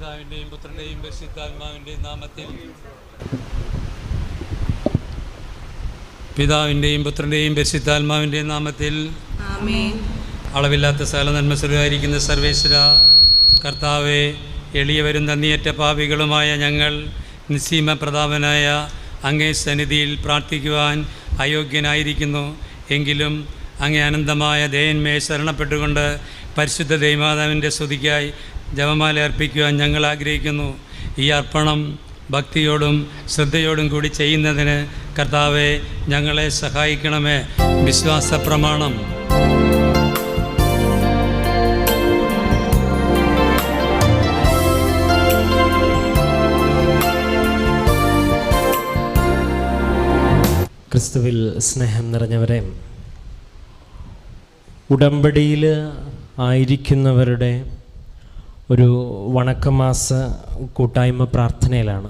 പിതാവിൻ്റെയും പുത്രൻ്റെയും പരിശുദ്ധാത്മാവിൻ്റെയും നാമത്തിൽ. പിതാവിൻ്റെയും പുത്രൻ്റെയും പരിശുദ്ധാത്മാവിൻ്റെയും നാമത്തിൽ. ആമേൻ. അളവില്ലാത്ത സകല നന്മസ്വരൂപമായിരിക്കുന്ന സർവേശ്വര കർത്താവെ, എളിയവരും നന്ദിയേറ്റ പാപികളുമായ ഞങ്ങൾ നിസ്സീമ പ്രതാപനായ അങ്ങേ സന്നിധിയിൽ പ്രാർത്ഥിക്കുവാൻ അയോഗ്യനായിരിക്കുന്നു. എങ്കിലും അങ്ങേ അനന്തമായ ദയന്മയെ ശരണപ്പെട്ടുകൊണ്ട് പരിശുദ്ധ ദൈവമാതാവിൻ്റെ സ്തുതിക്കായി ജപമാല അർപ്പിക്കുവാൻ ഞങ്ങൾ ആഗ്രഹിക്കുന്നു. ഈ അർപ്പണം ഭക്തിയോടും ശ്രദ്ധയോടും കൂടി ചെയ്യുന്നതിന് കർത്താവെ ഞങ്ങളെ സഹായിക്കണമേ. വിശ്വാസ പ്രമാണം. ക്രിസ്തുവിൽ സ്നേഹം നിറഞ്ഞവരെ, ഉടമ്പടിയിൽ ആയിരിക്കുന്നവരുടെ ഒരു വണക്കമാസ കൂട്ടായ്മ പ്രാർത്ഥനയിലാണ്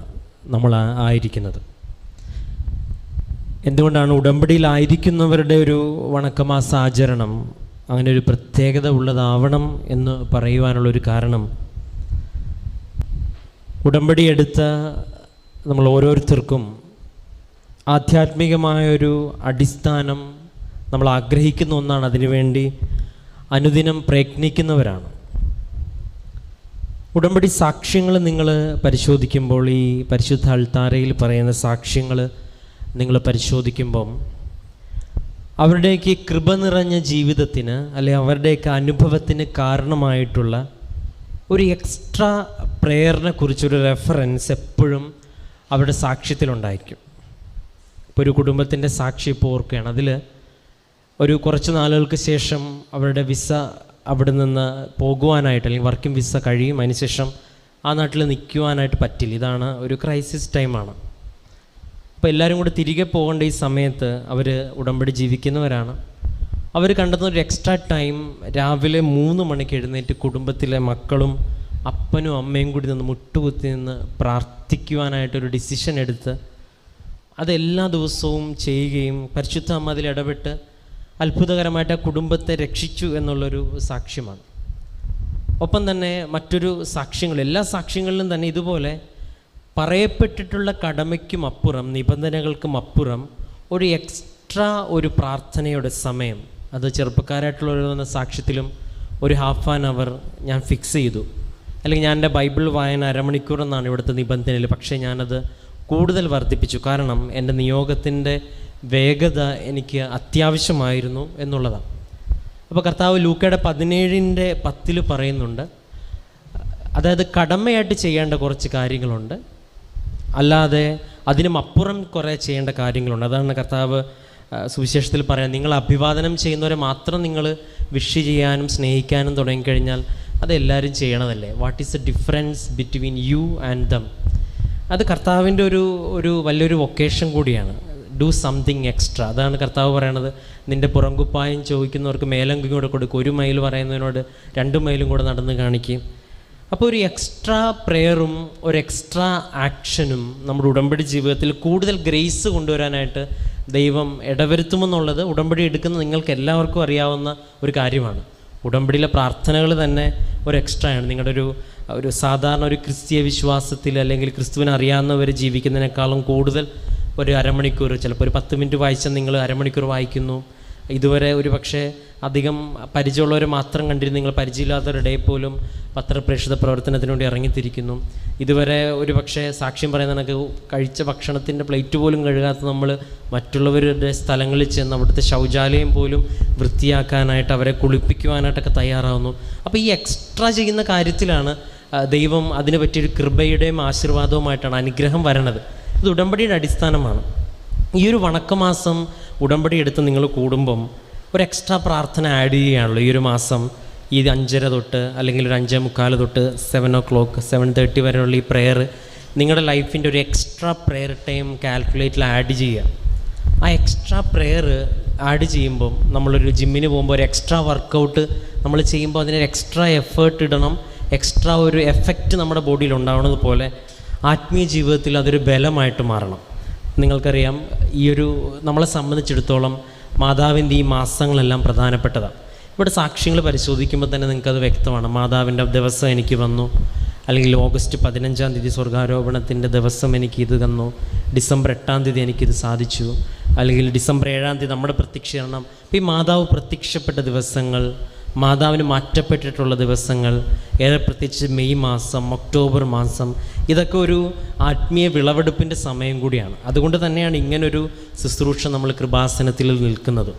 നമ്മൾ ആയിരിക്കുന്നത്. എന്തുകൊണ്ടാണ് ഉടമ്പടിയിലായിരിക്കുന്നവരുടെ ഒരു വണക്കമാസ ആചരണം അങ്ങനെ ഒരു പ്രത്യേകത ഉള്ളതാവണം എന്ന് പറയുവാനുള്ളൊരു കാരണം, ഉടമ്പടി എടുത്ത നമ്മൾ ഓരോരുത്തർക്കും ആധ്യാത്മികമായൊരു അടിസ്ഥാനം നമ്മൾ ആഗ്രഹിക്കുന്ന ഒന്നാണ്. അതിനുവേണ്ടി അനുദിനം പ്രയത്നിക്കുന്നവരാണ്. ഉടമ്പടി സാക്ഷ്യങ്ങൾ നിങ്ങൾ പരിശോധിക്കുമ്പോൾ, ഈ പരിശുദ്ധ അൾത്താരയിൽ പറയുന്ന സാക്ഷ്യങ്ങൾ നിങ്ങൾ പരിശോധിക്കുമ്പം അവരുടെയൊക്കെ കൃപ നിറഞ്ഞ ജീവിതത്തിന് അല്ലെങ്കിൽ അവരുടെയൊക്കെ അനുഭവത്തിന് കാരണമായിട്ടുള്ള ഒരു എക്സ്ട്രാ പ്രേയറിനെ കുറിച്ചൊരു റെഫറൻസ് എപ്പോഴും അവരുടെ സാക്ഷ്യത്തിലുണ്ടായിരിക്കും. ഇപ്പോൾ ഒരു കുടുംബത്തിൻ്റെ സാക്ഷി ഇപ്പോൾ ഓർക്കുകയാണ്. അതിൽ ഒരു കുറച്ച് നാളുകൾക്ക് ശേഷം അവരുടെ വിസ അവിടെ നിന്ന് പോകുവാനായിട്ട് അല്ലെങ്കിൽ വർക്കിംഗ് വിസ കഴിയും. അതിനുശേഷം ആ നാട്ടിൽ നിൽക്കുവാനായിട്ട് പറ്റില്ല. ഇതാണ് ഒരു ക്രൈസിസ് ടൈമാണ്. അപ്പോൾ എല്ലാവരും കൂടി തിരികെ പോകേണ്ട ഈ സമയത്ത് അവർ ഉടമ്പടി ജീവിക്കുന്നവരാണ്. അവർ കണ്ടെത്തുന്ന ഒരു എക്സ്ട്രാ ടൈം രാവിലെ 3 മണിക്ക് എഴുന്നേറ്റ് കുടുംബത്തിലെ മക്കളും അപ്പനും അമ്മയും കൂടി നിന്ന് മുട്ടുകുത്തി നിന്ന് പ്രാർത്ഥിക്കുവാനായിട്ടൊരു ഡിസിഷൻ എടുത്ത് അതെല്ലാ ദിവസവും ചെയ്യുകയും പരിശുദ്ധ അമ്മ അതിൽ ഇടപെട്ട് അത്ഭുതകരമായിട്ട് ആ കുടുംബത്തെ രക്ഷിച്ചു എന്നുള്ളൊരു സാക്ഷ്യമാണ്. ഒപ്പം തന്നെ മറ്റൊരു സാക്ഷ്യങ്ങൾ, എല്ലാ സാക്ഷ്യങ്ങളിലും തന്നെ ഇതുപോലെ പറയപ്പെട്ടിട്ടുള്ള കടമയ്ക്കും അപ്പുറം, നിബന്ധനകൾക്കും അപ്പുറം ഒരു എക്സ്ട്രാ ഒരു പ്രാർത്ഥനയുടെ സമയം, അത് ചെറുപ്പക്കാരായിട്ടുള്ള സാക്ഷ്യത്തിലും ഒരു ½ ഞാൻ ഫിക്സ് ചെയ്തു. അല്ലെങ്കിൽ ഞാൻ എൻ്റെ ബൈബിൾ വായന 1/2 മണിക്കൂർ എന്നാണ് ഇവിടുത്തെ നിബന്ധനയിൽ. പക്ഷേ ഞാനത് കൂടുതൽ വർദ്ധിപ്പിച്ചു. കാരണം എൻ്റെ നിയോഗത്തിൻ്റെ വേഗത എനിക്ക് അത്യാവശ്യമായിരുന്നു എന്നുള്ളതാണ്. അപ്പോൾ കർത്താവ് ലൂക്കയുടെ 17:10 പറയുന്നുണ്ട്, അതായത് കടമയായിട്ട് ചെയ്യേണ്ട കുറച്ച് കാര്യങ്ങളുണ്ട്, അല്ലാതെ അതിനും അപ്പുറം കുറേ ചെയ്യേണ്ട കാര്യങ്ങളുണ്ട്. അതാണ് കർത്താവ് സുവിശേഷത്തിൽ പറയാൻ, നിങ്ങൾ അഭിവാദനം ചെയ്യുന്നവരെ മാത്രം നിങ്ങൾ വിഷ് ചെയ്യാനും സ്നേഹിക്കാനും തുടങ്ങിക്കഴിഞ്ഞാൽ അതെല്ലാവരും ചെയ്യണതല്ലേ. What is the difference between you and them? അത് കർത്താവിൻ്റെ ഒരു വലിയൊരു വൊക്കേഷൻ കൂടിയാണ്. Do something extra. അതാണ് കർത്താവ് പറയണത്, നിൻ്റെ പുറംകുപ്പായം ചോദിക്കുന്നവർക്ക് മേലങ്കി കൂടെ കൊടുക്കും, 1 മൈൽ പറയുന്നതിനോട് 2 മൈലും കൂടെ നടന്ന് കാണിക്കും. അപ്പോൾ ഒരു എക്സ്ട്രാ പ്രെയറും ഒരു എക്സ്ട്രാ ആക്ഷനും നമ്മുടെ ഉടമ്പടി ജീവിതത്തിൽ കൂടുതൽ ഗ്രേസ് കൊണ്ടുവരാനായിട്ട് ദൈവം ഇടവരുത്തുമെന്നുള്ളത് ഉടമ്പടി എടുക്കുന്ന നിങ്ങൾക്ക് എല്ലാവർക്കും അറിയാവുന്ന ഒരു കാര്യമാണ്. ഉടമ്പടിയിലെ പ്രാർത്ഥനകൾ തന്നെ ഒരു എക്സ്ട്രായാണ്. നിങ്ങളുടെ ഒരു സാധാരണ ഒരു ക്രിസ്തീയ വിശ്വാസത്തിൽ അല്ലെങ്കിൽ ക്രിസ്തുവിനെ അറിയാവുന്നവർ ജീവിക്കുന്നതിനേക്കാളും കൂടുതൽ ഒരു 1/2 മണിക്കൂർ, ചിലപ്പോൾ ഒരു 10 മിനിറ്റ് വായിച്ചാൽ നിങ്ങൾ 1/2 മണിക്കൂർ വായിക്കുന്നു. ഇതുവരെ ഒരു പക്ഷേ അധികം പരിചയമുള്ളവരെ മാത്രം കണ്ടിരുന്നു, നിങ്ങൾ പരിചയമില്ലാത്തവരുടെ പോലും പത്രപ്രേക്ഷിത പ്രവർത്തനത്തിന് വേണ്ടി ഇറങ്ങിത്തിരിക്കുന്നു. ഇതുവരെ ഒരു പക്ഷേ സാക്ഷ്യം പറയുന്ന കണക്ക് കഴിച്ച ഭക്ഷണത്തിൻ്റെ പ്ലേറ്റ് പോലും കഴുകാത്ത നമ്മൾ മറ്റുള്ളവരുടെ സ്ഥലങ്ങളിൽ ചെന്ന് അവിടുത്തെ ശൗചാലയം പോലും വൃത്തിയാക്കാനായിട്ട് അവരെ കുളിപ്പിക്കുവാനായിട്ടൊക്കെ തയ്യാറാവുന്നു. അപ്പോൾ ഈ എക്സ്ട്രാ ചെയ്യുന്ന കാര്യത്തിലാണ് ദൈവം അതിന് പറ്റിയൊരു കൃപയുടെയും ആശീർവാദവുമായിട്ടാണ് അനുഗ്രഹം വരണത്. ഇത് ഉടമ്പടിയുടെ അടിസ്ഥാനമാണ്. ഈ ഒരു വണക്കമാസം ഉടമ്പടി എടുത്ത് നിങ്ങൾ കൂടുമ്പം ഒരു എക്സ്ട്രാ പ്രാർത്ഥന ആഡ് ചെയ്യുകയാണല്ലോ. ഈ ഒരു മാസം ഈ 5:30 തൊട്ട് അല്ലെങ്കിൽ ഒരു 5:45 തൊട്ട് 7 o'clock 7:30 വരെയുള്ള ഈ പ്രെയർ നിങ്ങളുടെ ലൈഫിൻ്റെ ഒരു എക്സ്ട്രാ പ്രെയർ ടൈം കാൽക്കുലേറ്റിൽ ആഡ് ചെയ്യുക. ആ എക്സ്ട്രാ പ്രെയർ ആഡ് ചെയ്യുമ്പം നമ്മളൊരു ജിമ്മിന് പോകുമ്പോൾ ഒരു എക്സ്ട്രാ വർക്കൗട്ട് നമ്മൾ ചെയ്യുമ്പോൾ അതിനൊരു എക്സ്ട്രാ എഫേർട്ട് ഇടണം, എക്സ്ട്രാ ഒരു എഫക്റ്റ് നമ്മുടെ ബോഡിയിൽ ഉണ്ടാവുന്നത് പോലെ ആത്മീയ ജീവിതത്തിൽ അതൊരു ബലമായിട്ട് മാറണം. നിങ്ങൾക്കറിയാം, ഈ ഒരു നമ്മളെ സംബന്ധിച്ചിടത്തോളം മാതാവിൻ്റെ ഈ മാസങ്ങളെല്ലാം പ്രധാനപ്പെട്ടതാണ്. ഇവിടെ സാക്ഷ്യങ്ങൾ പരിശോധിക്കുമ്പോൾ തന്നെ നിങ്ങൾക്കത് വ്യക്തമാണ്. മാതാവിൻ്റെ ദിവസം എനിക്ക് വന്നു, അല്ലെങ്കിൽ ഓഗസ്റ്റ് 15-ാം തീയതി സ്വർഗാരോപണത്തിൻ്റെ ദിവസം എനിക്കിത് തന്നു, ഡിസംബർ 8-ാം തീയതി എനിക്കിത് സാധിച്ചു, അല്ലെങ്കിൽ ഡിസംബർ 7-ാം തീയതി നമ്മുടെ പ്രത്യക്ഷീകരണം. അപ്പോൾ ഈ മാതാവ് പ്രത്യക്ഷപ്പെട്ട ദിവസങ്ങൾ, മാതാവിന് മാറ്റപ്പെട്ടിട്ടുള്ള ദിവസങ്ങൾ, ഏറെ പ്രത്യേകിച്ച് മെയ് മാസം, ഒക്ടോബർ മാസം, ഇതൊക്കെ ഒരു ആത്മീയ വിളവെടുപ്പിൻ്റെ സമയം കൂടിയാണ്. അതുകൊണ്ട് തന്നെയാണ് ഇങ്ങനൊരു ശുശ്രൂഷ നമ്മൾ കൃപാസനത്തിൽ നിൽക്കുന്നത്.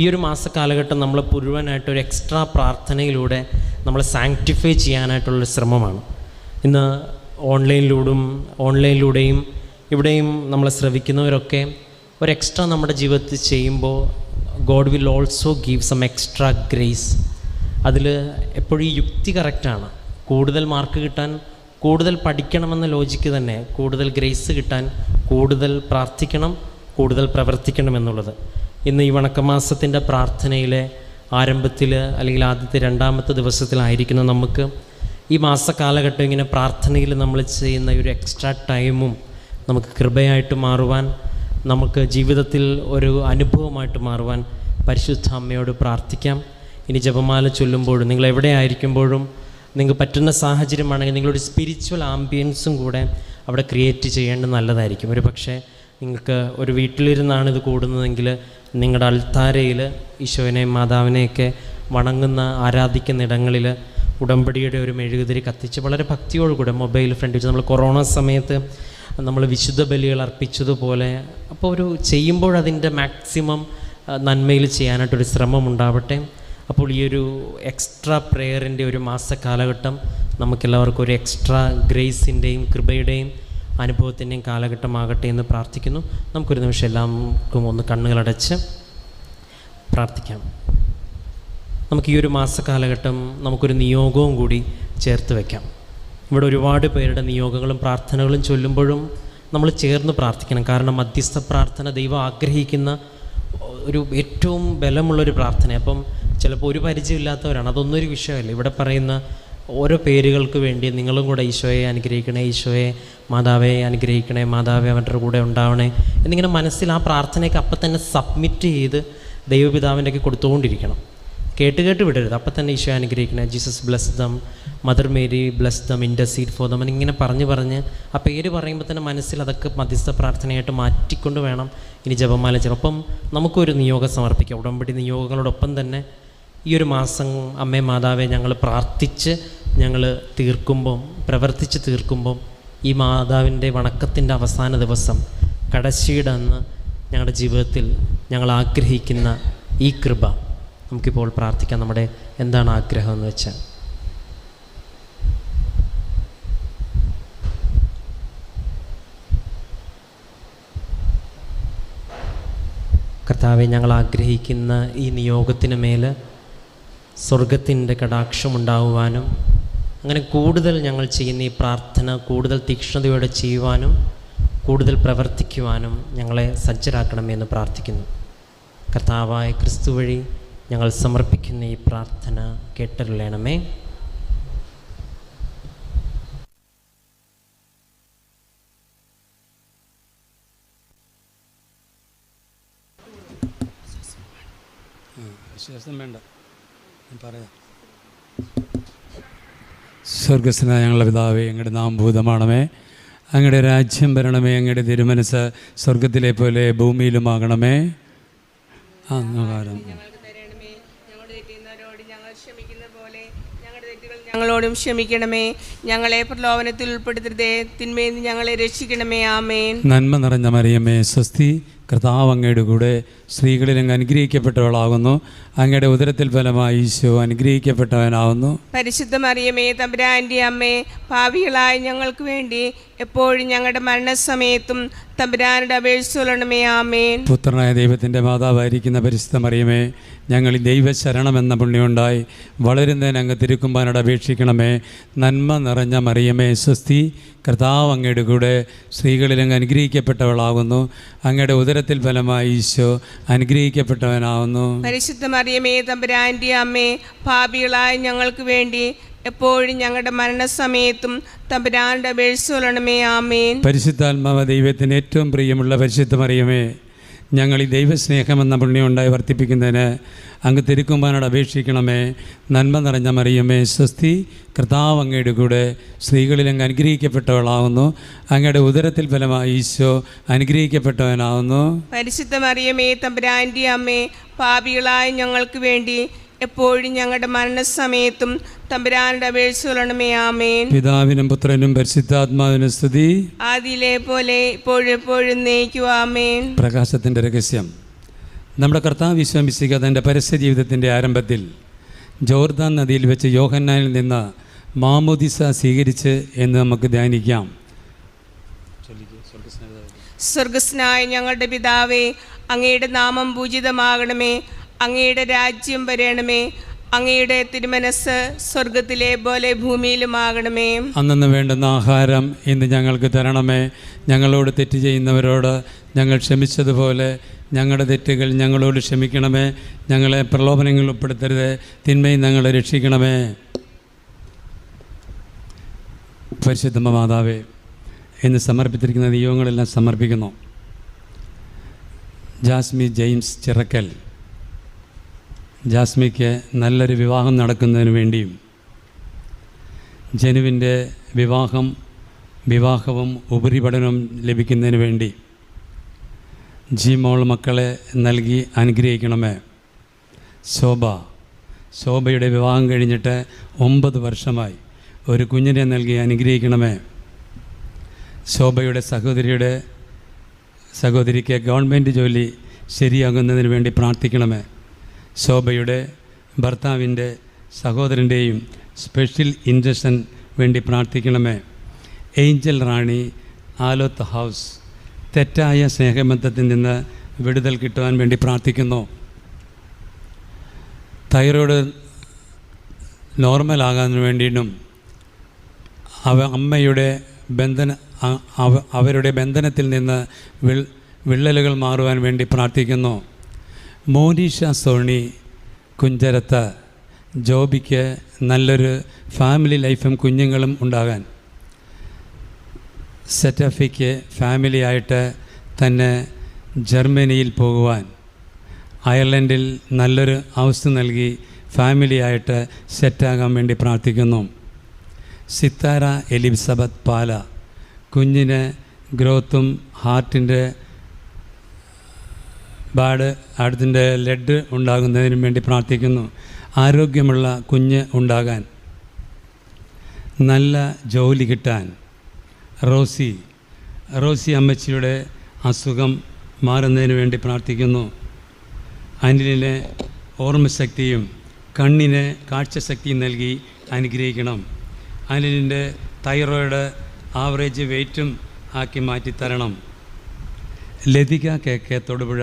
ഈ ഒരു മാസക്കാലഘട്ടം നമ്മൾ മുഴുവനായിട്ട് ഒരു എക്സ്ട്രാ പ്രാർത്ഥനയിലൂടെ നമ്മളെ സാങ്ക്ടിഫൈ ചെയ്യാനായിട്ടുള്ളൊരു ശ്രമമാണ്. ഇന്ന് ഓൺലൈനിലൂടെയും ഇവിടെയും നമ്മളെ ശ്രവിക്കുന്നവരൊക്കെ ഒരു എക്സ്ട്രാ നമ്മുടെ ജീവിതത്തിൽ ചെയ്യുമ്പോൾ God will also give some extra grace. അതിൽ എപ്പോഴും ഈ യുക്തി കറക്റ്റാണ്. കൂടുതൽ മാർക്ക് കിട്ടാൻ കൂടുതൽ പഠിക്കണമെന്ന ലോജിക്ക് തന്നെ കൂടുതൽ ഗ്രേസ് കിട്ടാൻ കൂടുതൽ പ്രാർത്ഥിക്കണം, കൂടുതൽ പ്രവർത്തിക്കണം എന്നുള്ളത്. ഇന്ന് ഈ വണക്കമാസത്തിൻ്റെ പ്രാർത്ഥനയിലെ ആരംഭത്തിൽ അല്ലെങ്കിൽ ആദ്യത്തെ 2-ാമത്തെ ദിവസത്തിലായിരിക്കുന്ന നമുക്ക് ഈ മാസക്കാലഘട്ടം ഇങ്ങനെ പ്രാർത്ഥനയിൽ നമ്മൾ ചെയ്യുന്ന ഒരു എക്സ്ട്രാ ടൈമും നമുക്ക് കൃപയായിട്ട് മാറുവാൻ, നമുക്ക് ജീവിതത്തിൽ ഒരു അനുഭവമായിട്ട് മാറുവാൻ പരിശുദ്ധ അമ്മയോട് പ്രാർത്ഥിക്കാം. ഇനി ജപമാല ചൊല്ലുമ്പോഴും നിങ്ങൾ എവിടെ ആയിരിക്കുമ്പോഴും നിങ്ങൾക്ക് പറ്റുന്ന സാഹചര്യമാണെങ്കിൽ നിങ്ങളൊരു സ്പിരിച്വൽ ആംബിയൻസും കൂടെ അവിടെ ക്രിയേറ്റ് ചെയ്യേണ്ടത് നല്ലതായിരിക്കും. ഒരു പക്ഷേ നിങ്ങൾക്ക് ഒരു വീട്ടിലിരുന്നാണ് ഇത് കൂടുന്നതെങ്കിൽ നിങ്ങളുടെ അൾത്താരയിൽ ഈശോനെയും മാതാവിനെയൊക്കെ വണങ്ങുന്ന ആരാധിക്കുന്ന ഇടങ്ങളിൽ ഉടമ്പടിയുടെ ഒരു മെഴുകുതിരി കത്തിച്ച് വളരെ ഭക്തിയോടുകൂടെ മൊബൈൽ ഫ്രണ്ട് വെച്ച് നമ്മൾ കൊറോണ സമയത്ത് നമ്മൾ വിശുദ്ധ ബലികൾ അർപ്പിച്ചതുപോലെ അപ്പോൾ ഒരു ചെയ്യുമ്പോഴതിൻ്റെ മാക്സിമം നന്മയിൽ ചെയ്യാനായിട്ടൊരു ശ്രമം ഉണ്ടാവട്ടെ. അപ്പോൾ ഈ ഒരു എക്സ്ട്രാ പ്രെയറിൻ്റെ ഒരു മാസക്കാലഘട്ടം നമുക്കെല്ലാവർക്കും ഒരു എക്സ്ട്രാ ഗ്രേസിൻ്റെയും കൃപയുടെയും അനുഭവത്തിൻ്റെയും കാലഘട്ടമാകട്ടെ എന്ന് പ്രാർത്ഥിക്കുന്നു. നമുക്കൊരു നിമിഷം എല്ലാവർക്കും ഒന്ന് കണ്ണുകളടച്ച് പ്രാർത്ഥിക്കാം. നമുക്ക് ഈ ഒരു മാസക്കാലഘട്ടം നമുക്കൊരു നിയോഗവും കൂടി ചേർത്ത് വയ്ക്കാം. ഇവിടെ ഒരുപാട് പേരുടെ നിയോഗങ്ങളും പ്രാർത്ഥനകളും ചൊല്ലുമ്പോഴും നമ്മൾ ചേർന്ന് പ്രാർത്ഥിക്കണം. കാരണം മധ്യസ്ഥ പ്രാർത്ഥന ദൈവം ആഗ്രഹിക്കുന്ന ഒരു ഏറ്റവും ബലമുള്ളൊരു പ്രാർത്ഥന. അപ്പം ചിലപ്പോൾ ഒരു പരിചയമില്ലാത്തവരാണ്, അതൊന്നും ഒരു വിഷയമല്ല. ഇവിടെ പറയുന്ന ഓരോ പേരുകൾക്ക് വേണ്ടി നിങ്ങളും കൂടെ ഈശോയെ അനുഗ്രഹിക്കണേ, ഈശോയെ മാതാവെ അനുഗ്രഹിക്കണേ, മാതാവെ അവരുടെ കൂടെ ഉണ്ടാവണേ എന്നിങ്ങനെ മനസ്സിൽ ആ പ്രാർത്ഥനയൊക്കെ അപ്പം തന്നെ സബ്മിറ്റ് ചെയ്ത് ദൈവപിതാവിൻ്റെയൊക്കെ കൊടുത്തുകൊണ്ടിരിക്കണം. കേട്ട് വിടരുത്. അപ്പം തന്നെ ഈശോ അനുഗ്രഹിക്കണേ, Jesus bless dum, mother Mary bless dum, intercede for them എന്നിങ്ങനെ പറഞ്ഞ് ആ പേര് പറയുമ്പോൾ തന്നെ മനസ്സിൽ അതൊക്കെ മധ്യസ്ഥ പ്രാർത്ഥനയായിട്ട് മാറ്റിക്കൊണ്ട് വേണം ഇനി ജപമാല അപ്പം നമുക്കൊരു നിയോഗം സമർപ്പിക്കാം. ഉടമ്പടി നിയോഗങ്ങളോടൊപ്പം തന്നെ ഈ ഒരു മാസം അമ്മേ മാതാവെ ഞങ്ങൾ പ്രാർത്ഥിച്ച് ഞങ്ങൾ പ്രവർത്തിച്ച് തീർക്കുമ്പം ഈ മാതാവിൻ്റെ വണക്കത്തിൻ്റെ അവസാന ദിവസം കടശിയുടെ അന്ന് ഞങ്ങളുടെ ജീവിതത്തിൽ ഞങ്ങൾ ആഗ്രഹിക്കുന്ന ഈ കൃപ നമുക്കിപ്പോൾ പ്രാർത്ഥിക്കാം. നമ്മുടെ എന്താണ് ആഗ്രഹം എന്ന് വെച്ചാൽ കർത്താവെ, ഞങ്ങൾ ആഗ്രഹിക്കുന്ന ഈ നിയോഗത്തിന് മേൽ സ്വർഗത്തിൻ്റെ കടാക്ഷമുണ്ടാകുവാനും അങ്ങനെ കൂടുതൽ ഞങ്ങൾ ചെയ്യുന്ന ഈ പ്രാർത്ഥന കൂടുതൽ തീക്ഷ്ണതയോടെ ചെയ്യുവാനും കൂടുതൽ പ്രവർത്തിക്കുവാനും ഞങ്ങളെ സജ്ജരാക്കണമെന്ന് പ്രാർത്ഥിക്കുന്നു. കർത്താവായ ക്രിസ്തു വഴി ഞങ്ങൾ സമർപ്പിക്കുന്ന ഈ പ്രാർത്ഥന കേട്ടരുളണമേ. വിശ്വാസം വേണ്ട, പറയാം. സ്വർഗസ്നായ ഞങ്ങളുടെ പിതാവേ, അങ്ങയുടെ നാമം ഭൂതമാണമേ, അങ്ങയുടെ രാജ്യം വരണമേ, അങ്ങയുടെ തിരുമനസ് സ്വർഗത്തിലെ പോലെ ഭൂമിയിലുമാകണമേ. ഞങ്ങളോടും ക്ഷമിക്കണമേ, ഞങ്ങളെ പ്രലോഭനത്തിൽ ഉൾപ്പെടുത്തരുതേ, തിന്മയിൽ നിന്ന് ഞങ്ങളെ രക്ഷിക്കണമേ. ആമേൻ. നന്മ നിറഞ്ഞ മറിയമേ, സ്വസ്തി, കർത്താവ് അങ്ങയുടെ കൂടെ സ്ത്രീകളിൽ അങ്ങ് അനുഗ്രഹിക്കപ്പെട്ടവളാകുന്നു, അങ്ങയുടെ ഉദരത്തിൽ ഫലമായി ഈശോ അനുഗ്രഹിക്കപ്പെട്ടവനാകുന്നു. പരിശുദ്ധ മറിയമേ, തമ്പുരാൻ്റെ അമ്മേ, പാപികളായ ഞങ്ങൾക്ക് വേണ്ടി എപ്പോഴും ഞങ്ങളുടെ മരണസമയത്തും തമ്പുരാനുടെ അപേക്ഷിച്ചുകൊള്ളണമേ. ആമേൻ. പുത്രനായ ദൈവത്തിൻ്റെ മാതാവായിരിക്കുന്ന പരിശുദ്ധ മറിയമേ, ഞങ്ങൾ ഈ ദൈവശരണമെന്ന പുണ്യമുണ്ടായി വളരുന്നതിന് അങ്ങ് തിരുക്കുമ്പാനോട് അപേക്ഷിക്കണമേ. നന്മ നിറഞ്ഞ മറിയമേ, സ്വസ്തി, കർത്താവ് അങ്ങയുടെ കൂടെ സ്ത്രീകളിൽ അങ്ങ് അനുഗ്രഹിക്കപ്പെട്ടവളാകുന്നു, അങ്ങയുടെ ഉദരത്തിൽ ഫലമായി ഈശോ അനുഗ്രഹിക്കപ്പെട്ടവനാകുന്നു. പരിശുദ്ധ മറിയമേ, തമ്പുരാൻ്റെ അമ്മേ, പാപികളായ ഞങ്ങൾക്ക് വേണ്ടി എപ്പോഴും ഞങ്ങളുടെ മരണസമയത്തും തമ്പുരാനുടെ അപേക്ഷിച്ചുകൊള്ളണമേ. ആമേൻ. പരിശുദ്ധാത്മാവ് ദൈവത്തിന് ഏറ്റവും പ്രിയമുള്ള പരിശുദ്ധ മറിയമേ, ഞങ്ങൾ ഈ ദൈവസ്നേഹമെന്ന പുണ്യമുണ്ടായി വർദ്ധിപ്പിക്കുന്നതിന് അങ്ങ് തിരുക്കുമ്പാനോട് അപേക്ഷിക്കണമേ. നന്മ നിറഞ്ഞ മറിയമേ സ്വസ്തി, കർത്താവ് അങ്ങയുടെ കൂടെ സ്ത്രീകളിൽ അങ്ങ് അനുഗ്രഹിക്കപ്പെട്ടവളാവുന്നു. അങ്ങയുടെ ഉദരത്തിൽ ഫലമായി ഈശോ അനുഗ്രഹിക്കപ്പെട്ടവനാവുന്നു. പരിശുദ്ധ മറിയമേ തമ്പുരാൻ്റെ അമ്മേ, പാപികളായ ഞങ്ങൾക്ക് വേണ്ടി എപ്പോഴും ഞങ്ങളുടെ മരണസമയത്തും തമ്പുരാനുടെ അപേക്ഷിച്ചുകൊള്ളണമേ. ആമേൻ. പിതാവിനും പുത്രനും പരിശുദ്ധാത്മാവിനും സ്തുതി, ആദിയിലെ പോലെ ഇപ്പോഴെപ്പോഴും നയിക്കുക. ആമേൻ. പ്രകാശത്തിൻ്റെ രഹസ്യം. നമ്മുടെ കർത്താവ് വിശ്വസിക്കുക തൻ്റെ പരസ്യ ജീവിതത്തിൻ്റെ ആരംഭത്തിൽ ജോർദാൻ നദിയിൽ വെച്ച് യോഹന്നാനിൽ നിന്ന് മാമോദിസ സ്വീകരിച്ച് എന്ന് നമുക്ക് ധ്യാനിക്കാം. സ്വർഗസ്നായ ഞങ്ങളുടെ പിതാവേ, അങ്ങയുടെ നാമം പൂജിതമാകണമേ. അങ്ങയുടെ രാജ്യം വരണമേ. അങ്ങയുടെ തിരുമനസ് സ്വർഗത്തിലെ പോലെ ഭൂമിയിലുമാകണമേ. അന്നു വേണ്ടുന്ന ആഹാരം ഇന്ന് ഞങ്ങൾക്ക് തരണമേ. ഞങ്ങളോട് തെറ്റ് ചെയ്യുന്നവരോട് ഞങ്ങൾ ക്ഷമിച്ചതുപോലെ ഞങ്ങളുടെ തെറ്റുകൾ ഞങ്ങളോട് ക്ഷമിക്കണമേ. ഞങ്ങളെ പ്രലോഭനങ്ങളിൽ ഉൾപ്പെടുത്തരുത്, തിന്മയിൽ ഞങ്ങളെ രക്ഷിക്കണമേ. പരിശുദ്ധ മാതാവേ, ഇന്ന് സമർപ്പിച്ചിരിക്കുന്ന നിയോഗങ്ങളെല്ലാം സമർപ്പിക്കുന്നു. ജാസ്മി ജെയിംസ് ചിറക്കൽ, ജാസ്മിക്ക് നല്ലൊരു വിവാഹം നടക്കുന്നതിന് വേണ്ടിയും ജനുവിൻ്റെ വിവാഹവും ഉപരിപഠനവും ലഭിക്കുന്നതിന് വേണ്ടി ജിമോൾ മക്കളെ നൽകി അനുഗ്രഹിക്കണമേ. ശോഭയുടെ വിവാഹം കഴിഞ്ഞിട്ട് 9 വർഷമായി ഒരു കുഞ്ഞിനെ നൽകി അനുഗ്രഹിക്കണമേ. ശോഭയുടെ സഹോദരിക്ക് ഗവൺമെൻറ് ജോലി ശരിയാകുന്നതിന് വേണ്ടി പ്രാർത്ഥിക്കണമേ. ശോഭയുടെ ഭർത്താവിൻ്റെ സഹോദരൻ്റെയും സ്പെഷ്യൽ ഇൻജക്ഷൻ വേണ്ടി പ്രാർത്ഥിക്കണമേ. ഏഞ്ചൽ റാണി, ആലോത്ത് ഹൗസ്, തെറ്റായ സ്നേഹബന്ധത്തിൽ നിന്ന് വിടുതൽ കിട്ടുവാൻ വേണ്ടി പ്രാർത്ഥിക്കുന്നു. തൈറോയ്ഡ് നോർമലാകാൻ വേണ്ടിയിട്ടും അവരുടെ ബന്ധനത്തിൽ നിന്ന് വിള്ളലുകൾ മാറുവാൻ വേണ്ടി പ്രാർത്ഥിക്കുന്നു. മോനീഷ സോണി കുഞ്ചരത്ത്, ജോബിക്ക് നല്ലൊരു ഫാമിലി ലൈഫും കുഞ്ഞുങ്ങളും ഉണ്ടാകാൻ, സെറ്റഫിക്ക് ഫാമിലിയായിട്ട് തന്നെ ജർമ്മനിയിൽ പോകുവാൻ, അയർലൻഡിൽ നല്ലൊരു ഹൗസ് നൽകി ഫാമിലിയായിട്ട് സെറ്റാകാൻ വേണ്ടി പ്രാർത്ഥിക്കുന്നു. സിത്താര എലിസബത്ത് പാല, കുഞ്ഞിന് ഗ്രോത്തും ഹാർട്ടിൻ്റെ അടുത്തിൻ്റെ ലെഡ് ഉണ്ടാകുന്നതിനും വേണ്ടി പ്രാർത്ഥിക്കുന്നു. ആരോഗ്യമുള്ള കുഞ്ഞ് ഉണ്ടാകാൻ, നല്ല ജോലി കിട്ടാൻ, റോസി അമ്മച്ചിയുടെ അസുഖം മാറുന്നതിന് വേണ്ടി പ്രാർത്ഥിക്കുന്നു. അനിലിന് ഓർമ്മശക്തിയും കണ്ണിന് കാഴ്ചശക്തിയും നൽകി അനുഗ്രഹിക്കണം. അനിലിൻ്റെ തൈറോയ്ഡ് ആവറേജ് വെയ്റ്റും ആക്കി മാറ്റിത്തരണം. ലതിക KK തൊടുപുഴ,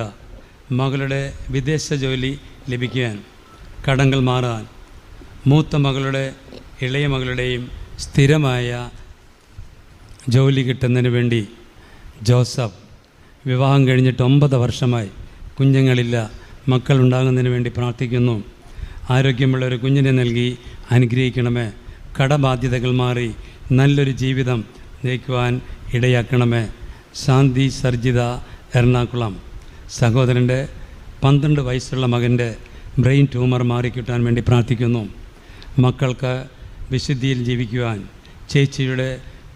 മകളുടെ വിദേശ ജോലി ലഭിക്കുവാൻ, കടങ്ങൾ മാറാൻ, മൂത്ത മകളുടെ ഇളയ മകളുടെയും സ്ഥിരമായ ജോലി കിട്ടുന്നതിന് വേണ്ടി. ജോസഫ്, വിവാഹം കഴിഞ്ഞിട്ട് 9 വർഷമായി, കുഞ്ഞുങ്ങളില്ല, മക്കളുണ്ടാകുന്നതിന് വേണ്ടി പ്രാർത്ഥിക്കുന്നു. ആരോഗ്യമുള്ള ഒരു കുഞ്ഞിനെ നൽകി അനുഗ്രഹിക്കണമേ. കടബാധ്യതകൾ മാറി നല്ലൊരു ജീവിതം നയിക്കുവാൻ ഇടയാക്കണമേ. ശാന്തി സർജിത, എറണാകുളം, സഹോദരൻ്റെ 12 വയസ്സുള്ള മകൻ്റെ ബ്രെയിൻ ട്യൂമർ മാറിക്കിട്ടാൻ വേണ്ടി പ്രാർത്ഥിക്കുന്നു. മക്കൾക്ക് വിശുദ്ധിയിൽ ജീവിക്കുവാൻ, ചേച്ചിയുടെ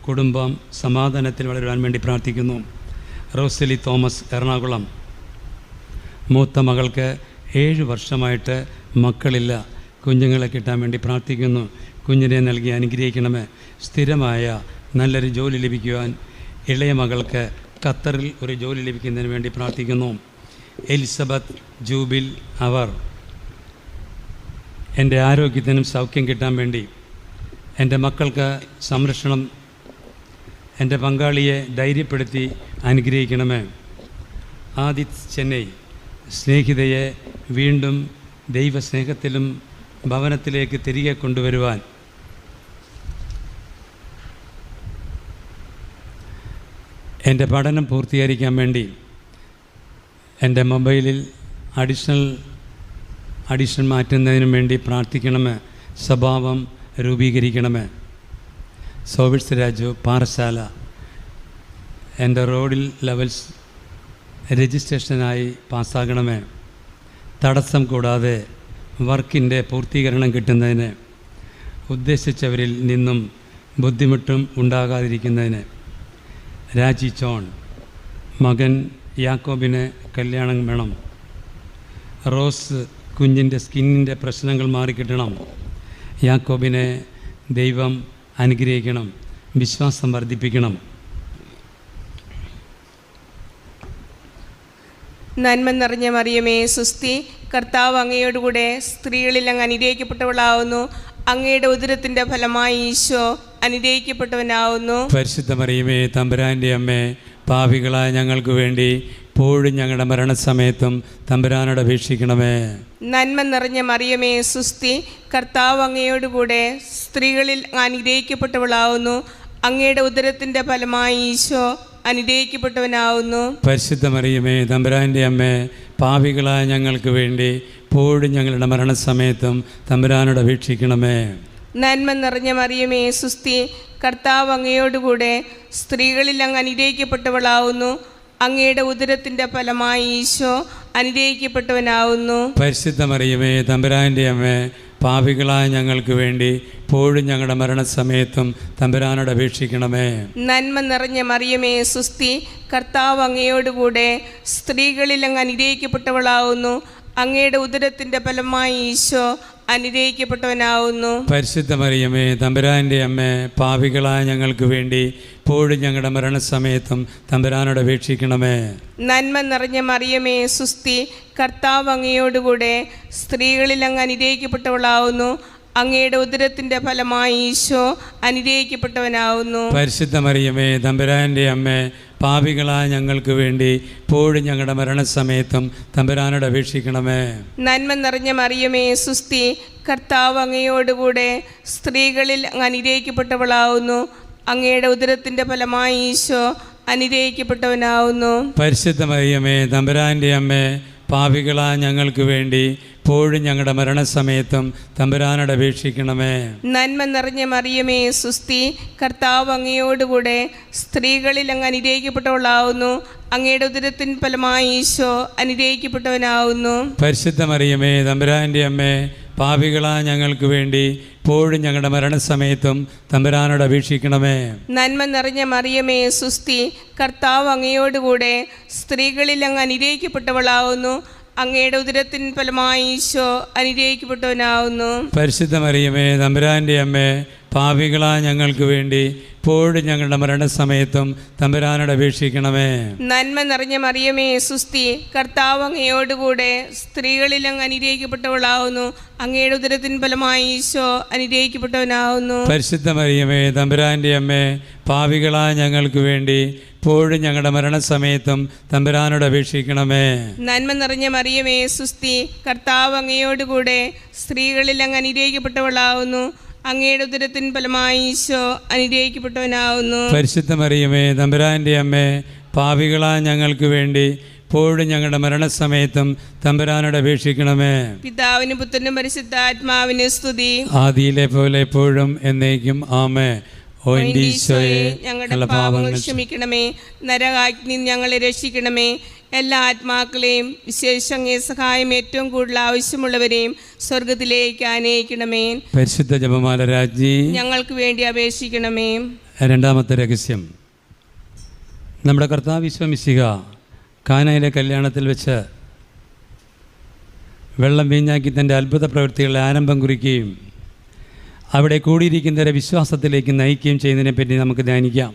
കുടുംബം സമാധാനത്തിൽ വളരുവാൻ വേണ്ടി പ്രാർത്ഥിക്കുന്നു. റോസലി തോമസ്, എറണാകുളം, മൂത്ത മകൾക്ക് 7 വർഷമായിട്ട് മക്കളില്ല, കുഞ്ഞുങ്ങളെ കിട്ടാൻ വേണ്ടി പ്രാർത്ഥിക്കുന്നു. കുഞ്ഞിനെ നൽകി അനുഗ്രഹിക്കണമേ. സ്ഥിരമായ നല്ലൊരു ജോലി ലഭിക്കുവാൻ, ഇളയ മകൾക്ക് ഖത്തറിൽ ഒരു ജോലി ലഭിക്കുന്നതിന് വേണ്ടി പ്രാർത്ഥിക്കുന്നു. എലിസബത്ത് ജൂബിൽ, അവർ എൻ്റെ ആരോഗ്യത്തിനും സൗഖ്യം കിട്ടാൻ വേണ്ടി, എൻ്റെ മക്കൾക്ക് സംരക്ഷണം, എൻ്റെ പങ്കാളിയെ ധൈര്യപ്പെടുത്തി അനുഗ്രഹിക്കണമേ. ആദിത്, ചെന്നൈ, സ്നേഹിതയെ വീണ്ടും ദൈവസ്നേഹത്തിലും ഭവനത്തിലേക്ക് തിരികെ കൊണ്ടുവരുവാൻ, എൻ്റെ പഠനം പൂർത്തീകരിക്കാൻ വേണ്ടി എൻ്റെ മൊബൈലിൽ അഡിഷൻ മാറ്റുന്നതിനും വേണ്ടി പ്രാർത്ഥിക്കണമേ. സ്വഭാവം രൂപീകരിക്കണമേ. സോവിറ്റ്സ് രാജു, പാറശാല, എൻ്റെ റോഡിൽ ലെവൽസ് രജിസ്ട്രേഷനായി പാസ്സാകണമേ. തടസ്സം കൂടാതെ വർക്കിൻ്റെ പൂർത്തീകരണം കിട്ടുന്നതിന്, ഉദ്ദേശിച്ചവരിൽ നിന്നും ബുദ്ധിമുട്ടും ഉണ്ടാകാതിരിക്കുന്നതിന് രാജി ജോൺ മകൻ യാക്കോബിന് കല്യാണം വേണം. റോസ് കുഞ്ഞിൻ്റെ സ്കിന്നിൻ്റെ പ്രശ്നങ്ങൾ മാറിക്കിട്ടണം. യാക്കോബിനെ ദൈവം അനുഗ്രഹിക്കണം, വിശ്വാസം വർദ്ധിപ്പിക്കണം. നന്മ നിറഞ്ഞ മറിയമേ സുസ്തി, കർത്താവ് അങ്ങയോടുകൂടെ സ്ത്രീകളിൽ അങ്ങ് അനുഗ്രഹിക്കപ്പെട്ടവളാവുന്നു. അങ്ങയുടെ ഉദരത്തിൻ്റെ ഫലമായി ഈശോ അനുഗ്രഹിക്കപ്പെട്ടവനാവുന്നു. പരിശുദ്ധ മറിയമേ തമ്പുരാൻ്റെ അമ്മേ, പാപികളായ ഞങ്ങൾക്ക് വേണ്ടി ഇപ്പോഴും ഞങ്ങളുടെ മരണസമയത്തും തമ്പുരാനോട് അപേക്ഷിക്കണമേ. നന്മ നിറഞ്ഞ മറിയമേ സുസ്തി, കർത്താവ് അങ്ങയോടുകൂടെ സ്ത്രീകളിൽ അനുഗ്രഹിക്കപ്പെട്ടവളാവുന്നു. അങ്ങയുടെ ഉദരത്തിൻ്റെ ഫലമായി ഈശോ അനുഗ്രഹിക്കപ്പെട്ടവനാവുന്നു. പരിശുദ്ധ മറിയമേ തമ്പുരാൻ്റെ അമ്മേ, പാപികളായ ഞങ്ങൾക്ക് വേണ്ടി ഇപ്പോഴും ഞങ്ങളുടെ മരണസമയത്തും തമ്പുരാനോട് അപേക്ഷിക്കണമേ. നന്മ നിറഞ്ഞ മറിയമേ സുസ്തി, കർത്താവ് അങ്ങയോടുകൂടെ സ്ത്രീകളിൽ അങ്ങ് അനുഗ്രഹിക്കപ്പെട്ടവളാവുന്നു. അങ്ങയുടെ ഉദരത്തിൻ്റെ ഫലമായി ഈശോ അനുഗ്രഹിക്കപ്പെട്ടവനാവുന്നു. പരിശുദ്ധ മറിയമേ തമ്പുരാൻ്റെ അമ്മേ, പാപികളായ ഞങ്ങൾക്ക് വേണ്ടി ഇപ്പോഴും ഞങ്ങളുടെ മരണസമയത്തും തമ്പുരാനോട് അപേക്ഷിക്കണമേ. നന്മ നിറഞ്ഞ മറിയമേ സുസ്തി, കർത്താവ് അങ്ങയോടുകൂടെ സ്ത്രീകളിൽ അങ്ങ് അനുഗ്രഹിക്കപ്പെട്ടവളാവുന്നു. അങ്ങയുടെ ഉദരത്തിൻ്റെ ഫലമായി ഈശോ അനുഗ്രഹിക്കപ്പെട്ടവനാവുന്നു. പരിശുദ്ധ മറിയമേ തമ്പുരാൻ്റെ അമ്മേ, പാപികളായ ഞങ്ങൾക്ക് വേണ്ടി ഇപ്പോഴും ഞങ്ങളുടെ മരണസമയത്തും തമ്പുരാനോട് അപേക്ഷിക്കണമേ. നന്മ നിറഞ്ഞ മറിയമേ സുസ്തി, കർത്താവ് അങ്ങയോടുകൂടെ സ്ത്രീകളിൽ അങ്ങ് അനുഗ്രഹിക്കപ്പെട്ടവളാവുന്നു. അങ്ങയുടെ ഉദരത്തിൻ്റെ ഫലമായി ഈശോ അനുഗ്രഹിക്കപ്പെട്ടവനാവുന്നു. പരിശുദ്ധ മറിയമേ തമ്പുരാൻ്റെ അമ്മേ, പാപികളായ ഞങ്ങൾക്ക് വേണ്ടി ഇപ്പോഴും ഞങ്ങളുടെ മരണസമയത്തും തമ്പുരാനോട് അപേക്ഷിക്കണമേ. നന്മ നിറഞ്ഞ മറിയമേ സുസ്തി, കർത്താവ് അങ്ങയോടുകൂടെ സ്ത്രീകളിൽ അങ്ങ് അനുഗ്രഹിക്കപ്പെട്ടവളാവുന്നു. അങ്ങയുടെ ഉദരത്തിൻ്റെ ഫലമായി ഈശോ അനുഗ്രഹിക്കപ്പെട്ടവനാവുന്നു. പരിശുദ്ധ മറിയമേ തമ്പുരാൻ്റെ അമ്മേ, പാപികളായ ഞങ്ങൾക്ക് വേണ്ടി ഇപ്പോഴും ഞങ്ങളുടെ മരണസമയത്തും തമ്പുരാനോട് അപേക്ഷിക്കണമേ. നന്മ നിറഞ്ഞ മറിയമേ സുസ്തി, കർത്താവ് അങ്ങയോടുകൂടെ സ്ത്രീകളിൽ അങ്ങ് അനുഗ്രഹിക്കപ്പെട്ടവളാവുന്നു. അങ്ങയുടെ ഉദരത്തിൻ ഫലമായി ഈശോ അനുഗ്രഹിക്കപ്പെട്ടവനാവുന്നു. പരിശുദ്ധ മറിയമേ തമ്പുരാൻ്റെ അമ്മേ, പാപികളായ ഞങ്ങൾക്ക് വേണ്ടി ഇപ്പോഴും ഞങ്ങളുടെ മരണസമയത്തും തമ്പുരാനോട് അപേക്ഷിക്കണമേ. നന്മ നിറഞ്ഞ മറിയമേ സുസ്തി, കർത്താവ് അങ്ങയോടുകൂടെ സ്ത്രീകളിൽ അങ്ങ് അനുഗ്രഹിക്കപ്പെട്ടവളാവുന്നു. അങ്ങയുടെ ഉദരത്തിൻ ഫലമായി ഈശോ അനുഗ്രഹിക്കപ്പെട്ടവനാവുന്നു. പരിശുദ്ധ മറിയമേ തമ്പുരാൻ്റെ അമ്മേ, പാപികളായ ഞങ്ങൾക്ക് വേണ്ടി ഇപ്പോഴും ഞങ്ങളുടെ മരണസമയത്തും തമ്പുരാനോട് അപേക്ഷിക്കണമേ. നന്മ നിറഞ്ഞ മറിയമേ സുസ്തി, കർത്താവ് അങ്ങയോടുകൂടെ സ്ത്രീകളിൽ അങ്ങ് അനുഗ്രഹിക്കപ്പെട്ടവളാവുന്നു. അങ്ങയുടെ ഉദരത്തിൻ ഫലമായി ഈശോ അനുഗ്രഹിക്കപ്പെട്ടവനാവുന്നു. പരിശുദ്ധ മറിയമേ തമ്പുരാൻ്റെ അമ്മേ, പാപികളായ ഞങ്ങൾക്ക് വേണ്ടി ഇപ്പോഴും ഞങ്ങളുടെ മരണസമയത്തും തമ്പുരാനോട് അപേക്ഷിക്കണമേ. നന്മ നിറഞ്ഞ മറിയമേ സുസ്തി, കർത്താവ് അങ്ങയോടുകൂടെ സ്ത്രീകളിൽ അങ്ങ് അനുഗ്രഹിക്കപ്പെട്ടവളാവുന്നു. അങ്ങയുടെ ഉദരത്തിൻ ഫലമായി ഈശോ അനുഗ്രഹിക്കപ്പെട്ടവനാവുന്നു. പരിശുദ്ധ മറിയമേ തമ്പുരാൻ്റെ അമ്മേ, പാപികളായ ഞങ്ങൾക്ക് വേണ്ടി ഇപ്പോഴും ഞങ്ങളുടെ മരണസമയത്തും തമ്പുരാനോട് അപേക്ഷിക്കണമേ. പിതാവിനും പുത്രനും പരിശുദ്ധാത്മാവിന് സ്തുതി, ആദിയിലെ പോലെ എപ്പോഴും എന്നേക്കും ആമേ. ഓ എൻ്റെ ഈശോയെ, ഞങ്ങളുടെ പാപങ്ങൾ ക്ഷമിക്കണമേ. നരകാഗ്നി ഞങ്ങളെ രക്ഷിക്കണമേ. എല്ലാ ആത്മാക്കളെയും വിശേഷം അങ്ങേ സഹായം ഏറ്റവും കൂടുതൽ ആവശ്യമുള്ളവരെയും സ്വർഗത്തിലേക്ക് ആനയിക്കണമേ. പരിശുദ്ധ ജപമാല രാജ്ഞി ഞങ്ങൾക്ക് വേണ്ടി അപേക്ഷിക്കണമേ. രണ്ടാമത്തെ രഹസ്യം, നമ്മുടെ കർത്താവ് ഈശോ മിശിഹ കാനായിലെ കല്യാണത്തിൽ വെച്ച് വെള്ളം വീഞ്ഞാക്കി തൻ്റെ അത്ഭുത പ്രവൃത്തികളുടെ ആരംഭം കുറിക്കുകയും അവിടെ കൂടിയിരിക്കുന്നവരെ വിശ്വാസത്തിലേക്ക് നയിക്കുകയും ചെയ്യുന്നതിനെപ്പറ്റി നമുക്ക് ധ്യാനിക്കാം.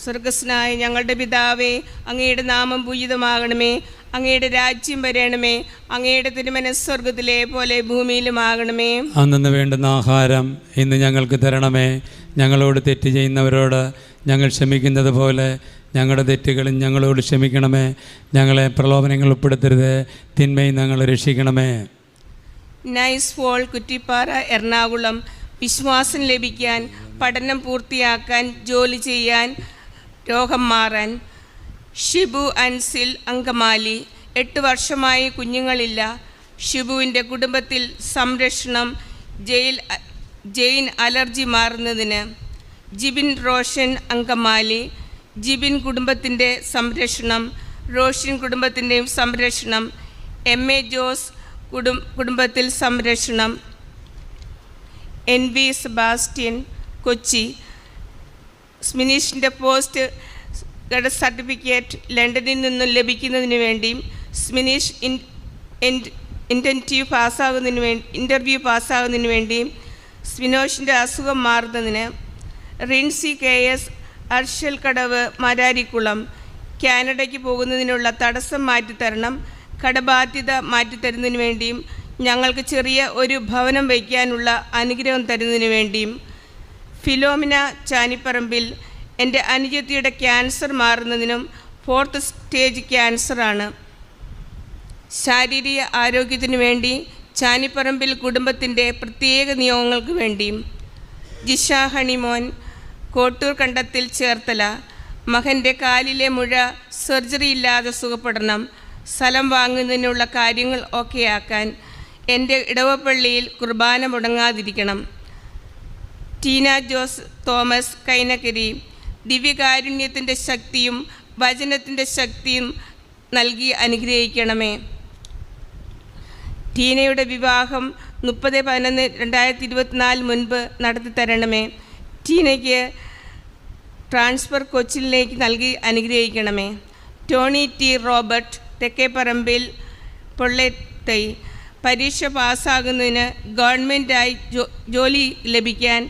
സ്വർഗസ്നായ ഞങ്ങളുടെ പിതാവേ, അങ്ങയുടെ നാമം പൂജിതമാകണമേ. അങ്ങയുടെ രാജ്യം വരണമേ. അങ്ങയുടെ തിരുമനസ്സ് സ്വർഗത്തിലെ പോലെ ഭൂമിയിലുമാകണമേ. അന്നു വേണ്ടുന്ന ആഹാരം ഇന്ന് ഞങ്ങൾക്ക് തരണമേ. ഞങ്ങളോട് തെറ്റ് ചെയ്യുന്നവരോട് ഞങ്ങൾ ക്ഷമിക്കുന്നത് പോലെ ഞങ്ങളുടെ തെറ്റുകളും ഞങ്ങളോട് ക്ഷമിക്കണമേ. ഞങ്ങളെ പ്രലോഭനങ്ങൾ ഉൾപ്പെടുത്തരുത്, തിന്മയും ഞങ്ങളെ രക്ഷിക്കണമേ. നൈസ് ഫോൾ, കുറ്റിപ്പാറ, എറണാകുളം. വിശ്വാസം ലഭിക്കാൻ, പഠനം പൂർത്തിയാക്കാൻ, ജോലി ചെയ്യാൻ, രോഗം മാറാൻ. ഷിബു അൻസിൽ, അങ്കമാലി. 8 വർഷമായി കുഞ്ഞുങ്ങളില്ല. ഷിബുവിൻ്റെ കുടുംബത്തിൽ സംരക്ഷണം. ജെയിൻ അലർജി മാറുന്നതിന്. ജിബിൻ റോഷൻ, അങ്കമാലി. ജിബിൻ കുടുംബത്തിൻ്റെ സംരക്ഷണം, റോഷിൻ കുടുംബത്തിൻ്റെയും സംരക്ഷണം, MA ജോസ് കുടുംബത്തിൽ സംരക്ഷണം, NV സെബാസ്റ്റ്യൻ കൊച്ചി, സ്മിനീഷിൻ്റെ പോസ്റ്റ് സർട്ടിഫിക്കറ്റ് ലണ്ടനിൽ നിന്നും ലഭിക്കുന്നതിന് വേണ്ടിയും സ്മിനീഷ് ഇൻ്റർവ്യൂ പാസ്സാകുന്നതിന് വേണ്ടിയും സ്മിനോഷിൻ്റെ അസുഖം മാറുന്നതിന്, റിൻസി KS അർഷൽ കടവ് മാരാരിക്കുളം കാനഡയ്ക്ക് പോകുന്നതിനുള്ള തടസ്സം മാറ്റിത്തരണം, കടബാധ്യത മാറ്റിത്തരുന്നതിന് വേണ്ടിയും ഞങ്ങൾക്ക് ചെറിയ ഒരു ഭവനം വയ്ക്കാനുള്ള അനുഗ്രഹം തരുന്നതിന് വേണ്ടിയും, ഫിലോമിന ചാനിപ്പറമ്പിൽ എൻ്റെ അനുജത്തിയുടെ ക്യാൻസർ മാറുന്നതിനും 4th സ്റ്റേജ് ക്യാൻസറാണ്. ശാരീരിക ആരോഗ്യത്തിനു വേണ്ടി ചാനിപ്പറമ്പിൽ കുടുംബത്തിൻ്റെ പ്രത്യേക നിയോഗങ്ങൾക്ക് വേണ്ടിയും, ജിഷ ഹണിമോൻ കോട്ടൂർ കണ്ടത്തിൽ ചേർത്തല മകൻ്റെ കാലിലെ മുഴ സർജറി ഇല്ലാതെ സുഖപ്പെടണം, സ്ഥലം വാങ്ങുന്നതിനുള്ള കാര്യങ്ങൾ ഓക്കെയാക്കാൻ എൻ്റെ ഇടവപ്പള്ളിയിൽ കുർബാന മുടങ്ങാതിരിക്കണം. ടീന ജോസ് തോമസ് കൈനക്കരി ദിവ്യകാരുണ്യത്തിൻ്റെ ശക്തിയും വചനത്തിൻ്റെ ശക്തിയും നൽകി അനുഗ്രഹിക്കണമേ. ടീനയുടെ വിവാഹം 30/11/2024 മുൻപ് നടത്തി തരണമേ. ടീനയ്ക്ക് ട്രാൻസ്ഫർ കൊച്ചിയിലേക്ക് നൽകി അനുഗ്രഹിക്കണമേ. ടോണി T റോബർട്ട് തെക്കേപ്പറമ്പിൽ പൊള്ളത്തൈ പരീക്ഷ പാസ്സാകുന്നതിന് ഗവൺമെൻറ്റായി ജോലി ലഭിക്കാൻ,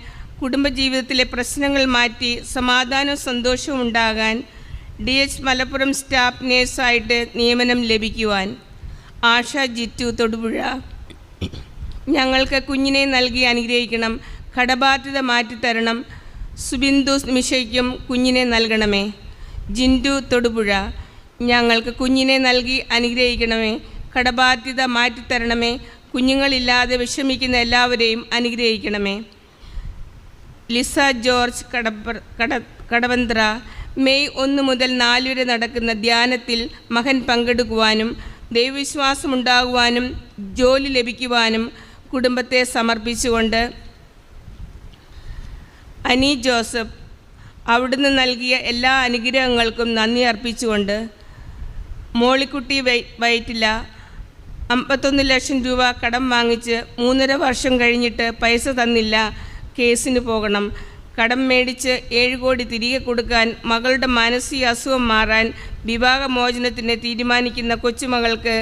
കുടുംബജീവിതത്തിലെ പ്രശ്നങ്ങൾ മാറ്റി സമാധാനവും സന്തോഷവും ഉണ്ടാകാൻ, DH മലപ്പുറം സ്റ്റാഫ് നേഴ്സായിട്ട് നിയമനം ലഭിക്കുവാൻ. ആഷ ജിറ്റു തൊടുപുഴ ഞങ്ങൾക്ക് കുഞ്ഞിനെ നൽകി അനുഗ്രഹിക്കണം, കടബാധ്യത മാറ്റിത്തരണം, സുബിന്ദു നിമിഷയ്ക്കും കുഞ്ഞിനെ നൽകണമേ. ജിൻഡു തൊടുപുഴ ഞങ്ങൾക്ക് കുഞ്ഞിനെ നൽകി അനുഗ്രഹിക്കണമേ, കടബാധ്യത മാറ്റിത്തരണമേ, കുഞ്ഞുങ്ങളില്ലാതെ വിഷമിക്കുന്ന എല്ലാവരെയും അനുഗ്രഹിക്കണമേ. ലിസ ജോർജ് കടവന്ത്ര മെയ് 1 മുതൽ 4 വരെ നടക്കുന്ന ധ്യാനത്തിൽ മകൻ പങ്കെടുക്കുവാനും ദൈവവിശ്വാസമുണ്ടാകുവാനും ജോലി ലഭിക്കുവാനും കുടുംബത്തെ സമർപ്പിച്ചുകൊണ്ട്, അനി ജോസഫ് അവിടുന്ന് നൽകിയ എല്ലാ അനുഗ്രഹങ്ങൾക്കും നന്ദി അർപ്പിച്ചുകൊണ്ട്, മോളിക്കുട്ടി വയറ്റില്ല 51 ലക്ഷം രൂപ കടം വാങ്ങിച്ച് 3.5 വർഷം കഴിഞ്ഞിട്ട് പൈസ തന്നില്ല, കേസിന് പോകണം. കടം മേടിച്ച് 7 കോടി തിരികെ കൊടുക്കാൻ, മകളുടെ മാനസിക അസുഖം മാറാൻ, വിവാഹമോചനത്തിന് തീരുമാനിക്കുന്ന കൊച്ചുമകൾക്ക്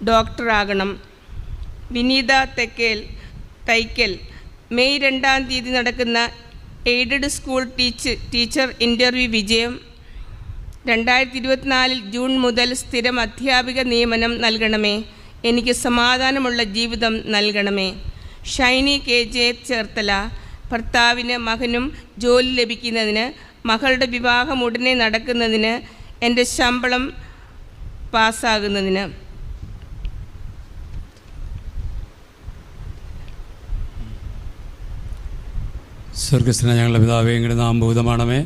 ഡോക്ടറാകണം. വിനീത തൈക്കൽ മെയ് 2-ാം തീയതി നടക്കുന്ന എയ്ഡഡ് സ്കൂൾ ടീച്ചർ ഇൻ്റർവ്യൂ വിജയം. 2024 ജൂൺ മുതൽ സ്ഥിരം അധ്യാപിക നിയമനം നൽകണമേ. എനിക്ക് സമാധാനമുള്ള ജീവിതം നൽകണമേ. ഷൈനി KJ ചേർത്തല ഭർത്താവിന് മകനും ജോലി ലഭിക്കുന്നതിന്, മകളുടെ വിവാഹം ഉടനെ നടക്കുന്നതിന്, എൻ്റെ ശമ്പളം പാസ്സാകുന്നതിന്. സ്വർഗസ്ഥനായ ഞങ്ങളുടെ പിതാവേ, അങ്ങയുടെ നാമം ഭൂതമാണമേ,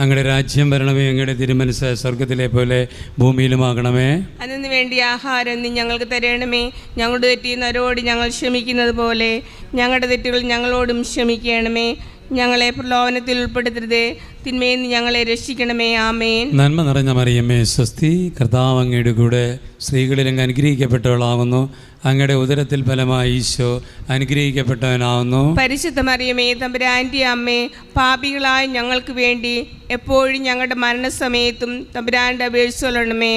അങ്ങയുടെ രാജ്യം വരണമേ, അങ്ങയുടെ തിരുമനസ്സ് സ്വർഗത്തിലെ പോലെ ഭൂമിയിലുമാകണമേ. അതിന് വേണ്ടി ആഹാരം നീ ഞങ്ങൾക്ക് തരണമേ. ഞങ്ങളുടെ തെറ്റുന്നവരോട് ഞങ്ങൾ ക്ഷമിക്കുന്നത് പോലെ ഞങ്ങളുടെ തെറ്റുകൾ ഞങ്ങളോടും ക്ഷമിക്കണമേ. ഞങ്ങളെ പ്രലോഭനത്തിൽ ഉൾപ്പെടുത്തരുതേ, തിന്മയിൽ നിന്ന് ഞങ്ങളെ രക്ഷിക്കണമേ. ആമേൻ. നന്മ നിറഞ്ഞ മറിയമേ സ്വസ്തി, കർത്താവ് അങ്ങയുടെ കൂടെ സ്ത്രീകളിൽ അങ്ങ് അനുഗ്രഹിക്കപ്പെട്ടവളാകുന്നു, അങ്ങയുടെ ഉദരത്തിൽ ഫലമായി ഈശോ അനുഗ്രഹിക്കപ്പെട്ടവനാവുന്നു. പരിശുദ്ധ മറിയമേ തമ്പുരാൻ്റെ അമ്മേ, പാപികളായ ഞങ്ങൾക്ക് വേണ്ടി എപ്പോഴും ഞങ്ങളുടെ മരണസമയത്തും തമ്പുരാൻ്റെ അപേക്ഷിച്ചൊള്ളണമേ.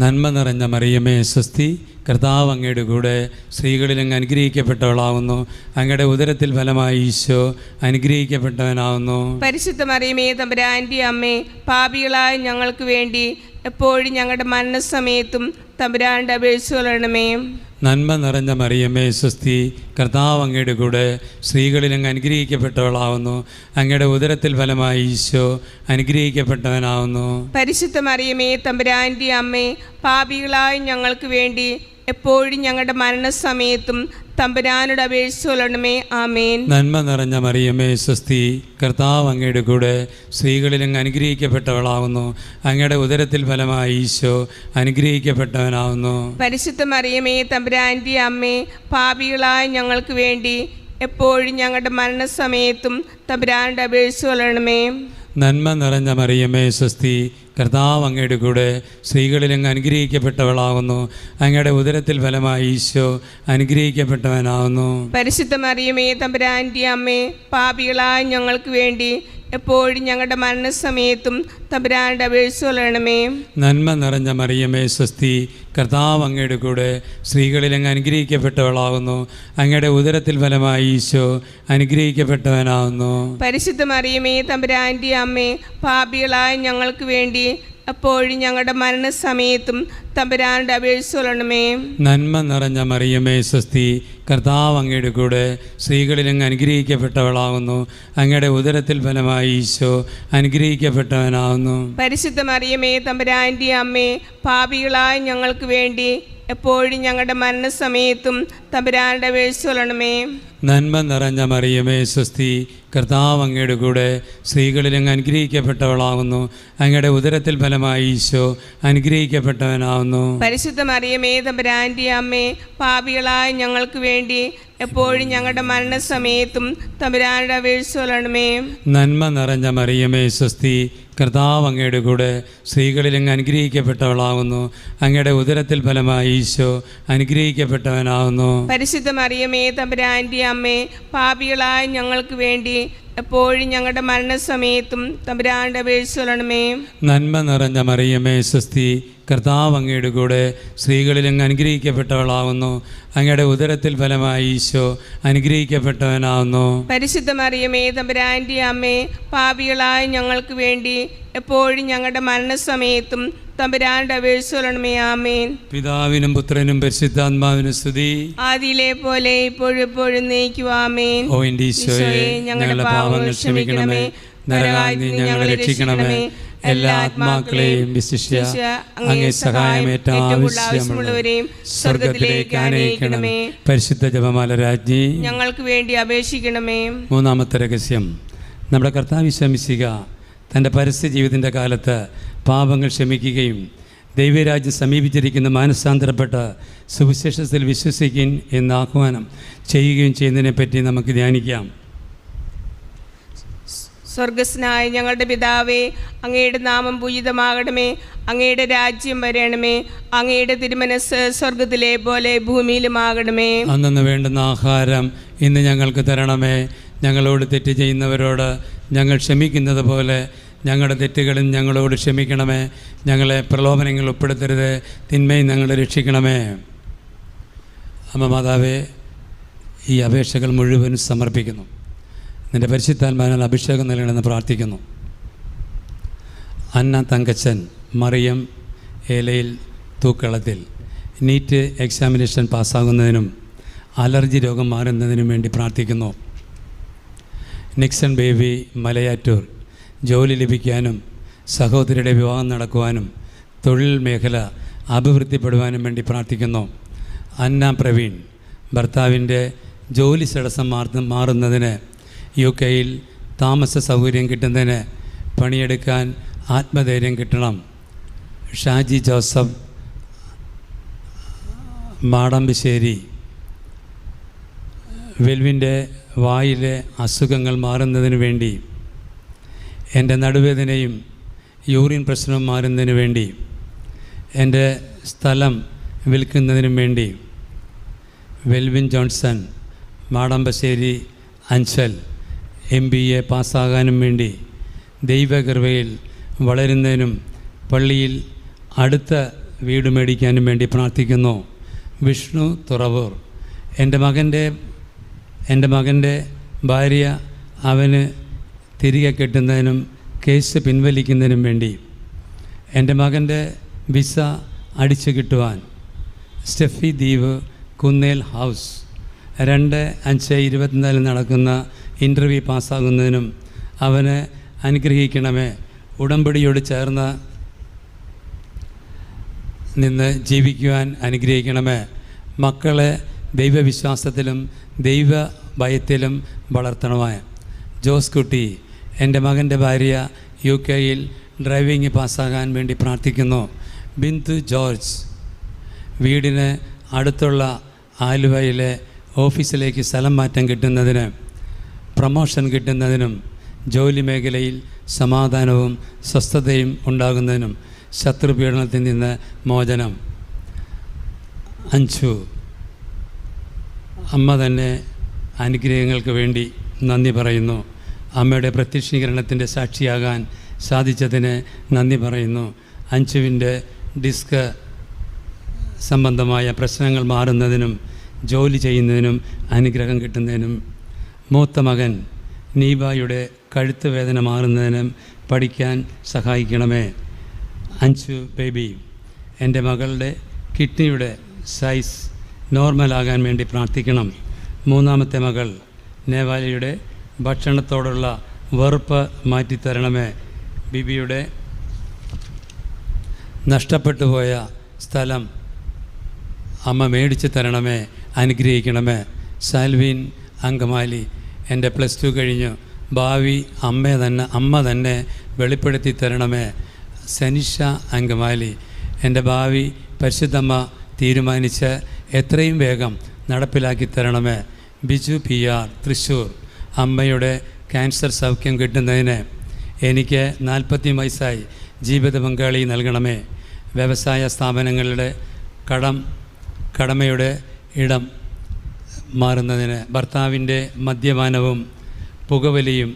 നന്മ നിറഞ്ഞ മറിയമേ സ്വസ്തി, കർത്താവ് അങ്ങയുടെ കൂടെ സ്ത്രീകളിൽ അങ്ങ് അനുഗ്രഹിക്കപ്പെട്ടവളാവുന്നു, അങ്ങയുടെ ഉദരത്തിൽ ഫലമായി ഈശോ അനുഗ്രഹിക്കപ്പെട്ടവനാവുന്നു. പരിശുദ്ധ മറിയമേ തമ്പുരാൻ്റെ അമ്മേ, പാപികളായ ഞങ്ങൾക്ക് വേണ്ടി എപ്പോഴും ഞങ്ങളുടെ മരണസമയത്തും തമ്പുരാൻ്റെ അപേക്ഷിച്ചൊള്ളണമേ. നന്മ നിറഞ്ഞ മറിയമേ സ്വസ്തി, കർത്താവ് അങ്ങയുടെ കൂടെ സ്ത്രീകളിൽ അങ്ങ് അനുഗ്രഹിക്കപ്പെട്ടവളാവുന്നു, അങ്ങയുടെ ഉദരത്തിൽ ഫലമായി ഈശോ അനുഗ്രഹിക്കപ്പെട്ടവനാവുന്നു. പരിശുദ്ധ മറിയമേ തമ്പുരാൻ്റെ അമ്മേ, പാപികളായ ഞങ്ങൾക്ക് വേണ്ടി എപ്പോഴും ഞങ്ങളുടെ മരണസമയത്തും തമ്പുരാനോട് അപേക്ഷിച്ചൊള്ളണമേ. ആമേൻ. നന്മ നിറഞ്ഞ മറിയമേ സ്വസ്തി, കർത്താവ് അങ്ങയുടെ കൂടെ സ്ത്രീകളിൽ അങ്ങ് അനുഗ്രഹിക്കപ്പെട്ടവളാവുന്നു, അങ്ങയുടെ ഉദരത്തിൽ ഫലമായി ഈശോ അനുഗ്രഹിക്കപ്പെട്ടവനാവുന്നു. പരിശുദ്ധ മറിയമേ തമ്പുരാൻ്റെ അമ്മേ, പാപികളായ ഞങ്ങൾക്ക് വേണ്ടി എപ്പോഴും ഞങ്ങളുടെ മരണസമയത്തും തമ്പുരാനോട് അപേക്ഷിച്ചൊള്ളണമേ. നന്മ നിറഞ്ഞ മറിയമേ സ്വസ്തി, കർത്താവ് അങ്ങയുടെ കൂടെ സ്ത്രീകളിൽ അങ്ങ് അനുഗ്രഹിക്കപ്പെട്ടവളാകുന്നു. അങ്ങയുടെ ഉദരത്തിൽ ഫലമായി ഈശോ അനുഗ്രഹിക്കപ്പെട്ടവനാകുന്നു. പരിശുദ്ധ മറിയമേ തമ്പുരാൻ്റെ അമ്മേ, പാപികളായ ഞങ്ങൾക്ക് വേണ്ടി എപ്പോഴും ഞങ്ങളുടെ മരണസമയത്തും തമ്പുരാൻ്റെ അപേക്ഷിച്ചുകൊള്ളണമേ. നന്മ നിറഞ്ഞ മറിയമേ സ്വസ്തി, കർത്താവ് അങ്ങയുടെ കൂടെ സ്ത്രീകളിൽ അങ്ങ് അനുഗ്രഹിക്കപ്പെട്ടവളാകുന്നു. അങ്ങയുടെ ഉദരത്തിൽ ഫലമായി ഈശോ അനുഗ്രഹിക്കപ്പെട്ടവനാകുന്നു. പരിശുദ്ധ മറിയമേ തമ്പുരാൻ്റെ അമ്മേ, പാപികളായ ഞങ്ങൾക്ക് വേണ്ടി എപ്പോഴും ഞങ്ങളുടെ മരണസമയത്തും തമ്പുരാൻ്റെ അപേക്ഷിച്ചുകൊള്ളണമേ. നന്മ നിറഞ്ഞ മറിയമേ സ്വസ്തി, കർത്താവ് അങ്ങയുടെ കൂടെ സ്ത്രീകളിൽ അങ്ങ് അനുഗ്രഹിക്കപ്പെട്ടവളാകുന്നു. അങ്ങയുടെ ഉദരത്തിൽ ഫലമായി ഈശോ അനുഗ്രഹിക്കപ്പെട്ടവനാകുന്നു. പരിശുദ്ധ മറിയമേ തമ്പുരാൻ്റെ അമ്മേ, പാപികളായ ഞങ്ങൾക്ക് വേണ്ടി എപ്പോഴും ഞങ്ങളുടെ മരണസമയത്തും തമ്പുരാൻ്റെ അപേക്ഷിച്ചുകൊള്ളണമേ. നന്മ നിറഞ്ഞ മറിയമേ സ്വസ്തി, കർത്താവ് അങ്ങയുടെ കൂടെ സ്ത്രീകളിൽ അങ്ങ് അനുഗ്രഹിക്കപ്പെട്ടവളാകുന്നു. അങ്ങയുടെ ഉദരത്തിൽ ഫലമായി ഈശോ അനുഗ്രഹിക്കപ്പെട്ടവനാകുന്നു. പരിശുദ്ധ മറിയമേ തമ്പുരാൻ്റെ അമ്മേ, പാപികളായ ഞങ്ങൾക്ക് വേണ്ടി എപ്പോഴും ഞങ്ങളുടെ മരണസമയത്തും തമ്പുരാൻ്റെ അപേക്ഷിച്ചുകൊള്ളണമേ. നന്മ നിറഞ്ഞ മറിയമേ സ്വസ്തി, കർത്താവ് അങ്ങയുടെ കൂടെ സ്ത്രീകളിൽ അങ്ങ് അനുഗ്രഹിക്കപ്പെട്ടവളാകുന്നു. അങ്ങയുടെ ഉദരത്തിൽ ഫലമായി ഈശോ അനുഗ്രഹിക്കപ്പെട്ടവനാകുന്നു. പരിശുദ്ധ മറിയമേ തമ്പുരാൻ്റെ അമ്മേ, പാപികളായ ഞങ്ങൾക്ക് വേണ്ടി എപ്പോഴും ഞങ്ങളുടെ മരണസമയത്തും തമ്പുരാൻ്റെ അപേക്ഷിച്ചുകൊള്ളണമേ. നന്മ നിറഞ്ഞ മറിയമേ സ്വസ്തി, കർത്താവ് അങ്ങയുടെ കൂടെ സ്ത്രീകളിൽ അങ്ങ് അനുഗ്രഹിക്കപ്പെട്ടവളാകുന്നു. അങ്ങയുടെ ഉദരത്തിൽ ഫലമായി ഈശോ അനുഗ്രഹിക്കപ്പെട്ടവനാകുന്നു. പരിശുദ്ധ മറിയമേ തമ്പുരാൻ്റെ അമ്മേ, പാപികളായ ഞങ്ങൾക്ക് വേണ്ടി എപ്പോഴും ഞങ്ങളുടെ മരണസമയത്തും തമ്പുരാൻ്റെ അപേക്ഷിച്ചുകൊള്ളണമേ. ആമേൻ. പിതാവിനും പുത്രനും പരിശുദ്ധാത്മാവിനും സ്തുതി, ആദിയിലെ പോലെ ഇപ്പോഴും എപ്പോഴും നയിക്കും. ആമേൻ. ഓ എൻ്റെ ഈശോയെ, ഞങ്ങളുടെ പാപങ്ങൾ ക്ഷമിക്കണമേ, നരകാഗ്നി ഞങ്ങളെ രക്ഷിക്കണമേ, എല്ലാ ആത്മാക്കളെയും വിശിഷ്യ അങ്ങേ സഹായമേറ്റ ആവശ്യമുള്ളവരെയും സ്വർഗത്തിലേക്ക് ആനയിക്കണമേ. പരിശുദ്ധ ജപമാല രാജ്ഞി ഞങ്ങൾക്ക് വേണ്ടി അപേക്ഷിക്കണമേ. മൂന്നാമത്തെ രഹസ്യം, നമ്മുടെ കർത്താവ് ഈശോമിശിഹ തൻ്റെ പരസ്യ ജീവിതത്തിൻ്റെ കാലത്ത് പാപങ്ങൾ ക്ഷമിക്കുകയും ദൈവരാജ്യം സമീപിച്ചിരിക്കുന്ന മാനസാന്തരപ്പെട്ട സുവിശേഷത്തിൽ വിശ്വസിക്കാൻ എന്ന് ആഹ്വാനം ചെയ്യുകയും ചെയ്യുന്നതിനെപ്പറ്റി നമുക്ക് ധ്യാനിക്കാം. സ്വർഗസ്നായ ഞങ്ങളുടെ പിതാവേ, അങ്ങയുടെ നാമം പൂജിതമാകണമേ, അങ്ങയുടെ രാജ്യം വരണമേ, അങ്ങയുടെ തിരുമനസ് സ്വർഗത്തിലെ പോലെ ഭൂമിയിലുമാകണമേ. അന്നു വേണ്ടുന്ന ആഹാരം ഇന്ന് ഞങ്ങൾക്ക് തരണമേ. ഞങ്ങളോട് തെറ്റ് ചെയ്യുന്നവരോട് ഞങ്ങൾ ക്ഷമിക്കുന്നത് പോലെ ഞങ്ങളുടെ തെറ്റുകളും ഞങ്ങളോട് ക്ഷമിക്കണമേ. ഞങ്ങളെ പ്രലോഭനങ്ങൾ ഉൾപ്പെടുത്തരുത്, തിന്മയും ഞങ്ങളെ രക്ഷിക്കണമേ. അമ്മ മാതാവേ, ഈ അപേക്ഷകൾ മുഴുവൻ സമർപ്പിക്കുന്നു. നിൻ്റെ പരിശുദ്ധാത്മാവിനാൽ അഭിഷേകം നൽകണമെന്ന് പ്രാർത്ഥിക്കുന്നു. അന്ന തങ്കച്ചൻ മറിയം ഏലയിൽ തൂക്കളത്തിൽ നീറ്റ് എക്സാമിനേഷൻ പാസ്സാകുന്നതിനും അലർജി രോഗം മാറുന്നതിനും വേണ്ടി പ്രാർത്ഥിക്കുന്നു. നിക്സൺ ബേബി മലയാറ്റൂർ ജോലി ലഭിക്കാനും സഹോദരിയുടെ വിവാഹം നടക്കുവാനും തൊഴിൽ മേഖല അഭിവൃദ്ധിപ്പെടുവാനും വേണ്ടി പ്രാർത്ഥിക്കുന്നു. അന്ന പ്രവീൺ ഭർത്താവിൻ്റെ ജോലി തടസ്സം മാറുന്നതിന് UK താമസ സൗകര്യം കിട്ടുന്നതിന് പണിയെടുക്കാൻ ആത്മധൈര്യം കിട്ടണം. ഷാജി ജോസഫ് മാടമ്പശ്ശേരി വെൽവിൻ്റെ വായിലെ അസുഖങ്ങൾ മാറുന്നതിന് വേണ്ടി, എൻ്റെ നടുവേദനയും യൂറിൻ പ്രശ്നവും മാറുന്നതിന് വേണ്ടി, എൻ്റെ സ്ഥലം വിൽക്കുന്നതിനും വേണ്ടി, വെൽവിൻ ജോൺസൺ മാടമ്പശ്ശേരി അഞ്ചൽ MBA പാസ്സാകാനും വേണ്ടി, ദൈവകൃപയിൽ വളരുന്നതിനും പള്ളിയിൽ അടുത്ത വീട് മേടിക്കാനും വേണ്ടി പ്രാർത്ഥിക്കുന്നു. വിഷ്ണു തുറവൂർ എൻ്റെ മകൻ്റെ ഭാര്യ അവന് തിരികെ കിട്ടുന്നതിനും കേസ് പിൻവലിക്കുന്നതിനും വേണ്ടി, എൻ്റെ മകൻ്റെ വിസ അടിച്ചു കിട്ടുവാൻ സ്റ്റെഫി ദ്വീപ് കുന്നേൽ ഹൗസ് 2/5/24 നടക്കുന്ന ഇൻ്റർവ്യൂ പാസ്സാകുന്നതിനും അവനെ അനുഗ്രഹിക്കണമേ. ഉടമ്പടിയോട് ചേർന്ന് നിന്ന് ജീവിക്കുവാൻ അനുഗ്രഹിക്കണമേ. മക്കളെ ദൈവവിശ്വാസത്തിലും ദൈവഭയത്തിലും വളർത്തണമേ. ജോസ് കുട്ടി എൻ്റെ മകൻ്റെ ഭാര്യ UK ഡ്രൈവിംഗ് പാസ്സാകാൻ വേണ്ടി പ്രാർത്ഥിക്കുന്നു. ബിന്ദു ജോർജ് വീടിന് അടുത്തുള്ള ആലുവയിലെ ഓഫീസിലേക്ക് സ്ഥലം മാറ്റം കിട്ടുന്നതിന്, പ്രമോഷൻ കിട്ടുന്നതിനും ജോലി മേഖലയിൽ സമാധാനവും സ്വസ്ഥതയും ഉണ്ടാകുന്നതിനും ശത്രുപീഡനത്തിൽ നിന്ന് മോചനം. അഞ്ചു, അമ്മ തന്നെ അനുഗ്രഹങ്ങൾക്ക് വേണ്ടി നന്ദി പറയുന്നു. അമ്മയുടെ പ്രത്യക്ഷീകരണത്തിൻ്റെ സാക്ഷിയാകാൻ സാധിച്ചതിന് നന്ദി പറയുന്നു. അഞ്ചുവിൻ്റെ ഡിസ്ക് സംബന്ധമായ പ്രശ്നങ്ങൾ മാറുന്നതിനും ജോലി ചെയ്യുന്നതിനും അനുഗ്രഹം കിട്ടുന്നതിനും. മൂത്ത മകൻ നീബായുടെ കഴുത്ത് വേദന മാറുന്നതിനും പഠിക്കാൻ സഹായിക്കണമേ. അഞ്ചു ബേബി, എൻ്റെ മകളുടെ കിഡ്നിയുടെ സൈസ് നോർമലാകാൻ വേണ്ടി പ്രാർത്ഥിക്കണം. മൂന്നാമത്തെ മകൾ നേവാലിയുടെ ഭക്ഷണത്തോടുള്ള വെറുപ്പ് മാറ്റിത്തരണമേ. ബിബിയുടെ നഷ്ടപ്പെട്ടു പോയ സ്ഥലം അമ്മ മേടിച്ച് തരണമേ, അനുഗ്രഹിക്കണമേ. സാൽവീൻ അങ്കമാലി, എൻ്റെ +2 കഴിഞ്ഞു, ഭാവി അമ്മ തന്നെ വെളിപ്പെടുത്തി തരണമേ. സനിഷ അങ്കമാലി, എൻ്റെ ഭാവി പരിശുദ്ധമ്മ തീരുമാനിച്ച് എത്രയും വേഗം നടപ്പിലാക്കി തരണമേ. ബിജു PR തൃശ്ശൂർ, അമ്മയുടെ ക്യാൻസർ സൗഖ്യം കിട്ടുന്നതിന് എനിക്ക് 40 വയസ്സായി, ജീവിത പങ്കാളി നൽകണമേ. വ്യവസായ സ്ഥാപനങ്ങളുടെ കടമയുടെ ഇടം മാറുന്നതിന് ഭർത്താവിൻ്റെ മദ്യപാനവും പുകവലിയും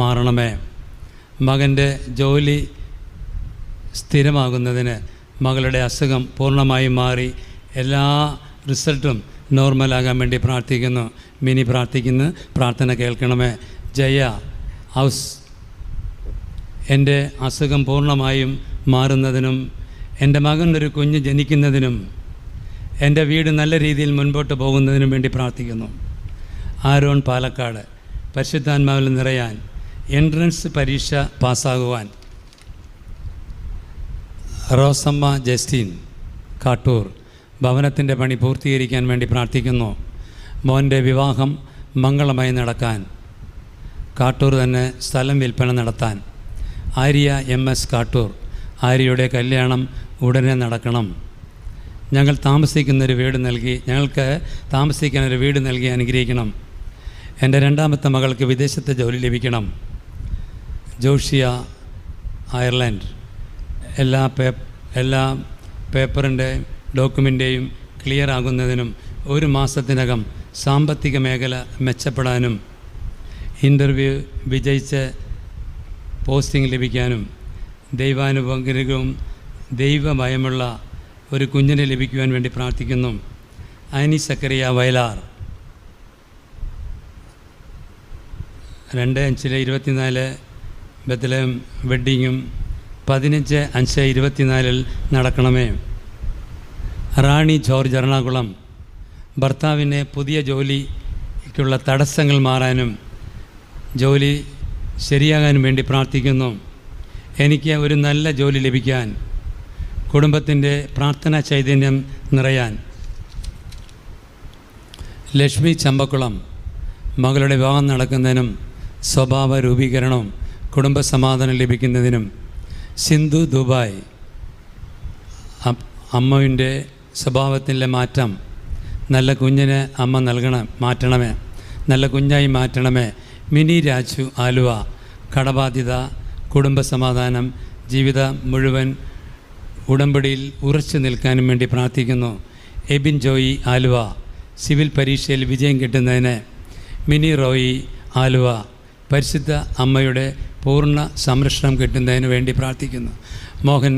മാറണമേ. മകൻ്റെ ജോലി സ്ഥിരമാകുന്നതിന് മകളുടെ അസുഖം പൂർണ്ണമായും മാറി എല്ലാ റിസൾട്ടും നോർമലാകാൻ വേണ്ടി പ്രാർത്ഥിക്കുന്നു. മിനി പ്രാർത്ഥിക്കുന്നു, പ്രാർത്ഥന കേൾക്കണമേ. ജയ ഹൗസ്, എൻ്റെ അസുഖം പൂർണ്ണമായും മാറുന്നതിനും എൻ്റെ മകനൊരു കുഞ്ഞ് ജനിക്കുന്നതിനും എൻ്റെ വീട് നല്ല രീതിയിൽ മുൻപോട്ട് പോകുന്നതിനും വേണ്ടി പ്രാർത്ഥിക്കുന്നു. ആരോൺ പാലക്കാട്, പരിശുദ്ധാത്മാവിൽ നിറയാൻ, എൻട്രൻസ് പരീക്ഷ പാസ്സാകുവാൻ. റോസമ്മ ജസ്റ്റീൻ കാട്ടൂർ, ഭവനത്തിൻ്റെ പണി പൂർത്തീകരിക്കാൻ വേണ്ടി പ്രാർത്ഥിക്കുന്നു. മോൻ്റെ വിവാഹം മംഗളമായി നടക്കാൻ, കാട്ടൂർ തന്നെ സ്ഥലം വിൽപ്പന നടത്താൻ. ആര്യ MS കാട്ടൂർ, ആര്യയുടെ കല്യാണം ഉടനെ നടക്കണം. ഞങ്ങൾക്ക് താമസിക്കാൻ ഒരു വീട് നൽകി അനുഗ്രഹിക്കണം. എൻ്റെ രണ്ടാമത്തെ മകൾക്ക് വിദേശത്തെ ജോലി ലഭിക്കണം. ജോഷിയ അയർലൻഡ്, എല്ലാ പേപ്പറിൻ്റെ ഡോക്യുമെൻ്റെയും ക്ലിയർ ആകുന്നതിനും 1 മാസത്തിനകം സാമ്പത്തിക മേഖല മെച്ചപ്പെടാനും ഇൻ്റർവ്യൂ വിജയിച്ച് പോസ്റ്റിംഗ് ലഭിക്കാനും ദൈവാനുഗ്രഹവും ദൈവഭയമുള്ള ഒരു കുഞ്ഞിനെ ലഭിക്കുവാൻ വേണ്ടി പ്രാർത്ഥിക്കുന്നു. ആനി സക്കറിയ വയലാർ, 2/5/24 ബത്ലഹേം വെഡ്ഡിങ്ങും 15/5/24 നടക്കണമേ. റാണി ജോർജ് എറണാകുളം, ഭർത്താവിന് പുതിയ ജോലിക്കുള്ള തടസ്സങ്ങൾ മാറാനും ജോലി ശരിയാകാനും വേണ്ടി പ്രാർത്ഥിക്കുന്നു. എനിക്ക് ഒരു നല്ല ജോലി ലഭിക്കാൻ, കുടുംബത്തിൻ്റെ പ്രാർത്ഥനാ ചൈതന്യം നിറയാൻ. ലക്ഷ്മി ചമ്പക്കുളം, മകളുടെ വിവാഹം നടക്കുന്നതിനും സ്വഭാവ രൂപീകരണവും കുടുംബസമാധാനം ലഭിക്കുന്നതിനും. സിന്ധു ദുബായ്, അമ്മയുടെ സ്വഭാവത്തിലെ മാറ്റം, നല്ല കുഞ്ഞിന് അമ്മ മാറ്റണമേ, നല്ല കുഞ്ഞായി മാറ്റണമേ. മിനി രാജു ആലുവ, കടബാധ്യത, കുടുംബസമാധാനം, ജീവിതം മുഴുവൻ ഉടമ്പടിയിൽ ഉറച്ചു നിൽക്കാനും വേണ്ടി പ്രാർത്ഥിക്കുന്നു. എബിൻ ജോയി ആലുവ, സിവിൽ പരീക്ഷയിൽ വിജയം കിട്ടുന്നതിന്. മിനി റോയി ആലുവ, പരിശുദ്ധ അമ്മയുടെ പൂർണ്ണ സംരക്ഷണം കിട്ടുന്നതിന് വേണ്ടി പ്രാർത്ഥിക്കുന്നു. Mohan,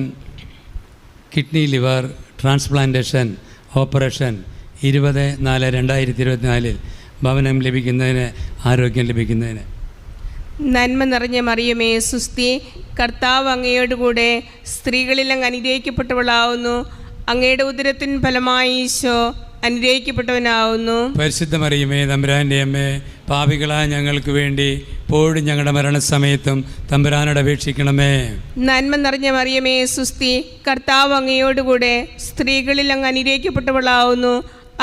kidney liver transplantation operation 20/4/2024 ഭവനം ലഭിക്കുന്നതിന്, ആരോഗ്യം ലഭിക്കുന്നതിന്. നന്മ നിറഞ്ഞ മറിയമേ സുസ്തി, കർത്താവ് അങ്ങയോടുകൂടെ സ്ത്രീകളിൽ അങ്ങ് അനുഗ്രഹിക്കപ്പെട്ടവളാവുന്നു. അങ്ങയുടെ ഉദരത്തിൻ ഫലമായി ഈശോ അനുഗ്രഹിക്കപ്പെട്ടവനാവുന്നു. പരിശുദ്ധ മറിയമേ തമ്പുരാൻ്റെ അമ്മേ, പാപികളായ ഞങ്ങൾക്ക് വേണ്ടി ഇപ്പോഴും ഞങ്ങളുടെ മരണസമയത്തും തമ്പുരാനോട് അപേക്ഷിക്കണമേ. നന്മ നിറഞ്ഞ മറിയമേ സുസ്തി, കർത്താവ് അങ്ങയോടുകൂടെ സ്ത്രീകളിൽ അങ്ങ് അനുഗ്രഹിക്കപ്പെട്ടവളാവുന്നു.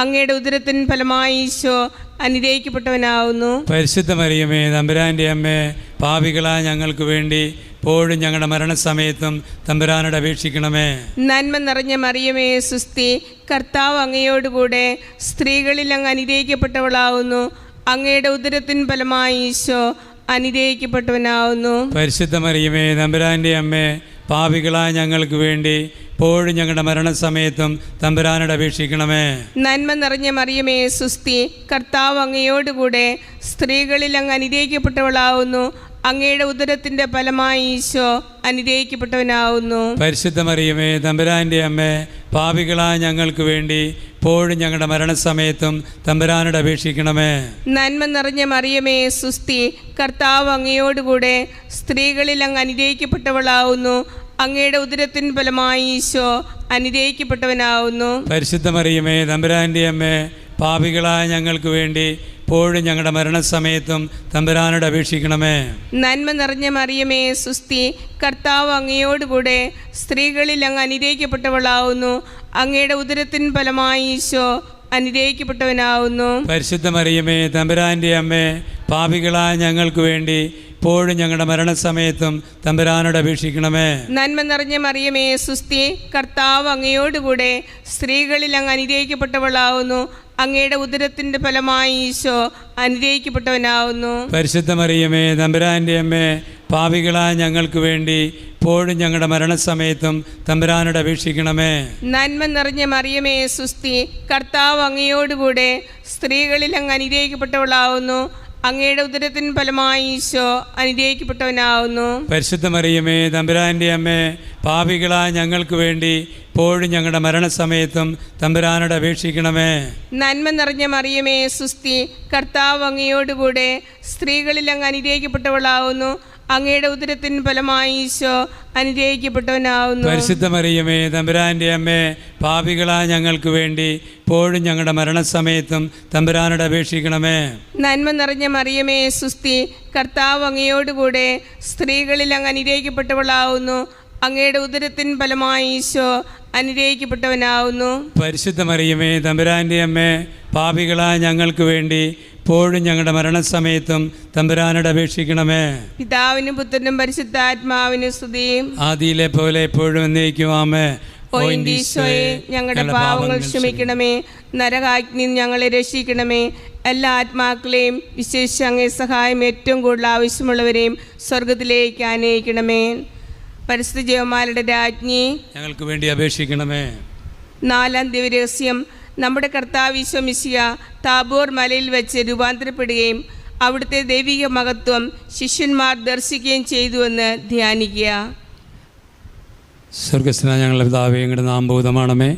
അങ്ങയുടെ ഉദരത്തിൻ ഫലമായി ഈശോ അനുഗ്രഹിക്കപ്പെട്ടവനാവുന്നു. പരിശുദ്ധ മറിയമേ തമ്പുരാൻ്റെ അമ്മേ, പാപികളായ ഞങ്ങൾക്ക് വേണ്ടി ഇപ്പോഴും ഞങ്ങളുടെ മരണസമയത്തും തമ്പുരാനോട് അപേക്ഷിക്കണമേ. നന്മ നിറഞ്ഞ മറിയമേ സുസ്തി, കർത്താവ് അങ്ങയോടുകൂടെ സ്ത്രീകളിൽ അങ്ങ് അനുഗ്രഹിക്കപ്പെട്ടവളാവുന്നു. അങ്ങയുടെ ഉദരത്തിൻ ഫലമായി ഈശോ അനുഗ്രഹിക്കപ്പെട്ടവനാവുന്നു. പരിശുദ്ധ മറിയമേ തമ്പുരാൻ്റെ അമ്മേ, പാപികളായ ഞങ്ങൾക്ക് വേണ്ടി ഇപ്പോഴും ഞങ്ങളുടെ മരണസമയത്തും തമ്പുരാനോട് അപേക്ഷിക്കണമേ. നന്മ നിറഞ്ഞ മറിയമേ സുസ്തി, കർത്താവ് അങ്ങയോടുകൂടെ സ്ത്രീകളിൽ അങ്ങ് അനുഗ്രഹിക്കപ്പെട്ടവളാവുന്നു. അങ്ങയുടെ ഉദരത്തിൻ്റെ ഫലമായി ഈശോ അനുഗ്രഹിക്കപ്പെട്ടവനാവുന്നു. പരിശുദ്ധ മറിയമേ തമ്പുരാൻ്റെ അമ്മേ, പാപികളായ ഞങ്ങൾക്ക് വേണ്ടി ഇപ്പോഴും ഞങ്ങളുടെ മരണസമയത്തും തമ്പുരാനോട് അപേക്ഷിക്കണമേ. നന്മ നിറഞ്ഞ മറിയമേ സുസ്തി, കർത്താവ് അങ്ങയോടുകൂടെ സ്ത്രീകളിൽ അങ്ങ് അനുഗ്രഹിക്കപ്പെട്ടവളാവുന്നു. അങ്ങയുടെ ഉദരത്തിൻ ഫലമായി ഈശോ അനുഗ്രഹിക്കപ്പെട്ടവനാവുന്നു. പരിശുദ്ധ മറിയമേ തമ്പുരാൻ്റെ അമ്മേ, പാപികളായ ഞങ്ങൾക്ക് വേണ്ടി ഇപ്പോഴും ഞങ്ങളുടെ മരണസമയത്തും തമ്പുരാനോട് അപേക്ഷിക്കണമേ. നന്മ നിറഞ്ഞ മറിയമേ സുസ്തി, കർത്താവ് അങ്ങയോടുകൂടെ സ്ത്രീകളിൽ അങ്ങ് അനുഗ്രഹിക്കപ്പെട്ടവളാവുന്നു. അങ്ങയുടെ ഉദരത്തിൻ ഫലമായി ഈശോ അനുഗ്രഹിക്കപ്പെട്ടവനാവുന്നു. പരിശുദ്ധ മറിയമേ തമ്പുരാൻ്റെ അമ്മേ, പാപികളായ ഞങ്ങൾക്ക് വേണ്ടി ഇപ്പോഴും ഞങ്ങളുടെ മരണസമയത്തും തമ്പുരാനോട് അപേക്ഷിക്കണമേ. നന്മ നിറഞ്ഞ മറിയമേ സുസ്തി, കർത്താവ് അങ്ങയോടുകൂടെ സ്ത്രീകളിൽ അങ്ങ് അനുഗ്രഹിക്കപ്പെട്ടവളാവുന്നു. അങ്ങയുടെ ഉദരത്തിൻ്റെ ഫലമായി ഈശോ അനുഗ്രഹിക്കപ്പെട്ടവനാവുന്നു. പരിശുദ്ധ മറിയമേ തമ്പുരാൻ്റെ അമ്മേ, പാപികളായ ഞങ്ങൾക്ക് വേണ്ടി ഇപ്പോഴും ഞങ്ങളുടെ മരണസമയത്തും തമ്പുരാനോട് അപേക്ഷിക്കണമേ. നന്മ നിറഞ്ഞ മറിയമേ സുസ്തി, കർത്താവ് അങ്ങയോടുകൂടെ സ്ത്രീകളിൽ അങ്ങ് അനുഗ്രഹിക്കപ്പെട്ടവളാവുന്നു. അങ്ങയുടെ ഉദരത്തിൻ ഫലമായി ഈശോ അനുഗ്രഹിക്കപ്പെട്ടവനാവുന്നു. പരിശുദ്ധ മറിയമേ തമ്പുരാൻ്റെ അമ്മേ, പാപികളായ ഞങ്ങൾക്ക് വേണ്ടി ഇപ്പോഴും ഞങ്ങളുടെ മരണസമയത്തും തമ്പുരാനോട് അപേക്ഷിക്കണമേ. നന്മ നിറഞ്ഞ മറിയമേ സുസ്തി, കർത്താവ് അങ്ങയോടുകൂടെ സ്ത്രീകളിൽ അങ്ങ് അനുഗ്രഹിക്കപ്പെട്ടവളാവുന്നു. അങ്ങയുടെ ഉദരത്തിൻ ഫലമായി ഈശോ അനുഗ്രഹിക്കപ്പെട്ടവനാവുന്നു. പരിശുദ്ധ മറിയമേ തമ്പുരാൻ്റെ അമ്മേ, പാപികളായ ഞങ്ങൾക്ക് വേണ്ടി ഇപ്പോഴും ഞങ്ങളുടെ മരണസമയത്തും തമ്പുരാനോട് അപേക്ഷിക്കണമേ. നന്മ നിറഞ്ഞ മറിയമേ സുസ്തി, കർത്താവ് അങ്ങയോടുകൂടെ സ്ത്രീകളിൽ അങ്ങ് അനുഗ്രഹിക്കപ്പെട്ടവളാവുന്നു. അങ്ങയുടെ ഉദരത്തിൻ ഫലമായി ഈശോ അനുഗ്രഹിക്കപ്പെട്ടവനാവുന്നു. പരിശുദ്ധ മറിയമേ തമ്പുരാൻ്റെ അമ്മേ, പാപികളായ ഞങ്ങൾക്ക് വേണ്ടി ഇപ്പോഴും ഞങ്ങളുടെ മരണസമയത്തും തമ്പുരാനോട് അപേക്ഷിക്കണമേ. പിതാവിനും പുത്രനും പരിശുദ്ധാത്മാവിനും സ്തുതി. ആദിയിലെ പോലെ എപ്പോഴും എന്നേക്കും ആമേൻ. ഓ എൻ്റെ ഈശോയെ, ഞങ്ങളുടെ പാവങ്ങൾ ക്ഷമിക്കണമേ. നരകാഗ്നി ഞങ്ങളെ രക്ഷിക്കണമേ. എല്ലാ ആത്മാക്കളെയും വിശേഷിച്ച് അങ്ങേ സഹായം ഏറ്റവും കൂടുതൽ ആവശ്യമുള്ളവരെയും സ്വർഗത്തിലേക്ക് ആനയിക്കണമേ. പരിശുദ്ധ ജപമാലയുടെ രാജ്ഞി, ഞങ്ങൾക്ക് വേണ്ടി അപേക്ഷിക്കണമേ. നാലാം ദിവരഹസ്യം, നമ്മുടെ കർത്താവ് ഈശോ മിശിഹ താബോർ മലയിൽ വെച്ച് രൂപാന്തരപ്പെടുകയും അവിടുത്തെ ദൈവിക മഹത്വം ശിഷ്യന്മാർ ദർശിക്കുകയും ചെയ്തുവെന്ന് ധ്യാനിക്കുക. സ്വർഗസ്ഥനായ ഞങ്ങളുടെ പിതാവേ, അങ്ങയുടെ നാമഭൂതമാണമേ,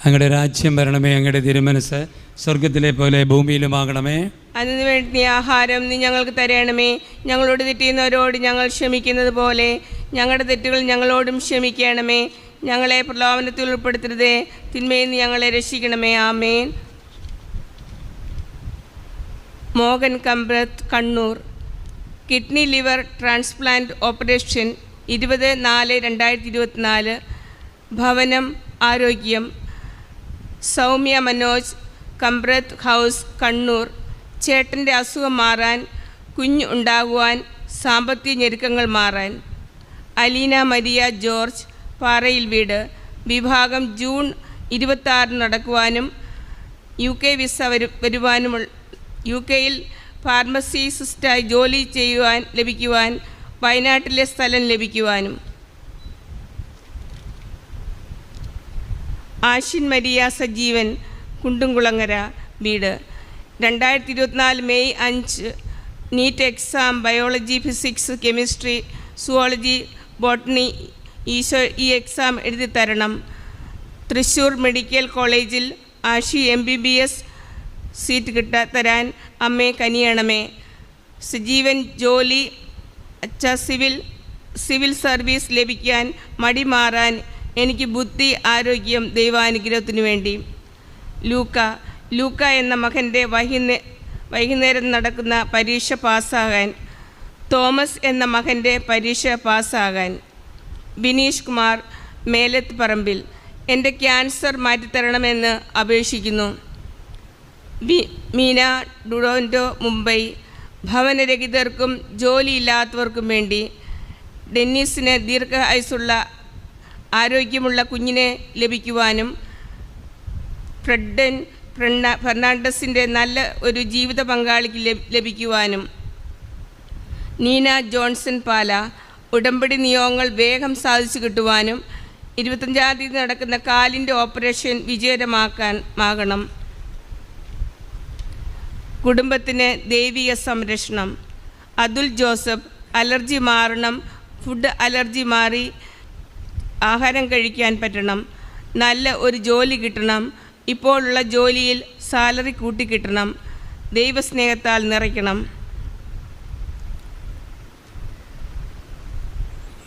അങ്ങയുടെ രാജ്യം വരണമേ, അങ്ങയുടെ തിരുമനസ് സ്വർഗത്തിലെ പോലെ ഭൂമിയിലുമാകണമേ. അതിനു വേണ്ടി ആഹാരം നീ ഞങ്ങൾക്ക് തരണമേ. ഞങ്ങളോട് തെറ്റിയുന്നവരോട് ഞങ്ങൾ ക്ഷമിക്കുന്നത് പോലെ ഞങ്ങളുടെ തെറ്റുകൾ ഞങ്ങളോടും ക്ഷമിക്കണമേ. ഞങ്ങളെ പ്രലോഭനത്തിൽ ഉൾപ്പെടുത്തരുതേ, തിന്മയിൽ നിന്ന് ഞങ്ങളെ രക്ഷിക്കണമേ. ആമേൻ. Mohan Kambrath, Kannur. Kidney liver transplant operation 20/4/2024. ഭവനം ആരോഗ്യം. സൗമ്യ മനോജ്, കമ്പ്രത്ത് ഹൗസ്, കണ്ണൂർ. ചേട്ടൻ്റെ അസുഖം മാറാൻ, കുഞ്ഞ് ഉണ്ടാകുവാൻ, സാമ്പത്തിക ഞെരുക്കങ്ങൾ മാറാൻ. അലീന മരിയ ജോർജ്, പാറയിൽ വീട്. വിവാഹം ജൂൺ 26 നടക്കുവാനും UK വിസ വരുവാനും UK ഫാർമസിസ്റ്റായി ജോലി ലഭിക്കുവാൻ, വയനാട്ടിലെ സ്ഥലം ലഭിക്കുവാനും. ആഷിൻ മരിയ സജീവൻ, കുണ്ടുംകുളങ്ങര വീട്. 2024 May 5 NEET exam biology, physics, chemistry, zoology, botany ഈ എക്സാം എഴുതി തരണം. തൃശ്ശൂർ മെഡിക്കൽ കോളേജിൽ ആഷി MBBS സീറ്റ് തരാൻ അമ്മേ കനിയണമേ. സജീവൻ ജോലി, സിവിൽ സർവീസ് ലഭിക്കാൻ മടി മാറാൻ, എനിക്ക് ബുദ്ധി, ആരോഗ്യം, ദൈവാനുഗ്രഹത്തിനു വേണ്ടി. ലൂക്ക എന്ന മകൻ്റെ വൈകുന്നേരം നടക്കുന്ന പരീക്ഷ പാസ്സാകാൻ. തോമസ് എന്ന മകൻ്റെ പരീക്ഷ പാസ്സാകാൻ. ബിനീഷ് കുമാർ, മേലത്ത് പറമ്പിൽ, എൻ്റെ ക്യാൻസർ മാറ്റിത്തരണമെന്ന് അപേക്ഷിക്കുന്നു. മീന, ടൊറോണ്ടോ, മുംബൈ. ഭവനരഹിതർക്കും ജോലിയില്ലാത്തവർക്കും വേണ്ടി. ഡെന്നീസിന് ദീർഘായുസ്സുള്ള ആരോഗ്യമുള്ള കുഞ്ഞിനെ ലഭിക്കുവാനും, ഫെർണാണ്ടസിൻ്റെ നല്ല ഒരു ജീവിത പങ്കാളിക്ക് ലഭിക്കുവാനും. നീന ജോൺസൺ പാല ഉടമ്പടി നിയോഗങ്ങൾ വേഗം സാധിച്ചു കിട്ടുവാനും 25-ാം തീയതി നടക്കുന്ന കാലിൻ്റെ ഓപ്പറേഷൻ വിജയകരമാകണം. കുടുംബത്തിന് ദൈവിക സംരക്ഷണം. അതുൽ ജോസഫ് അലർജി മാറണം, ഫുഡ് അലർജി മാറി ആഹാരം കഴിക്കാൻ പറ്റണം, നല്ല ഒരു ജോലി കിട്ടണം, ഇപ്പോഴുള്ള ജോലിയിൽ സാലറി കൂട്ടിക്കിട്ടണം, ദൈവസ്നേഹത്താൽ നിറയ്ക്കണം.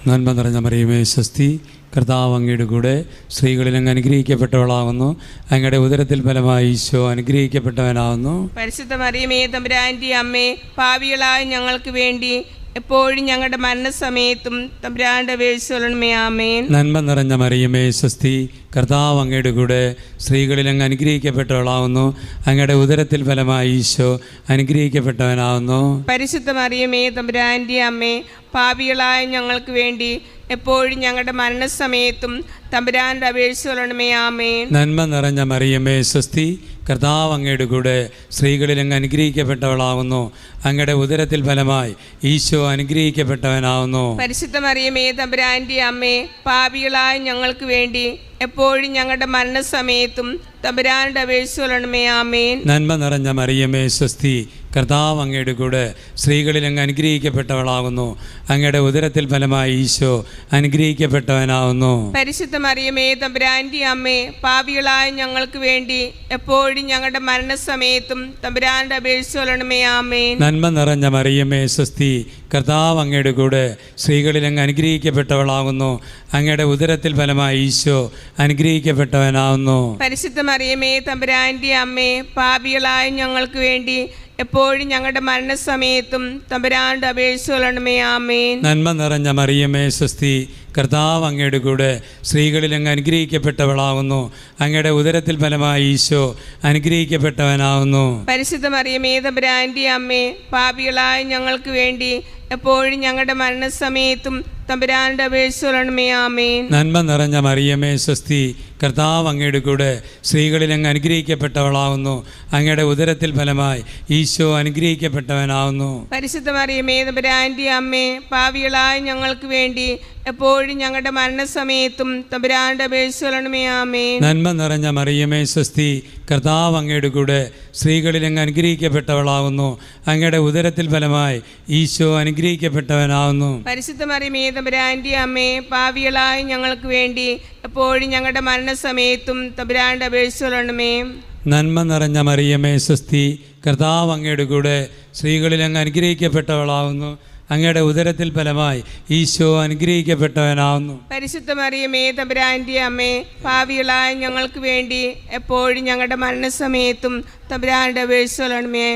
നന്മ നിറഞ്ഞ മറിയമേ സ്വസ്തി, കർത്താവ് അങ്ങയുടെ കൂടെ സ്ത്രീകളിൽ അങ്ങ് അനുഗ്രഹിക്കപ്പെട്ടവളാകുന്നു. അങ്ങയുടെ ഉദരത്തിൽ ഫലമായി ഈശോ അനുഗ്രഹിക്കപ്പെട്ടവനാകുന്നു. പരിശുദ്ധ മറിയമേ തമ്പുരാൻ്റെ അമ്മേ, പാപികളായ ഞങ്ങൾക്ക് വേണ്ടി എപ്പോഴും ഞങ്ങളുടെ മരണസമയത്തും തമ്പുരാൻ്റെ അപേക്ഷിച്ചുകൊള്ളണമേ. ആമേൻ. നന്മ നിറഞ്ഞ മറിയമേ സ്വസ്തി, കർത്താവ് അങ്ങയുടെ കൂടെ സ്ത്രീകളിൽ അങ്ങ് അനുഗ്രഹിക്കപ്പെട്ടവളാകുന്നു. അങ്ങയുടെ ഉദരത്തിൽ ഫലമായി ഈശോ അനുഗ്രഹിക്കപ്പെട്ടവനാകുന്നു. പരിശുദ്ധ മറിയമേ തമ്പുരാൻ്റെ അമ്മേ, പാപികളായ ഞങ്ങൾക്ക് വേണ്ടി എപ്പോഴും ഞങ്ങളുടെ മരണസമയത്തും തമ്പുരാൻ്റെ അപേക്ഷിച്ചുകൊള്ളണമേ. ആമേൻ. നന്മ നിറഞ്ഞ മറിയമേ സ്വസ്തി, കർത്താവ് അങ്ങയുടെ കൂടെ സ്ത്രീകളിൽ അങ്ങ് അനുഗ്രഹിക്കപ്പെട്ടവളാകുന്നു. അങ്ങയുടെ ഉദരത്തിൽ ഫലമായി ഈശോ അനുഗ്രഹിക്കപ്പെട്ടവനാകുന്നു. പരിശുദ്ധ മറിയമേ തമ്പുരാൻ്റെ അമ്മേ, പാപികളായ ഞങ്ങൾക്ക് വേണ്ടി എപ്പോഴും ഞങ്ങളുടെ മരണസമയത്തും തമ്പുരാൻ്റെ അപേക്ഷിച്ചുകൊള്ളണമേ. ആമേൻ. നന്മ നിറഞ്ഞ മറിയമേ സ്വസ്തി, കർത്താവ് അങ്ങയുടെ കൂടെ സ്ത്രീകളിൽ അങ്ങ് അനുഗ്രഹിക്കപ്പെട്ടവളാകുന്നു. അങ്ങയുടെ ഉദരത്തിൽ ഫലമായി ഈശോ അനുഗ്രഹിക്കപ്പെട്ടവനാകുന്നു. പരിശുദ്ധ മറിയമേ തമ്പുരാൻ്റെ അമ്മേ, പാപികളായ ഞങ്ങൾക്ക് വേണ്ടി എപ്പോഴും ഞങ്ങളുടെ മരണസമയത്തും തമ്പുരാൻ്റെ അപേക്ഷിച്ചുകൊള്ളണമേ. ആമേൻ. നന്മ നിറഞ്ഞ മറിയമേ സ്വസ്തി, കർത്താവ് അങ്ങയുടെ കൂടെ സ്ത്രീകളിൽ അങ്ങ് അനുഗ്രഹിക്കപ്പെട്ടവളാകുന്നു. അങ്ങയുടെ ഉദരത്തിൽ ഫലമായി ഈശോ അനുഗ്രഹിക്കപ്പെട്ടവനാകുന്നു. പരിശുദ്ധ മറിയമേ തമ്പുരാൻ്റെ അമ്മേ, പാപികളായ ഞങ്ങൾക്ക് വേണ്ടി എപ്പോഴും ഞങ്ങളുടെ മരണസമയത്തും തമ്പുരാൻ്റെ അപേക്ഷിച്ചുകൊള്ളണമേ. ആമേൻ. നന്മ നിറഞ്ഞ മറിയമേ സ്വസ്തി, കർത്താവ് അങ്ങയുടെ കൂടെ സ്ത്രീകളിൽ അങ്ങ് അനുഗ്രഹിക്കപ്പെട്ടവളാകുന്നു. അങ്ങയുടെ ഉദരത്തിൽ ഫലമായി ഈശോ അനുഗ്രഹിക്കപ്പെട്ടവനാകുന്നു. പരിശുദ്ധ മറിയമേ തമ്പുരാൻ്റെ അമ്മേ, പാപികളായ ഞങ്ങൾക്ക് വേണ്ടി എപ്പോഴും ഞങ്ങളുടെ മരണസമയത്തും തമ്പുരാൻ്റെ അപേക്ഷിച്ചുകൊള്ളണമേ. ആമേൻ. നന്മ നിറഞ്ഞ മറിയമേ സ്വസ്തി, കർത്താവ് അങ്ങയുടെ കൂടെ സ്ത്രീകളിൽ അങ്ങ് അനുഗ്രഹിക്കപ്പെട്ടവളാകുന്നു. അങ്ങയുടെ ഉദരത്തിൽ ഫലമായി ഈശോ അനുഗ്രഹിക്കപ്പെട്ടവനാകുന്നു. പരിശുദ്ധ മറിയമേ തമ്പുരാൻ്റെ അമ്മേ, പാപികളായ ഞങ്ങൾക്ക് വേണ്ടി എപ്പോഴും ഞങ്ങളുടെ മരണസമയത്തും തമ്പുരാൻ്റെ അപേക്ഷിച്ചുകൊള്ളണമേ. ആമേൻ. നന്മ നിറഞ്ഞ മറിയമേ സ്വസ്തി, കർത്താവ് അങ്ങയുടെ കൂടെ സ്ത്രീകളിൽ അങ്ങ് അനുഗ്രഹിക്കപ്പെട്ടവളാകുന്നു. അങ്ങയുടെ ഉദരത്തിൽ ഫലമായി ഈശോ അനുഗ്രഹിക്കപ്പെട്ടവനാകുന്നു. പരിശുദ്ധ മറിയമേ തമ്പുരാൻ്റെ അമ്മേ, പാപികളായ ഞങ്ങൾക്ക് വേണ്ടി എപ്പോഴും ഞങ്ങളുടെ മരണസമയത്തും തമ്പുരാൻ്റെ അപേക്ഷിച്ചുകൊള്ളണമേ. നന്മ നിറഞ്ഞ മറിയമേ സ്വസ്തി, കർത്താവ് അങ്ങയുടെ കൂടെ സ്ത്രീകളിൽ അങ്ങ് അനുഗ്രഹിക്കപ്പെട്ടവളാകുന്നു. അങ്ങയുടെ ഉദരത്തിൽ ഫലമായി ഈശോ അനുഗ്രഹിക്കപ്പെട്ടവനാകുന്നു. പരിശുദ്ധ മറിയമേ തമ്പുരാൻ്റെ അമ്മേ, പാപികളായ ഞങ്ങൾക്ക് വേണ്ടി എപ്പോഴും ഞങ്ങളുടെ മരണസമയത്തും തമ്പുരാൻ്റെ അപേക്ഷിച്ചുകൊള്ളണമേ.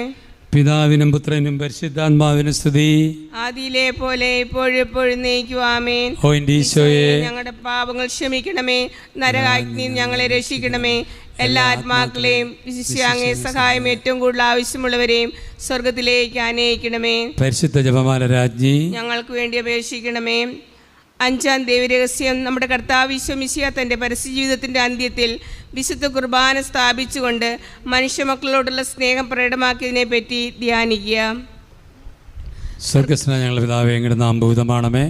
പിതാവിനും പുത്രനും പരിശുദ്ധാത്മാവിനും സ്തുതി. ആദിയിലെ പോലെ ഇപ്പോഴും എപ്പോഴും നയിക്കും. ആമേൻ. ഓ എൻ്റെ ഈശോയെ, ഞങ്ങളുടെ പാപങ്ങൾ ക്ഷമിക്കണമേ, നരകാഗ്നിയിൽ ഞങ്ങളെ രക്ഷിക്കണമേ. എല്ലാ ആത്മാക്കളെയും വിശിഷ്യ അങ്ങേ സഹായം ഏറ്റവും കൂടുതൽ ആവശ്യമുള്ളവരെയും സ്വർഗത്തിലേക്ക് ആനയിക്കണമേ. പരിശുദ്ധ ജപമാല രാജ്ഞി ഞങ്ങൾക്ക് വേണ്ടി അപേക്ഷിക്കണമേ. 5-ാം ദൈവരഹസ്യം. നമ്മുടെ കർത്താവ് ഈശോ മിശിഹാ തൻ്റെ പരസ്യജീവിതത്തിൻ്റെ അന്ത്യത്തിൽ വിശുദ്ധ കുർബാന സ്ഥാപിച്ചുകൊണ്ട് മനുഷ്യമക്കളോടുള്ള സ്നേഹം പ്രകടമാക്കിയതിനെ പറ്റി ധ്യാനിക്കുക. സ്വർഗസ്നായ ഞങ്ങളുടെ പിതാവേ, അങ്ങയുടെ നാമം ഭൂതമാണമേ,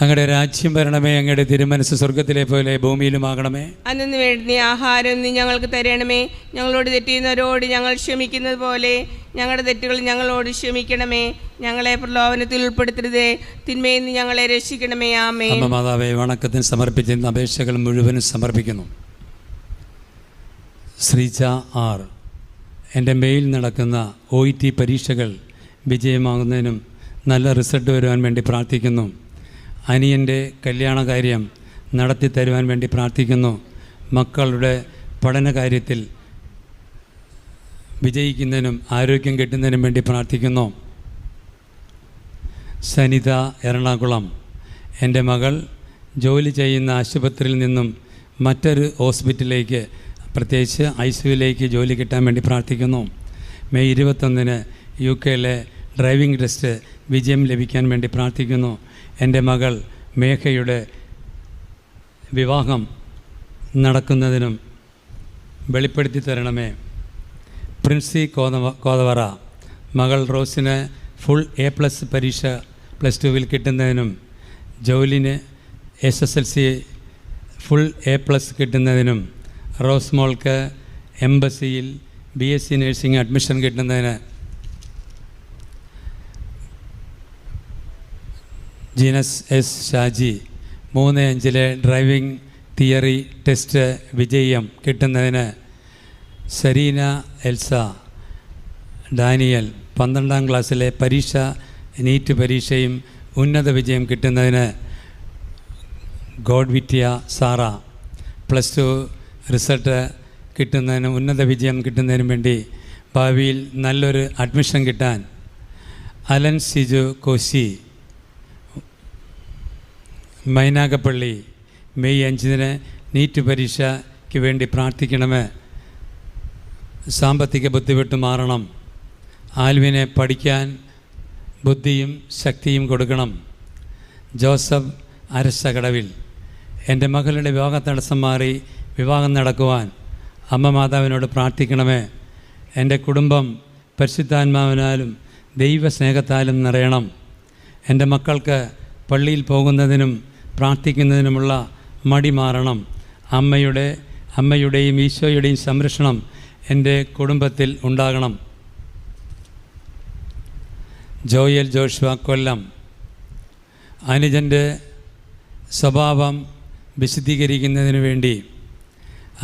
അങ്ങയുടെ രാജ്യം വരണമേ, അങ്ങയുടെ തിരുമനസ് സ്വർഗത്തിലെ പോലെ ഭൂമിയിലുമാകണമേ. അന്നു വേണ്ടുന്ന ആഹാരം നീ ഞങ്ങൾക്ക് തരണമേ. ഞങ്ങളോട് തെറ്റിയുന്നവരോട് ഞങ്ങൾ ക്ഷമിക്കുന്നത് പോലെ ഞങ്ങളുടെ തെറ്റുകൾ ഞങ്ങളോട് ക്ഷമിക്കണമേ. ഞങ്ങളെ പ്രലോഭനത്തിൽ ഉൾപ്പെടുത്തരുതേ, തിന്മയിൽ നിന്ന് ഞങ്ങളെ രക്ഷിക്കണമേ. ആമേൻ. അമ്മ മാതാവേ, വണക്കത്തിന് സമർപ്പിച്ചിരുന്ന അപേക്ഷകൾ മുഴുവനും സമർപ്പിക്കുന്നു. ശ്രീജ ആർ, എൻ്റെ മെയിൽ നടക്കുന്ന OET പരീക്ഷകൾ വിജയമാകുന്നതിനും നല്ല റിസൾട്ട് വരുവാൻ വേണ്ടി പ്രാർത്ഥിക്കുന്നു. അനിയൻ്റെ കല്യാണകാര്യം നടത്തി തരുവാൻ വേണ്ടി പ്രാർത്ഥിക്കുന്നു. മക്കളുടെ പഠനകാര്യത്തിൽ വിജയിക്കുന്നതിനും ആരോഗ്യം കിട്ടുന്നതിനും വേണ്ടി പ്രാർത്ഥിക്കുന്നു. സനിത എറണാകുളം, എൻ്റെ മകൾ ജോലി ചെയ്യുന്ന ആശുപത്രിയിൽ നിന്നും മറ്റൊരു ഹോസ്പിറ്റലിലേക്ക്, പ്രത്യേകിച്ച് ICUവിലേക്ക് ജോലി കിട്ടാൻ വേണ്ടി പ്രാർത്ഥിക്കുന്നു. മെയ് 21 UK ഡ്രൈവിംഗ് ടെസ്റ്റ് വിജയം ലഭിക്കാൻ വേണ്ടി പ്രാർത്ഥിക്കുന്നു. എൻ്റെ മകൾ മേഘയുടെ വിവാഹം നടക്കുന്നതിനും വെളിപ്പെടുത്തി തരണമേ. പ്രിൻസി കോതവറ, മകൾ റോസിന് ഫുൾ A+ പരീക്ഷ +2 കിട്ടുന്നതിനും ജോലിന് SSLC ഫുൾ A+ കിട്ടുന്നതിനും റോസ്മോൾക്ക് എംബസിയിൽ BSc നഴ്സിംഗ് അഡ്മിഷൻ കിട്ടുന്നതിന് Jeenas S Shaji 3-5 driving theory test വിജയം കിട്ടുന്നതിന് സെറീന എൽസ ഡാനിയൽ 12ാം ക്ലാസ്സിലെ നീറ്റ് പരീക്ഷയും ഉന്നത വിജയം കിട്ടുന്നതിന് ഗോഡ്വിറ്റ്യ സാറ +2 റിസൾട്ട് കിട്ടുന്നതിനും ഉന്നത വിജയം കിട്ടുന്നതിനും വേണ്ടി ഭാവിയിൽ നല്ലൊരു അഡ്മിഷൻ കിട്ടാൻ Alan Siju Koshy Mynagappally May 5 NEET പരീക്ഷയ്ക്ക് വേണ്ടി പ്രാർത്ഥിക്കണമേ. സാമ്പത്തിക ബുദ്ധിമുട്ട് മാറണം. ആൽവിനെ പഠിക്കാൻ ബുദ്ധിയും ശക്തിയും കൊടുക്കണം. ജോസഫ് അരശകടവിൽ എൻ്റെ മകളുടെ വിവാഹ തടസ്സം മാറി വിവാഹം നടക്കുവാൻ അമ്മ മാതാവിനോട് പ്രാർത്ഥിക്കണമേ. എൻ്റെ കുടുംബം പരിശുദ്ധാത്മാവിനാലും ദൈവസ്നേഹത്താലും നിറയണം. എൻ്റെ മക്കൾക്ക് പള്ളിയിൽ പോകുന്നതിനും പ്രാർത്ഥിക്കുന്നതിനുമുള്ള മടി മാറണം. അമ്മയുടെയും ഈശോയുടെയും സംരക്ഷണം എൻ്റെ കുടുംബത്തിൽ ഉണ്ടാകണം. ജോയൽ ജോഷുവ കൊല്ലം അനുജൻ്റെ സ്വഭാവം വിശദീകരിക്കുന്നതിന് വേണ്ടി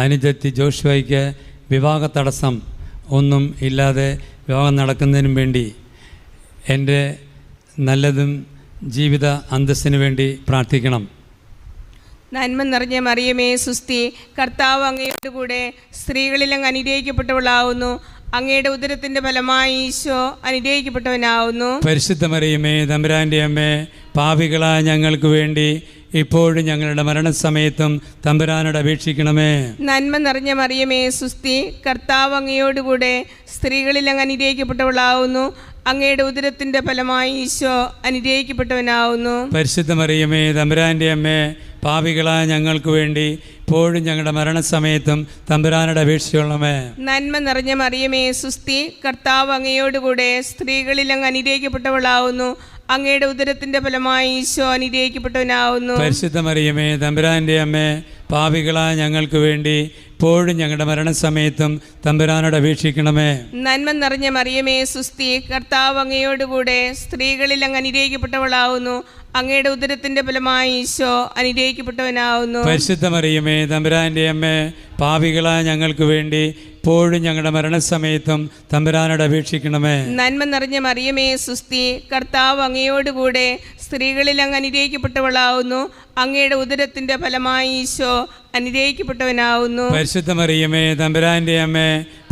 അനുജത്തി ജോഷുവയ്ക്ക് വിവാഹ തടസ്സം ഒന്നും ഇല്ലാതെ വിവാഹം നടക്കുന്നതിനും വേണ്ടി എൻ്റെ നല്ലതും ജീവിത അന്തസ്സിന് വേണ്ടി പ്രാർത്ഥിക്കണം. നന്മ നിറഞ്ഞ മറിയമേ സുസ്തി, കർത്താവ് അങ്ങയുടെ കൂടെ സ്ത്രീകളിൽ അങ്ങ് അനുഗ്രഹിക്കപ്പെട്ടവളാവുന്നു. അങ്ങയുടെ ഉദരത്തിൻ്റെ ഫലമായി ഈശോ അനുഗ്രഹിക്കപ്പെട്ടവനാവുന്നു. പരിശുദ്ധ മറിയമേ തമ്പുരാൻ്റെ അമ്മേ, പാപികളായ ഞങ്ങൾക്ക് വേണ്ടി ഇപ്പോഴും ഞങ്ങളുടെ മരണസമയത്തും തമ്പുരാനോട് അപേക്ഷിക്കണമേ. നന്മ നിറഞ്ഞ മറിയമേ സുസ്തി, കർത്താവ് അങ്ങയോടുകൂടെ സ്ത്രീകളിൽ അങ്ങ് അനുഗ്രഹിക്കപ്പെട്ടവളാവുന്നു. അങ്ങയുടെ ഉദരത്തിൻ്റെ ഫലമായി ഈശോ അനുഗ്രഹിക്കപ്പെട്ടവനാവുന്നു. പരിശുദ്ധ മറിയമേ തമ്പുരാൻ്റെ അമ്മേ, പാപികളായ ഞങ്ങൾക്ക് വേണ്ടി ഇപ്പോഴും ഞങ്ങളുടെ മരണസമയത്തും തമ്പുരാനോട് അപേക്ഷിക്കണമേ. നന്മ നിറഞ്ഞ മറിയമേ സുസ്തി, കർത്താവ് അങ്ങയോടുകൂടെ സ്ത്രീകളിൽ അങ്ങ് അനുഗ്രഹിക്കപ്പെട്ടവളാവുന്നു. അങ്ങയുടെ ഉദരത്തിൻ്റെ ഫലമായി ഈശോ അനുഗ്രഹിക്കപ്പെട്ടവനാവുന്നു. പരിശുദ്ധ മറിയമേ തമ്പുരാൻ്റെ അമ്മേ, പാപികളായ ഞങ്ങൾക്ക് വേണ്ടി ഇപ്പോഴും ഞങ്ങളുടെ മരണസമയത്തും തമ്പുരാനോട് അപേക്ഷിക്കണമേ. നന്മ നിറഞ്ഞ മറിയമേ സുസ്തി, കർത്താവ് അങ്ങയോടുകൂടെ സ്ത്രീകളിൽ അങ്ങ് അനുഗ്രഹിക്കപ്പെട്ടവളാവുന്നു. അങ്ങയുടെ ഉദരത്തിൻ്റെ ഫലമായി ഈശോ അനുഗ്രഹിക്കപ്പെട്ടവനാവുന്നു. പരിശുദ്ധ മറിയമേ തമ്പുരാൻ്റെ അമ്മേ, പാപികളായ ഞങ്ങൾക്ക് വേണ്ടി ഇപ്പോഴും ഞങ്ങളുടെ മരണസമയത്തും തമ്പുരാനോട് അപേക്ഷിക്കണമേ. നന്മ നിറഞ്ഞ മറിയമേ സുസ്തി, കർത്താവ് അങ്ങയോടുകൂടെ സ്ത്രീകളിൽ അങ്ങ് അനുഗ്രഹിക്കപ്പെട്ടവളാവുന്നു. അങ്ങയുടെ ഉദരത്തിൻ്റെ ഫലമായി ഈശോ അനുഗ്രഹിക്കപ്പെട്ടവനാവുന്നു. പരിശുദ്ധ മറിയമേ തമ്പുരാൻ്റെ അമ്മേ,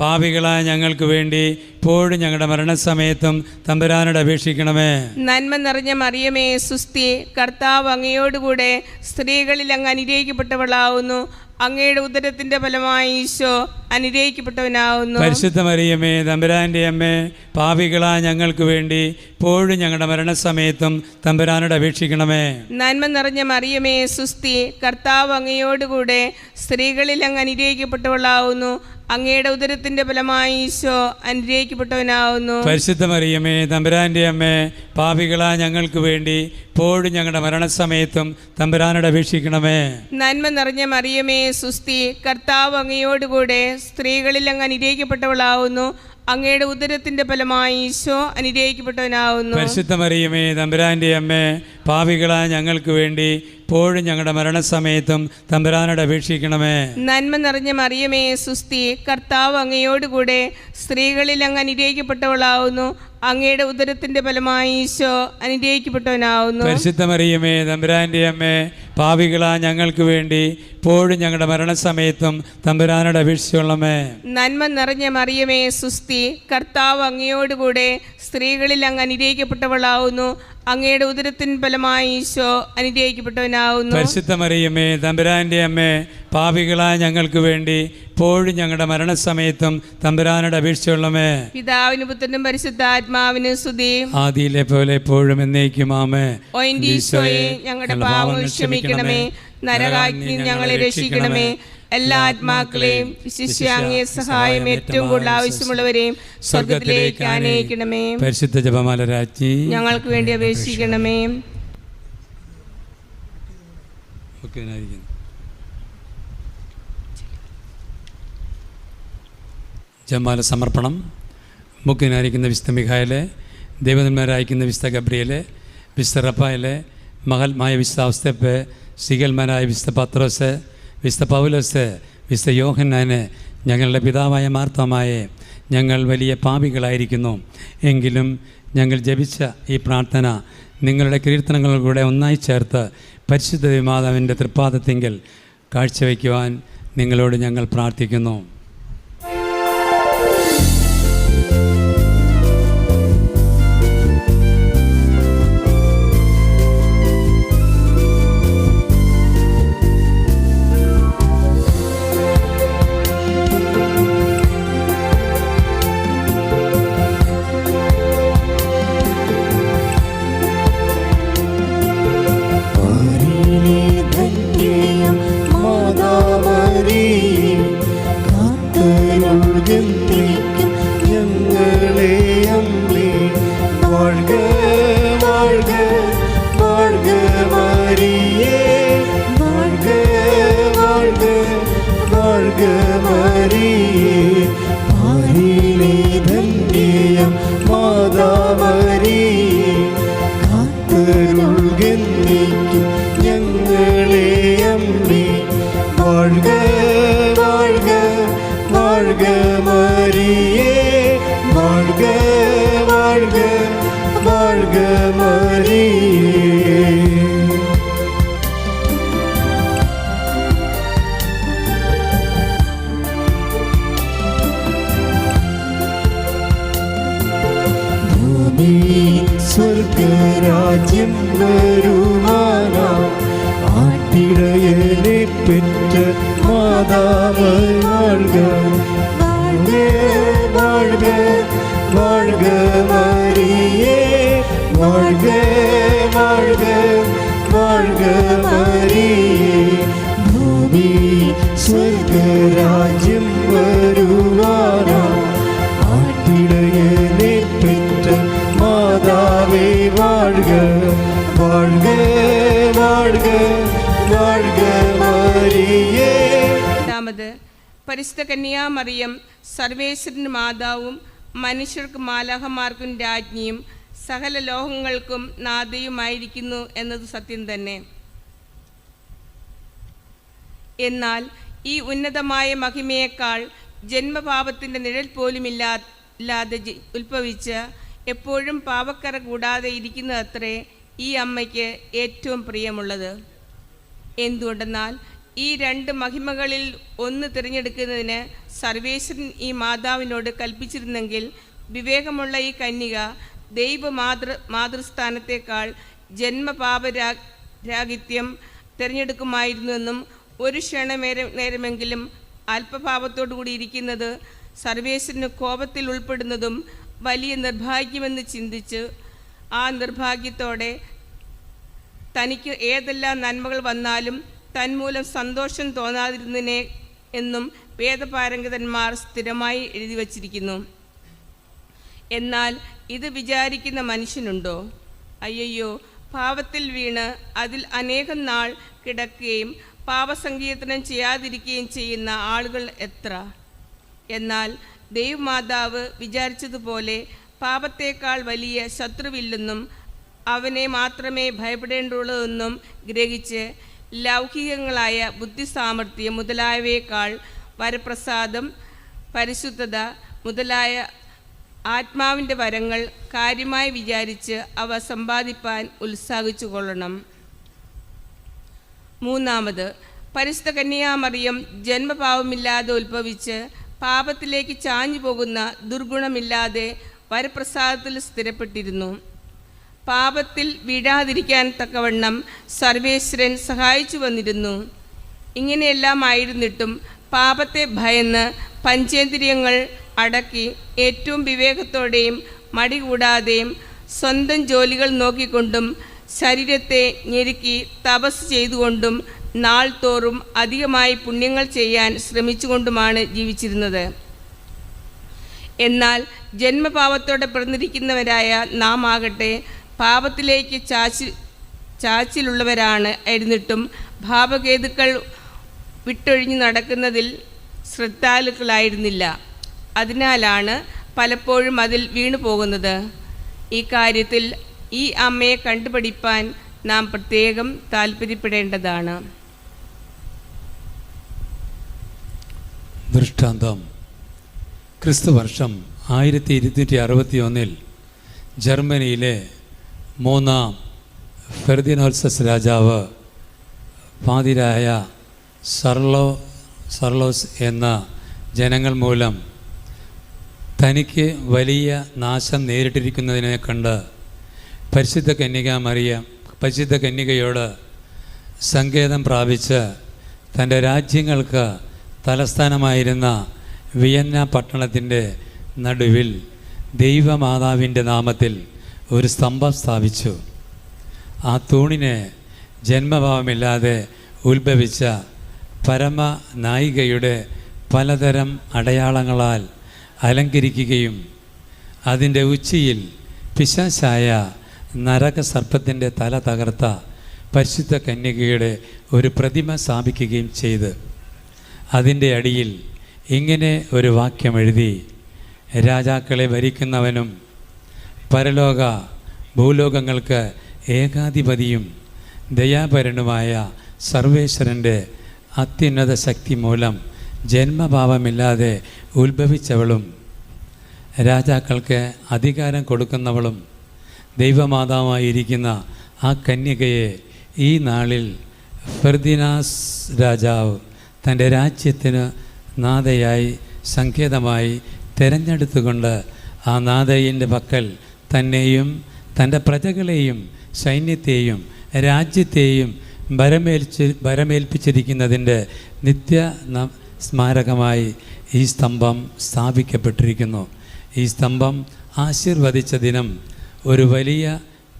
പാപികളായ ഞങ്ങൾക്ക് വേണ്ടി ഇപ്പോഴും ഞങ്ങളുടെ മരണസമയത്തും തമ്പുരാനോട് അപേക്ഷിക്കണമേ. നന്മ നിറഞ്ഞ മറിയമേ സുസ്തി, കർത്താവ് അങ്ങയോടുകൂടെ സ്ത്രീകളിൽ അങ്ങ് അനുഗ്രഹിക്കപ്പെട്ടവളാവുന്നു. അങ്ങയുടെ ഉദരത്തിൻ്റെ ഫലമായി ഈശോ അനുഗ്രഹിക്കപ്പെട്ടവനാവുന്നു. പരിശുദ്ധ മറിയമേ തമ്പുരാൻ്റെ അമ്മേ, പാപികളായ ഞങ്ങൾക്ക് വേണ്ടി ഇപ്പോഴും ഞങ്ങളുടെ മരണസമയത്തും തമ്പുരാനോട് അപേക്ഷിക്കണമേ. നന്മ നിറഞ്ഞ മറിയമേ സുസ്തി, കർത്താവ് അങ്ങയോടുകൂടെ സ്ത്രീകളിൽ അങ്ങ് അനുഗ്രഹിക്കപ്പെട്ടവളാവുന്നു. അങ്ങയുടെ ഉദരത്തിൻ്റെ ഫലമായി ഈശോ അനുഗ്രഹിക്കപ്പെട്ടവനാവുന്നു. പരിശുദ്ധ മറിയമേ തമ്പുരാൻ്റെ അമ്മേ, പാപികളായ ഞങ്ങൾക്ക് വേണ്ടി ഇപ്പോഴും ഞങ്ങളുടെ മരണസമയത്തും തമ്പുരാനോട് അപേക്ഷിക്കണമേ. നന്മ നിറഞ്ഞ മറിയമേ സുസ്തി, കർത്താവ് അങ്ങയോടുകൂടെ സ്ത്രീകളിൽ അങ്ങ് അനുഗ്രഹിക്കപ്പെട്ടവളാവുന്നു. അങ്ങയുടെ ഉദരത്തിൻ്റെ ഫലമായി ഈശോ അനുഗ്രഹിക്കപ്പെട്ടവനാവുന്നു. പരിശുദ്ധ മറിയമേ തമ്പുരാൻ്റെ അമ്മേ, പാപികളായ ഞങ്ങൾക്ക് വേണ്ടി ഇപ്പോഴും ഞങ്ങളുടെ മരണസമയത്തും തമ്പുരാനോട് അപേക്ഷിക്കണമേ. നന്മ നിറഞ്ഞ മറിയമേ സുസ്തി, കർത്താവ് അങ്ങയോടുകൂടെ സ്ത്രീകളിൽ അങ്ങ് അനുഗ്രഹിക്കപ്പെട്ടവളാവുന്നു. അങ്ങയുടെ ഉദരത്തിൻ്റെ ഫലമായി ഈശോ അനുഗ്രഹിക്കപ്പെട്ടവനാവുന്നു. പരിശുദ്ധ മറിയമേ തമ്പുരാൻ്റെ അമ്മേ, പാപികളായ ഞങ്ങൾക്ക് വേണ്ടി ഇപ്പോഴും ഞങ്ങളുടെ മരണസമയത്തും തമ്പുരാനോട് അപേക്ഷിച്ചുകൊള്ളണമേ. നന്മ നിറഞ്ഞ മറിയമേ സുസ്തി, കർത്താവ് അങ്ങയോടുകൂടെ സ്ത്രീകളിൽ അങ്ങ് അനുഗ്രഹിക്കപ്പെട്ടവളാവുന്നു. അങ്ങയുടെ ഉദരത്തിൻ ഫലമായി ഈശോ അനുഗ്രഹിക്കപ്പെട്ടവനാവുന്നു. പരിശുദ്ധ മറിയമേ തമ്പുരാൻ്റെ അമ്മേ, പാപികളായ ഞങ്ങൾക്ക് വേണ്ടി ഇപ്പോഴും ഞങ്ങളുടെ മരണസമയത്തും തമ്പുരാനോട് അപേക്ഷിച്ചുകൊള്ളണമേ. പിതാവിനും പുത്രനും പരിശുദ്ധാത്മാവിനും സ്തുതി, ആദിയിലെ പോലെ എപ്പോഴും എന്നേക്കും ആമേൻ. ഓ എൻ്റെ ഈശോയെ, ഞങ്ങളുടെ പാപങ്ങൾ ക്ഷമിക്കണമേ, നരകാഗ്നി ഞങ്ങളെ രക്ഷിക്കണമേ, എല്ലാ ആത്മാക്കളെയും വിശിഷ്യ അങ്ങേ സഹായം ഏറ്റവും കൂടുതൽ ആവശ്യമുള്ളവരെയും സ്വർഗത്തിലേക്ക് ആനയിക്കണമേ. പരിശുദ്ധ ജപമാല രാജ്ഞി ഞങ്ങൾക്ക് വേണ്ടി അപേക്ഷിക്കണമേ. ജപമാല സമർപ്പണം. മുഖ്യനായിരിക്കുന്ന വിശുദ്ധ മിഖായേല്, ദൈവന്മാരായിരിക്കുന്ന വിശുദ്ധ ഗബ്രിയേല്, വിശുദ്ധ റഫായേല്, മഹൽമായ വിശുദ്ധ ഔസ്തേപ്പ്, സിഗൽമാനായ വിശുദ്ധ പത്രോസ്, വിശുദ്ധ പൗലോസ്, വിശുദ്ധ യോഹന്നാന്, ഞങ്ങളുടെ പിതാവായ മാർത്തോമായെ, ഞങ്ങൾ വലിയ പാപികളായിരിക്കുന്നു. എങ്കിലും ഞങ്ങൾ ജപിച്ച ഈ പ്രാർത്ഥന നിങ്ങളുടെ കീർത്തനങ്ങളിലൂടെ ഒന്നായി ചേർത്ത് പരിശുദ്ധ മാതാവിൻ്റെ തൃപ്പാദത്തിങ്കൽ കാഴ്ചവെക്കുവാൻ നിങ്ങളോട് ഞങ്ങൾ പ്രാർത്ഥിക്കുന്നു. സ്വർഗരാജ്യം വരുവാനാ ആട്ടിടയനെ പെറ്റ മാതാവ് വാഴ്ക വാഴ്ക വാഴ്ക മരിയേ വാഴ്ക വാഴ്ക വാഴ്ക മരിയേ. ഭൂമി സ്വർഗരാജ്യം വരുവാനാ ആട്ടിടയനെ പെറ്റ മാതാവേ വാഴ്ക വാഴ്ക വാഴ്ക വാഴ്ക മരിയേ. രണ്ടാമത്, പരിശുദ്ധ കന്യാമറിയം സർവേശ്വരന് മാതാവും മനുഷ്യർക്ക് മാലാഖമാർക്കും രാജ്ഞിയും സകല ലോകങ്ങൾക്കും നാഥയുമായിരിക്കുന്നു എന്നത് സത്യം തന്നെ. എന്നാൽ ഈ ഉന്നതമായ മഹിമയേക്കാൾ ജന്മപാപത്തിൻ്റെ നിഴൽ പോലുമില്ലാതെ ഉത്ഭവിച്ച എപ്പോഴും പാപക്കറ കൂടാതെ ഇരിക്കുന്നതത്രേ ഈ അമ്മയ്ക്ക് ഏറ്റവും പ്രിയമുള്ളത്. എന്തുകൊണ്ടെന്നാൽ ഈ രണ്ട് മഹിമകളിൽ ഒന്ന് തിരഞ്ഞെടുക്കുന്നതിന് സർവേശ്വരൻ ഈ മാതാവിനോട് കൽപ്പിച്ചിരുന്നെങ്കിൽ വിവേകമുള്ള ഈ കന്യക മാതൃസ്ഥാനത്തേക്കാൾ ജന്മപാപരാഹിത്യം തിരഞ്ഞെടുക്കുമായിരുന്നുവെന്നും ഒരു നേരമെങ്കിലും അല്പപാപത്തോടു കൂടി ഇരിക്കുന്നത് സർവേശ്വരന് കോപത്തിൽ ഉൾപ്പെടുന്നതും വലിയ നിർഭാഗ്യമെന്ന് ചിന്തിച്ച് ആ നിർഭാഗ്യത്തോടെ തനിക്ക് ഏതെല്ലാം നന്മകൾ വന്നാലും തന്മൂലം സന്തോഷം തോന്നാതിരുന്നതിനെ എന്നും വേദപാരംഗതന്മാർ സ്ഥിരമായി എഴുതി വച്ചിരിക്കുന്നു. എന്നാൽ ഇത് വിചാരിക്കുന്ന മനുഷ്യനുണ്ടോ? അയ്യോ, പാപത്തിൽ വീണ് അതിൽ അനേകം നാൾ കിടക്കുകയും പാപസങ്കീർത്തനം ചെയ്യാതിരിക്കുകയും ചെയ്യുന്ന ആളുകൾ എത്ര! എന്നാൽ ദൈവമാതാവ് വിചാരിച്ചതുപോലെ പാപത്തേക്കാൾ വലിയ ശത്രുവില്ലെന്നും അവനെ മാത്രമേ ഭയപ്പെടേണ്ടുള്ളതെന്നും ഗ്രഹിച്ച് ലൗകികങ്ങളായ ബുദ്ധിസാമർഥ്യം മുതലായവയേക്കാൾ വരപ്രസാദം, പരിശുദ്ധത മുതലായ ആത്മാവിൻ്റെ വരങ്ങൾ കാര്യമായി വിചാരിച്ച് അവ സമ്പാദിപ്പാൻ ഉത്സാഹിച്ചു കൊള്ളണം. മൂന്നാമത്, പരിശുദ്ധ കന്യാമറിയം ജന്മപാപമില്ലാതെ ഉത്ഭവിച്ച് പാപത്തിലേക്ക് ചാഞ്ഞു പോകുന്ന ദുർഗുണമില്ലാതെ വരപ്രസാദത്തിൽ സ്ഥിരപ്പെട്ടിരുന്നു. പാപത്തിൽ വീഴാതിരിക്കാൻ തക്കവണ്ണം സർവേശ്വരൻ സഹായിച്ചു വന്നിരുന്നു. ഇങ്ങനെയെല്ലാം ആയിരുന്നിട്ടും പാപത്തെ ഭയന്ന് പഞ്ചേന്ദ്രിയങ്ങൾ അടക്കി ഏറ്റവും വിവേകത്തോടെയും മടി കൂടാതെയും സ്വന്തം ജോലികൾ നോക്കിക്കൊണ്ടും ശരീരത്തെ ഞെരുക്കി തപസ് ചെയ്തുകൊണ്ടും നാൾ തോറും അധികമായി പുണ്യങ്ങൾ ചെയ്യാൻ ശ്രമിച്ചുകൊണ്ടുമാണ് ജീവിച്ചിരുന്നത്. എന്നാൽ ജന്മപാപത്തോടെ പിറന്നിരിക്കുന്നവരായ നാം ആകട്ടെ പാപത്തിലേക്ക് ചാച്ചിലുള്ളവരാണ്. എന്നിട്ടും ഭാവകേതുക്കൾ വിട്ടൊഴിഞ്ഞു നടക്കുന്നതിൽ ശ്രദ്ധാലുക്കളായിരുന്നില്ല. അതിനാലാണ് പലപ്പോഴും അതിൽ വീണു പോകുന്നത്. ഈ കാര്യത്തിൽ ഈ അമ്മയെ കണ്ടുപഠിപ്പാൻ നാം പ്രത്യേകം താല്പര്യപ്പെടേണ്ടതാണ്. ദൃഷ്ടാന്തം. ക്രിസ്തുവർഷം 1261 ജർമ്മനിയിലെ 3-ാം ഫെർദിനാൻഡസ് രാജാവ് പാതിരായ സർലോസ് എന്ന ജനങ്ങൾ മൂലം തനിക്ക് വലിയ നാശം നേരിട്ടിരിക്കുന്നതിനെ കണ്ട് പരിശുദ്ധ കന്യകയോട് സങ്കേതം പ്രാപിച്ച് തൻ്റെ രാജ്യങ്ങൾക്ക് തലസ്ഥാനമായിരുന്ന വിയന്ന പട്ടണത്തിൻ്റെ നടുവിൽ ദൈവമാതാവിൻ്റെ നാമത്തിൽ ഒരു സ്തംഭം സ്ഥാപിച്ചു. ആ തൂണിനെ ജന്മഭാവമില്ലാതെ ഉത്ഭവിച്ച പരമനായികയുടെ പലതരം അടയാളങ്ങളാൽ അലങ്കരിക്കുകയും അതിൻ്റെ ഉച്ചിയിൽ പിശാചായ നരകസർപ്പത്തിൻ്റെ തല തകർത്ത പരിശുദ്ധ കന്യകയുടെ ഒരു പ്രതിമ സ്ഥാപിക്കുകയും ചെയ്ത് അതിൻ്റെ അടിയിൽ ഇങ്ങനെ ഒരു വാക്യം എഴുതി: രാജാക്കളെ ഭരിക്കുന്നവനും പരലോക ഭൂലോകങ്ങൾക്ക് ഏകാധിപതിയും ദയാപരനുമായ സർവേശ്വരൻ്റെ അത്യുന്നത ശക്തി മൂലം ജന്മഭാവമില്ലാതെ ഉത്ഭവിച്ചവളും രാജാക്കൾക്ക് അധികാരം കൊടുക്കുന്നവളും ദൈവമാതാവായിരിക്കുന്ന ആ കന്യകയെ ഈ നാളിൽ ഫെർദിനാസ് രാജാവ് തൻ്റെ രാജ്യത്തിന് നാഥയായി സങ്കേതമായി തിരഞ്ഞെടുത്തുകൊണ്ട് ആ നാഥയിൻ്റെ പക്കൽ തന്നെയും തൻ്റെ പ്രജകളെയും സൈന്യത്തെയും രാജ്യത്തെയും ഭരമേൽപ്പിച്ചിരിക്കുന്നതിൻ്റെ നിത്യ സ്മാരകമായി ഈ സ്തംഭം സ്ഥാപിക്കപ്പെട്ടിരിക്കുന്നു. ഈ സ്തംഭം ആശീർവദിച്ച ദിനം ഒരു വലിയ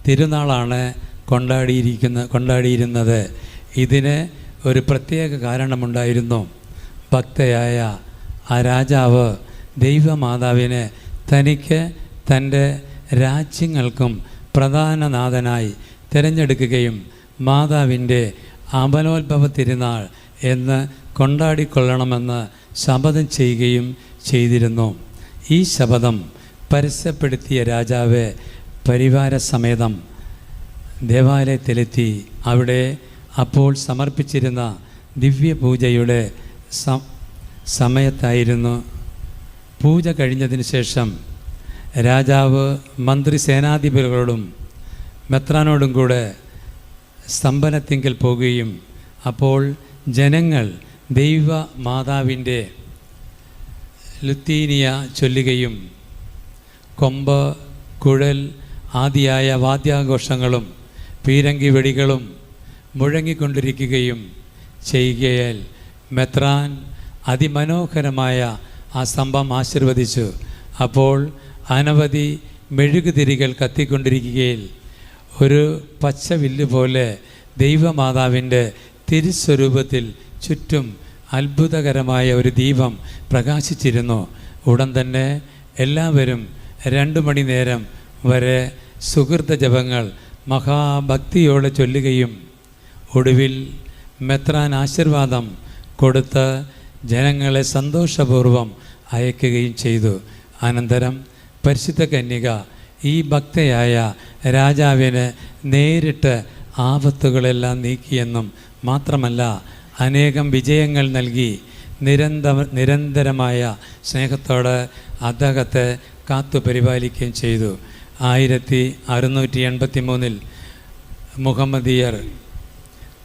തിരുനാളാണ് കൊണ്ടാടിയിരുന്നത്. ഇതിന് ഒരു പ്രത്യേക കാരണമുണ്ടായിരുന്നു. ഭക്തയായ ആ രാജാവ് ദൈവമാതാവിനെ തനിക്ക് തൻ്റെ രാജ്യങ്ങൾക്കും പ്രധാനനാഥനായി തിരഞ്ഞെടുക്കുകയും മാതാവിൻ്റെ അമലോത്ഭവ തിരുനാൾ എന്ന് കൊണ്ടാടിക്കൊള്ളണമെന്ന് ശപഥം ചെയ്യുകയും ചെയ്തിരുന്നു. ഈ ശപഥം പരസ്യപ്പെടുത്തിയ രാജാവ് പരിവാരസമേതം ദേവാലയത്തിലെത്തി അവിടെ അപ്പോൾ സമർപ്പിച്ചിരുന്ന ദിവ്യപൂജയുടെ സമയത്തായിരുന്നു. പൂജ കഴിഞ്ഞതിന് ശേഷം രാജാവ് മന്ത്രി സേനാധിപതികളോടും മെത്രാനോടും കൂടെ സ്തംഭനത്തിങ്കൽ പോകുകയും അപ്പോൾ ജനങ്ങൾ ദൈവമാതാവിൻ്റെ ലുത്തീനിയ ചൊല്ലുകയും കൊമ്പ്, കുഴൽ ആദിയായ വാദ്യാഘോഷങ്ങളും പീരങ്കി വെടികളും മുഴങ്ങിക്കൊണ്ടിരിക്കുകയും ചെയ്യുകയാൽ മെത്രാൻ അതിമനോഹരമായ ആ സ്തംഭം ആശീർവദിച്ചു. അപ്പോൾ അനവധി മെഴുകുതിരികൾ കത്തിക്കൊണ്ടിരിക്കുകയിൽ ഒരു പച്ചവില്ല് പോലെ ദൈവമാതാവിൻ്റെ തിരുസ്വരൂപത്തിൽ ചുറ്റും അത്ഭുതകരമായ ഒരു ദീപം പ്രകാശിച്ചിരുന്നു. ഉടൻ തന്നെ എല്ലാവരും 2 മണി നേരം വരെ സുഹൃത ജപങ്ങൾ മഹാഭക്തിയോടെ ചൊല്ലുകയും ഒടുവിൽ മെത്രാൻ ആശീർവാദം കൊടുത്ത് ജനങ്ങളെ സന്തോഷപൂർവ്വം അയക്കുകയും ചെയ്തു. അനന്തരം പരിശുദ്ധ കന്യക ഈ ഭക്തയായ രാജാവിന് നേരിട്ട് ആപത്തുകളെല്ലാം നീക്കിയെന്നും മാത്രമല്ല അനേകം വിജയങ്ങൾ നൽകി നിരന്തരമായ സ്നേഹത്തോടെ അദ്ദേഹത്തെ കാത്തു പരിപാലിക്കുകയും ചെയ്തു. 1683 മുഹമ്മദിയർ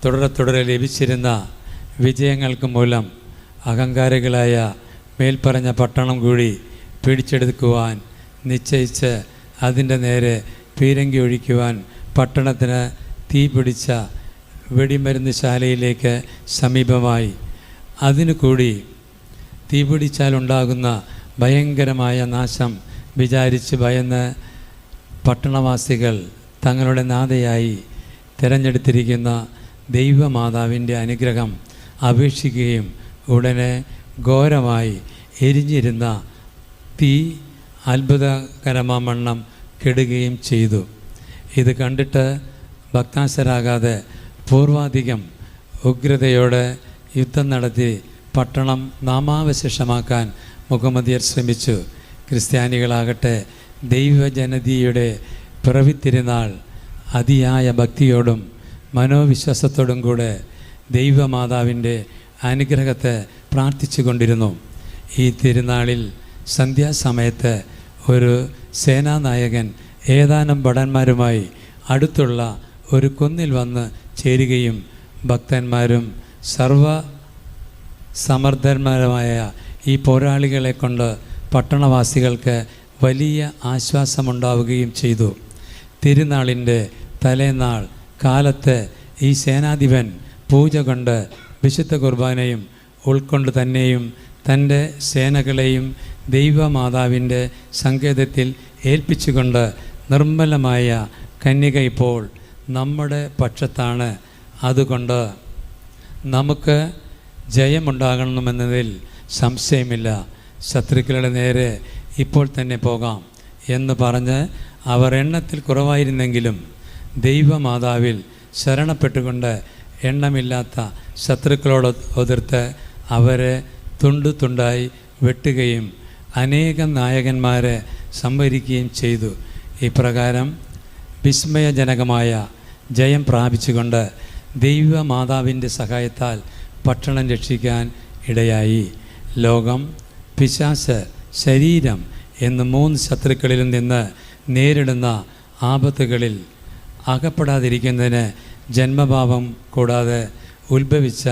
തുടരെ ലഭിച്ചിരുന്ന വിജയങ്ങൾക്ക് മൂലം അഹങ്കാരികളായ മേൽപ്പറഞ്ഞ പട്ടണം കൂടി പിടിച്ചെടുക്കുവാൻ നിശ്ചയിച്ച് അതിൻ്റെ നേരെ പീരങ്കി ഒഴിക്കുവാൻ പട്ടണത്തിന് തീ പിടിച്ച വെടിമരുന്ന് ശാലയിലേക്ക് സമീപമായി. അതിനു കൂടി തീപിടിച്ചാലുണ്ടാകുന്ന ഭയങ്കരമായ നാശം വിചാരിച്ച് ഭയന്ന് പട്ടണവാസികൾ തങ്ങളുടെ നാഥയായി തിരഞ്ഞെടുത്തിരിക്കുന്ന ദൈവമാതാവിൻ്റെ അനുഗ്രഹം അപേക്ഷിക്കുകയും ഉടനെ ഘോരമായി എരിഞ്ഞിരുന്ന തീ അത്ഭുതകരമാവണ്ണം കെടുകയും ചെയ്തു. ഇത് കണ്ടിട്ട് ഭക്താശരാകാതെ പൂർവാധികം ഉഗ്രതയോടെ യുദ്ധം നടത്തി പട്ടണം നാമാവശേഷമാക്കാൻ മുഹമ്മദിയർ ശ്രമിച്ചു. ക്രിസ്ത്യാനികളാകട്ടെ ദൈവജനതയുടെ പിറവിത്തിരുന്നാൾ അതിയായ ഭക്തിയോടും മനോവിശ്വാസത്തോടും കൂടെ ദൈവമാതാവിൻ്റെ അനുഗ്രഹത്തെ പ്രാർത്ഥിച്ചു കൊണ്ടിരുന്നു. ഈ തിരുനാളിൽ സന്ധ്യാസമയത്ത് ഒരു സേനാനായകൻ ഏതാനും ഭടന്മാരുമായി അടുത്തുള്ള ഒരു കുന്നിൽ വന്ന് ചേരുകയും ഭക്തന്മാരും സർവ സമർത്ഥന്മാരുമായ ഈ പോരാളികളെ കൊണ്ട് പട്ടണവാസികൾക്ക് വലിയ ആശ്വാസമുണ്ടാവുകയും ചെയ്തു. തിരുനാളിൻ്റെ തലേനാൾ കാലത്ത് ഈ സേനാധിപൻ പൂജ കൊണ്ട് വിശുദ്ധ കുർബാനയും ഉൾക്കൊണ്ട് തന്നെയും തൻ്റെ സേനകളെയും ദൈവമാതാവിൻ്റെ സങ്കേതത്തിൽ ഏൽപ്പിച്ചുകൊണ്ട് നിർമ്മലമായ കന്യക ഇപ്പോൾ നമ്മുടെ പക്ഷത്താണ്, അതുകൊണ്ട് നമുക്ക് ജയമുണ്ടാകണമെന്നതിൽ സംശയമില്ല, ശത്രുക്കളുടെ നേരെ ഇപ്പോൾ തന്നെ പോകാം എന്ന് പറഞ്ഞ് അവർ എണ്ണത്തിൽ കുറവായിരുന്നെങ്കിലും ദൈവമാതാവിൽ ശരണപ്പെട്ടുകൊണ്ട് എണ്ണമില്ലാത്ത ശത്രുക്കളോട് എതിർത്ത് അവരെ തുണ്ടു തുണ്ടായി വെട്ടുകയും അനേകം നായകന്മാരെ സംവരിക്കുകയും ചെയ്തു. ഇപ്രകാരം വിസ്മയജനകമായ ജയം പ്രാപിച്ചുകൊണ്ട് ദൈവമാതാവിൻ്റെ സഹായത്താൽ പട്ടണം രക്ഷിക്കാൻ ഇടയായി. ലോകം, പിശാച്, ശരീരം എന്ന് 3 ശത്രുക്കളിൽ നിന്ന് നേരിടുന്ന ആപത്തുകളിൽ അകപ്പെടാതിരിക്കുന്നതിന് ജന്മഭാവം കൂടാതെ ഉത്ഭവിച്ച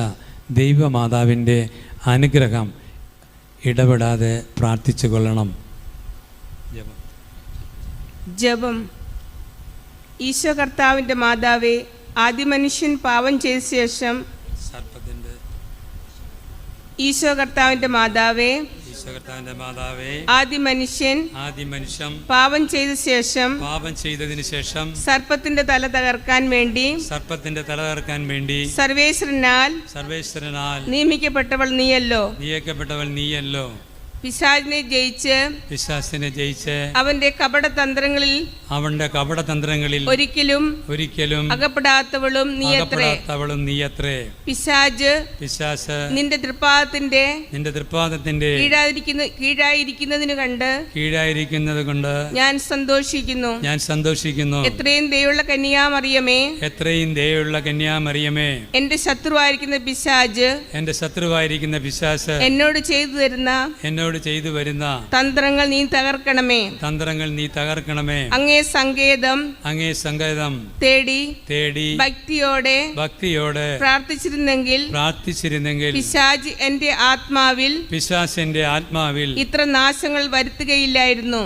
ദൈവമാതാവിൻ്റെ അനുഗ്രഹം ഇടപെടാതെ പ്രാർത്ഥിച്ചു കൊള്ളണം. ജപം. ഈശോ കർത്താവിൻ്റെ മാതാവേ, ആദിമനുഷ്യൻ പാപം ചെയ്ത ശേഷം ഈശോ കർത്താവിൻ്റെ മാതാവേ, ആദിമനുഷ്യൻ പാപം ചെയ്തതിനു ശേഷം സർപ്പത്തിന്റെ തല തകർക്കാൻ വേണ്ടി സർവേശ്വരനാൽ നിയമിക്കപ്പെട്ടവൾ നീയല്ലോ. പിശാചിനെ ജയിച്ച് അവന്റെ കപടതന്ത്രങ്ങളിൽ ഒരിക്കലും അകപ്പെടാത്തവളും നീയത്രേ. പിശാച് നിന്റെ തൃപ്പാദത്തിന്റെ കീഴായിരിക്കുന്നതിന് കൊണ്ട് ഞാൻ സന്തോഷിക്കുന്നു. എത്രയും ദയുള്ള കന്യാമറിയമേ, എന്റെ ശത്രുവായിരിക്കുന്ന പിശാച് എന്നോട് ചെയ്തു വരുന്ന തന്ത്രങ്ങൾ നീ തകർക്കണമേ. അങ്ങേ സങ്കേതം തേടി ഭക്തിയോടെ പ്രാർത്ഥിച്ചിരുന്നെങ്കിൽ പിശാച് എന്റെ ആത്മാവിൽ ഇത്ര നാശങ്ങൾ വരുത്തുകയില്ലായിരുന്നു.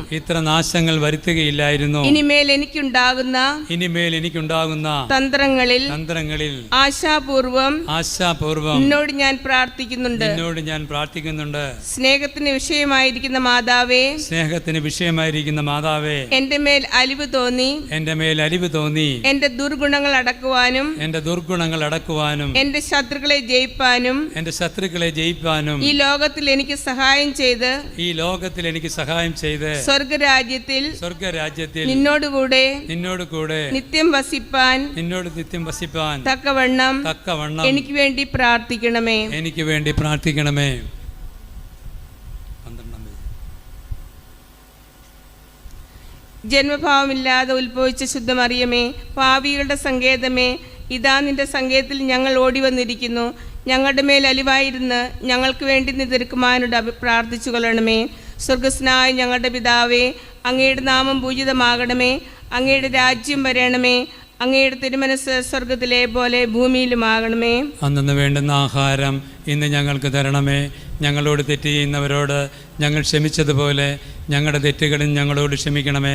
ഇനിമേൽ എനിക്കുണ്ടാകുന്ന തന്ത്രങ്ങളിൽ ആശാപൂർവം നിന്നോട് ഞാൻ പ്രാർത്ഥിക്കുന്നുണ്ട്. സ്നേഹത്തിന് വിഷയമായിരിക്കുന്ന മാതാവേ, എന്റെ മേൽ അലിവ് തോന്നി എന്റെ ദുർഗുണങ്ങൾ അടക്കുവാനും എന്റെ ശത്രുക്കളെ ജയിപ്പാനും ഈ ലോകത്തിൽ എനിക്ക് സഹായം ചെയ്ത് സ്വർഗരാജ്യത്തിൽ നിന്നോടുകൂടെ നിത്യം വസിപ്പാൻ തക്കവണ്ണം എനിക്ക് വേണ്ടി പ്രാർത്ഥിക്കണമേ. ജന്മഭാവമില്ലാതെ ഉത്ഭവിച്ച ശുദ്ധമറിയമേ, പാപികളുടെ സങ്കേതമേ, ഇതാ നിന്റെ സങ്കേതത്തിൽ ഞങ്ങൾ ഓടി വന്നിരിക്കുന്നു. ഞങ്ങളുടെ മേൽ അലിവായിരുന്ന് ഞങ്ങൾക്ക് വേണ്ടി നീ തിരുക്കുമാരനോട് പ്രാർത്ഥിച്ചു കൊള്ളണമേ. സ്വർഗസ്നായ ഞങ്ങളുടെ പിതാവേ, അങ്ങയുടെ നാമം പൂജിതമാകണമേ. അങ്ങയുടെ രാജ്യം വരണമേ. അങ്ങയുടെ തിരുമനസ് സ്വർഗത്തിലെ പോലെ ഭൂമിയിലുമാകണമേ. അന്നു വേണ്ടുന്ന ആഹാരം ഇന്ന് ഞങ്ങൾക്ക് തരണമേ. ഞങ്ങളോട് തെറ്റ് ചെയ്യുന്നവരോട് ഞങ്ങൾ ക്ഷമിച്ചതുപോലെ ഞങ്ങളുടെ തെറ്റുകളും ഞങ്ങളോട് ക്ഷമിക്കണമേ.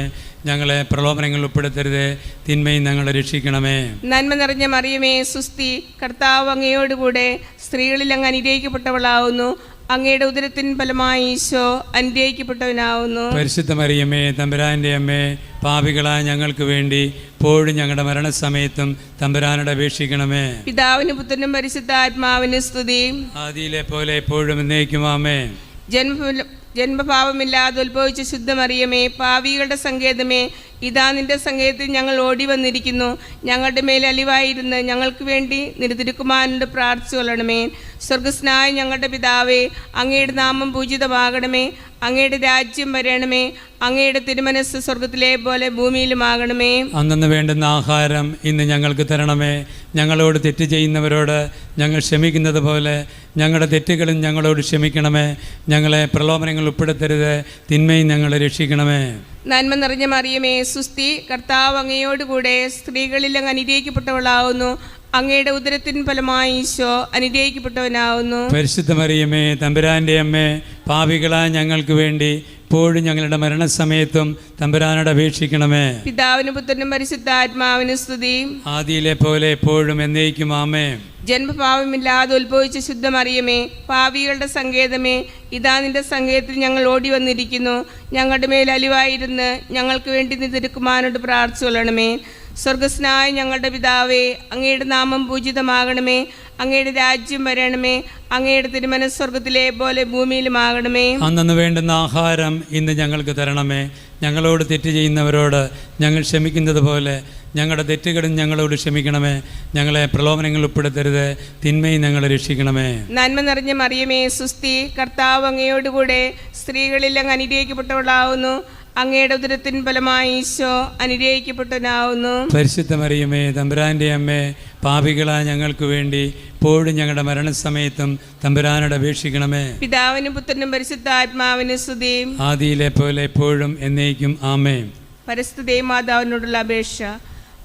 ഞങ്ങളെ പ്രലോഭനങ്ങൾ ഉൾപ്പെടുത്തരുതേ, തിന്മയും ഞങ്ങളെ രക്ഷിക്കണമേ. നന്മ നിറഞ്ഞ മറിയമേ, സുസ്തി, കർത്താവ് അങ്ങയോടുകൂടെ സ്ത്രീകളിൽ അങ്ങ് അനുഗ്രഹിക്കപ്പെട്ടവളാവുന്നു. അങ്ങയുടെ ഉദരത്തിൻ ഫലമായി ഈശോ അനുഗ്രഹിക്കപ്പെട്ടവനാവുന്നു. പരിശുദ്ധ മറിയമേ തമ്പുരാൻ്റെ അമ്മേ, പാപികളായ ഞങ്ങൾക്ക് വേണ്ടി ഇപ്പോഴും ഞങ്ങളുടെ മരണസമയത്തും തമ്പുരാനോട് അപേക്ഷിക്കണമേ. പിതാവിനും പുത്രനും പരിശുദ്ധാത്മാവിന് സ്തുതി. ആദിയിലെ പോലെ എപ്പോഴും എന്നേക്കും ആമേൻ. ജന്മപാപമില്ലാതെ ഉത്ഭവിച്ച ശുദ്ധമറിയമേ, പാപികളുടെ സങ്കേതമേ, ഇതാ നിന്റെ സങ്കേതത്തിൽ ഞങ്ങൾ ഓടി വന്നിരിക്കുന്നു. ഞങ്ങളുടെ മേൽ അലിവായിരുന്ന് ഞങ്ങൾക്ക് വേണ്ടി നിരുതിരുക്കുമാരനോട് പ്രാർത്ഥിച്ചു കൊള്ളണമേ. സ്വർഗസ്നായ ഞങ്ങളുടെ പിതാവേ, അങ്ങയുടെ നാമം പൂജിതമാകണമേ. അങ്ങയുടെ രാജ്യം വരണമേ. അങ്ങയുടെ തിരുമനസ് സ്വർഗത്തിലെ പോലെ ഭൂമിയിലുമാകണമേ. അന്നു വേണ്ടുന്ന ആഹാരം ഇന്ന് ഞങ്ങൾക്ക് തരണമേ. ഞങ്ങളോട് തെറ്റ് ചെയ്യുന്നവരോട് ഞങ്ങൾ ക്ഷമിക്കുന്നത് പോലെ ഞങ്ങളുടെ തെറ്റുകളും ഞങ്ങളോട് ക്ഷമിക്കണമേ. ഞങ്ങളെ പ്രലോഭനങ്ങൾ ഉൾപ്പെടുത്തരുത്, തിന്മയും ഞങ്ങളെ രക്ഷിക്കണമേ. നന്മ നിറഞ്ഞ മറിയമേ, സുസ്തി, കർത്താവ് അങ്ങയോടുകൂടെ സ്ത്രീകളിൽ അങ്ങ് അനുഗ്രഹിക്കപ്പെട്ടവളാവുന്നു. അങ്ങയുടെ ഉദരത്തിൻ ഫലമായി ഈശോ അനുഗ്രഹിക്കപ്പെട്ടവനാവുന്നു. പരിശുദ്ധ മറിയമേ തമ്പുരാൻ്റെ അമ്മേ, പാപികളായ ഞങ്ങൾക്ക് വേണ്ടി ഇപ്പോഴും ഞങ്ങളുടെ മരണസമയത്തും തമ്പുരാനോട് അപേക്ഷിക്കണമേ. പിതാവിനും പുത്രനും പരിശുദ്ധാത്മാവിന് സ്തുതി. ആദിയിലെ പോലെ എപ്പോഴും എന്നേക്കും ആമേൻ. ജന്മപാപമില്ലാതെ ഉത്ഭവിച്ച ശുദ്ധമറിയമേ, പാപികളുടെ സങ്കേതമേ, ഇതാ നിന്റെ സങ്കേതത്തിൽ ഞങ്ങൾ ഓടി വന്നിരിക്കുന്നു. ഞങ്ങളുടെ മേൽ അലിവായിരുന്ന് ഞങ്ങൾക്ക് വേണ്ടി നിരുക്കുമാരനോട് പ്രാർത്ഥിച്ചു കൊള്ളണമേ. സ്വർഗസ്നായ ഞങ്ങളുടെ പിതാവേ, അങ്ങയുടെ നാമം പൂജിതമാകണമേ. അങ്ങയുടെ രാജ്യം വരണമേ. അങ്ങയുടെ തിരുമനസ് സ്വർഗത്തിലെ പോലെ ഭൂമിയിലുമാകണമേ. അന്നു വേണ്ടുന്ന ആഹാരം ഇന്ന് ഞങ്ങൾക്ക് തരണമേ. ഞങ്ങളോട് തെറ്റ് ചെയ്യുന്നവരോട് ഞങ്ങൾ ക്ഷമിക്കുന്നത് പോലെ ഞങ്ങളുടെ തെറ്റുകളും ഞങ്ങളോട് ക്ഷമിക്കണമേ. ഞങ്ങളെ പ്രലോഭനങ്ങൾ ഉൾപ്പെടുത്തരുത്, തിന്മയും ഞങ്ങളെ രക്ഷിക്കണമേ. നന്മ നിറഞ്ഞ മറിയമേ, സുസ്തി, കർത്താവ് അങ്ങയോടുകൂടെ സ്ത്രീകളിൽ അങ്ങ് അനുഗ്രഹിക്കപ്പെട്ടവളാവുന്നു. അങ്ങയുടെ ഉദരത്തിൻ ഫലമായി ഈശോ അനുഗ്രഹിക്കപ്പെട്ടവനാവുന്നു. പരിശുദ്ധ മറിയമേ തമ്പുരാൻ്റെ അമ്മേ, പാപികളായ ഞങ്ങൾക്ക് വേണ്ടി ഇപ്പോഴും ഞങ്ങളുടെ മരണസമയത്തും തമ്പുരാനോട് അപേക്ഷിക്കണമേ. പിതാവിനും പുത്രനും പരിശുദ്ധാത്മാവിന് സ്തുതി. ആദിയിലെ പോലെ എപ്പോഴും എന്നേക്കും ആമേൻ. പരിശുദ്ധ മാതാവിനോടുള്ള അപേക്ഷ.